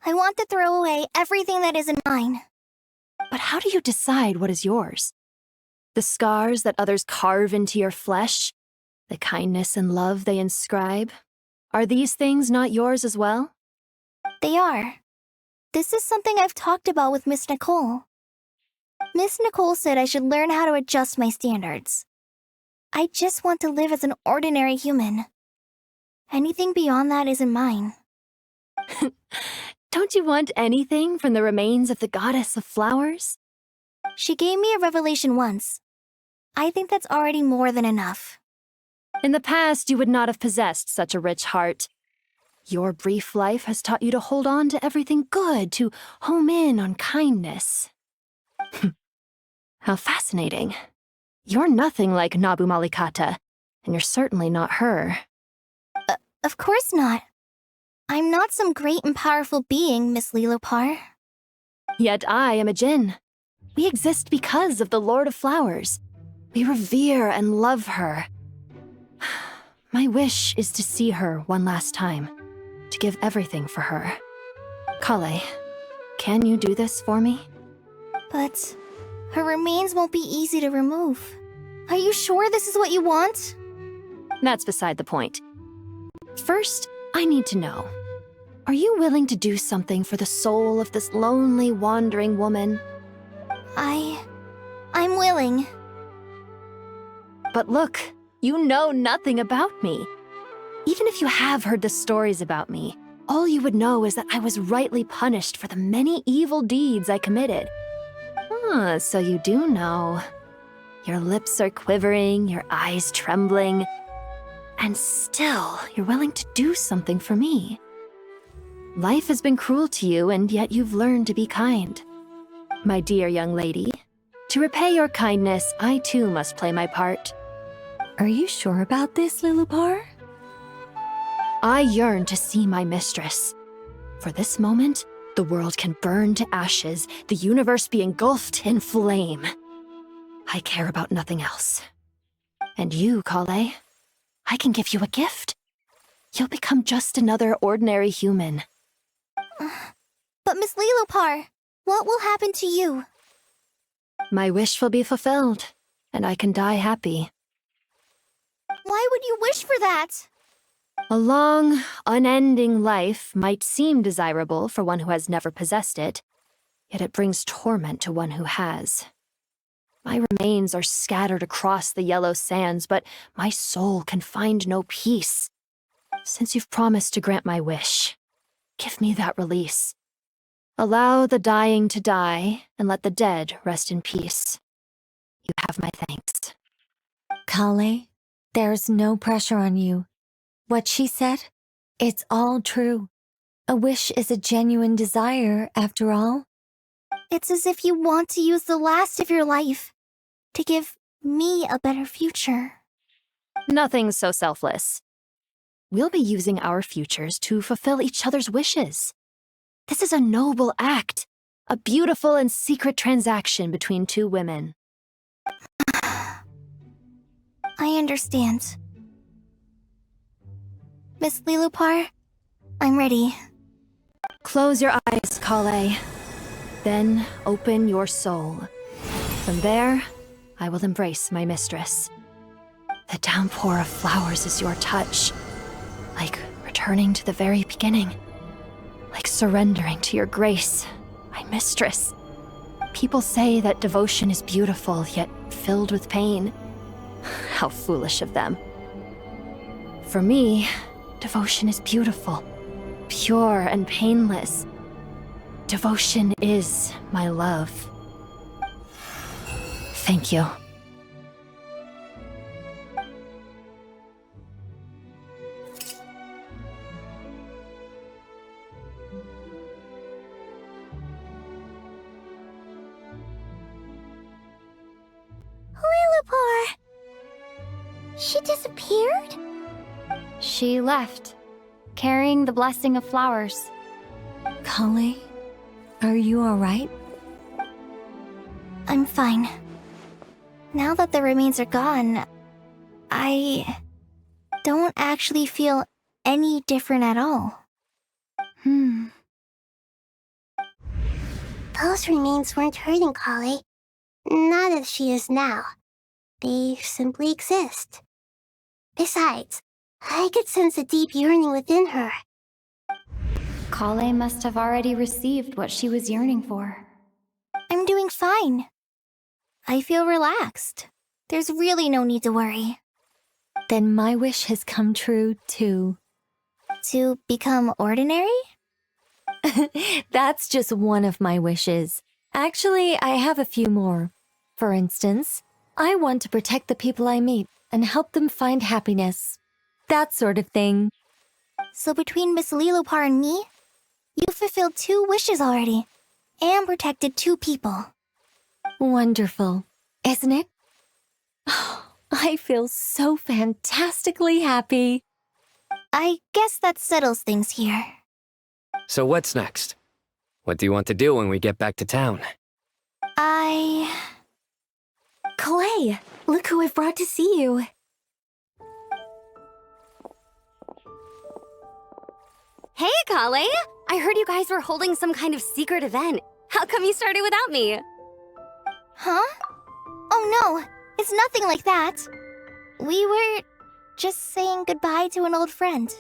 [SPEAKER 5] I want to throw away everything that isn't mine.
[SPEAKER 6] But how do you decide what is yours? The scars that others carve into your flesh? The kindness and love they inscribe? Are these things not yours as well?
[SPEAKER 5] They are. This is something I've talked about with Miss Nicole. Miss Nicole said I should learn how to adjust my standards. I just want to live as an ordinary human. Anything beyond that isn't mine.
[SPEAKER 6] Don't you want anything from the remains of the goddess of flowers?
[SPEAKER 5] She gave me a revelation once. I think that's already more than enough.
[SPEAKER 6] In the past, you would not have possessed such a rich heart. Your brief life has taught you to hold on to everything good, to home in on kindness. How fascinating. You're nothing like Nabu Malikata, and you're certainly not her.
[SPEAKER 5] Of course not. I'm not some great and powerful being, Miss Lilupar.
[SPEAKER 6] Yet I am a djinn. We exist because of the Lord of Flowers. We revere and love her. My wish is to see her one last time, to give everything for her. Kale, can you do this for me?
[SPEAKER 5] But her remains won't be easy to remove. Are you sure this is what you want?
[SPEAKER 6] That's beside the point. First, I need to know. Are you willing to do something for the soul of this lonely, wandering woman?
[SPEAKER 5] I'm willing.
[SPEAKER 6] But look, you know nothing about me. Even if you have heard the stories about me, all you would know is that I was rightly punished for the many evil deeds I committed. Ah, so you do know. Your lips are quivering, your eyes trembling, and still you're willing to do something for me. Life has been cruel to you, and yet you've learned to be kind. My dear young lady, to repay your kindness, I too must play my part.
[SPEAKER 7] Are you sure about this, Lilupar?
[SPEAKER 6] I yearn to see my mistress. For this moment, the world can burn to ashes, the universe be engulfed in flame. I care about nothing else. And you, Kale, I can give you a gift. You'll become just another ordinary human.
[SPEAKER 5] But Miss Lilupar, what will happen to you?
[SPEAKER 6] My wish will be fulfilled, and I can die happy.
[SPEAKER 5] Why would you wish for that?
[SPEAKER 6] A long, unending life might seem desirable for one who has never possessed it, yet it brings torment to one who has. My remains are scattered across the yellow sands, but my soul can find no peace. Since you've promised to grant my wish, give me that release. Allow the dying to die, and let the dead rest in peace. You have my thanks.
[SPEAKER 7] Kale, there's no pressure on you. What she said, it's all true. A wish is a genuine desire, after all.
[SPEAKER 5] It's as if you want to use the last of your life to give me a better future.
[SPEAKER 6] Nothing so selfless. We'll be using our futures to fulfill each other's wishes. This is a noble act,
[SPEAKER 12] A beautiful and secret transaction between two women.
[SPEAKER 5] I understand. Miss Lilupar, I'm ready.
[SPEAKER 12] Close your eyes, Kale. Then open your soul. From there, I will embrace my mistress. The downpour of flowers is your touch. Like returning to the very beginning. Like surrendering to your grace, my mistress. People say that devotion is beautiful, yet filled with pain. How foolish of them. For me, devotion is beautiful, pure and painless. Devotion is my love. Thank you.
[SPEAKER 23] Lilupar! She disappeared?
[SPEAKER 6] She left, carrying the blessing of flowers.
[SPEAKER 7] Kale, are you alright?
[SPEAKER 5] I'm fine. Now that the remains are gone, I don't actually feel any different at all.
[SPEAKER 1] Those remains weren't hurting Kale. Not as she is now. They simply exist. Besides, I could sense a deep yearning within her.
[SPEAKER 6] Kale must have already received what she was yearning for.
[SPEAKER 5] I'm doing fine. I feel relaxed. There's really no need to worry.
[SPEAKER 7] Then my wish has come true, too.
[SPEAKER 5] To become ordinary?
[SPEAKER 7] That's just one of my wishes. Actually, I have a few more. For instance, I want to protect the people I meet and help them find happiness. That sort of thing.
[SPEAKER 5] So between Miss Lilupar and me, you've fulfilled 2 wishes already, and protected 2 people.
[SPEAKER 7] Wonderful, isn't it? I feel so fantastically happy.
[SPEAKER 5] I guess that settles things here.
[SPEAKER 20] So what's next? What do you want to do when we get back to town?
[SPEAKER 7] Clay, look who I've brought to see you.
[SPEAKER 9] Hey, Kale! I heard you guys were holding some kind of secret event. How come you started without me?
[SPEAKER 5] Huh? Oh no, it's nothing like that. We were just saying goodbye to an old friend.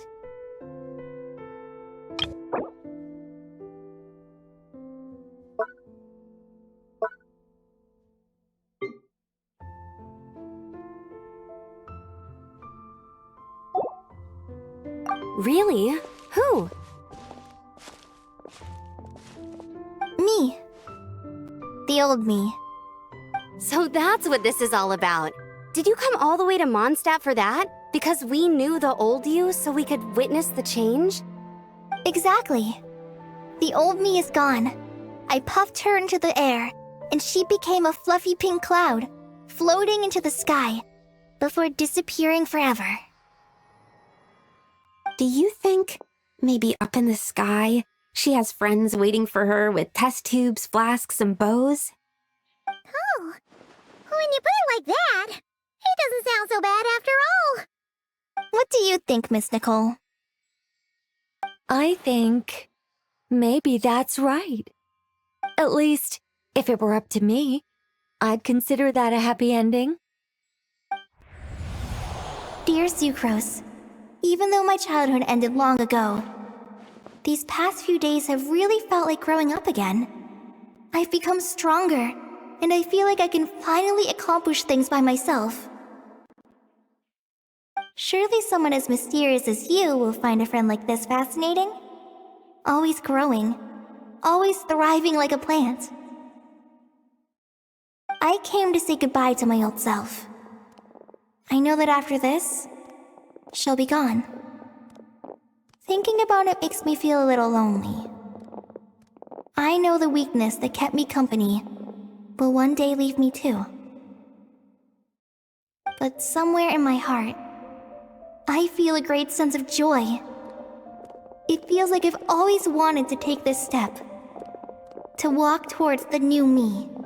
[SPEAKER 9] Really? Who?
[SPEAKER 5] Me. The old me.
[SPEAKER 9] So that's what this is all about. Did you come all the way to Mondstadt for that? Because we knew the old you so we could witness the change?
[SPEAKER 5] Exactly. The old me is gone. I puffed her into the air, and she became a fluffy pink cloud, floating into the sky, before disappearing forever.
[SPEAKER 13] Do you think, maybe up in the sky, she has friends waiting for her with test tubes, flasks, and bows?
[SPEAKER 23] Oh, when you put it like that, it doesn't sound so bad after all.
[SPEAKER 5] What do you think, Miss Nicole?
[SPEAKER 7] I think maybe that's right. At least, if it were up to me, I'd consider that a happy ending.
[SPEAKER 5] Dear Sucrose, even though my childhood ended long ago, these past few days have really felt like growing up again. I've become stronger, and I feel like I can finally accomplish things by myself. Surely someone as mysterious as you will find a friend like this fascinating? Always growing, always thriving like a plant. I came to say goodbye to my old self. I know that after this, she'll be gone. Thinking about it makes me feel a little lonely. I know the weakness that kept me company will one day leave me too. But somewhere in my heart, I feel a great sense of joy. It feels like I've always wanted to take this step. to walk towards the new me.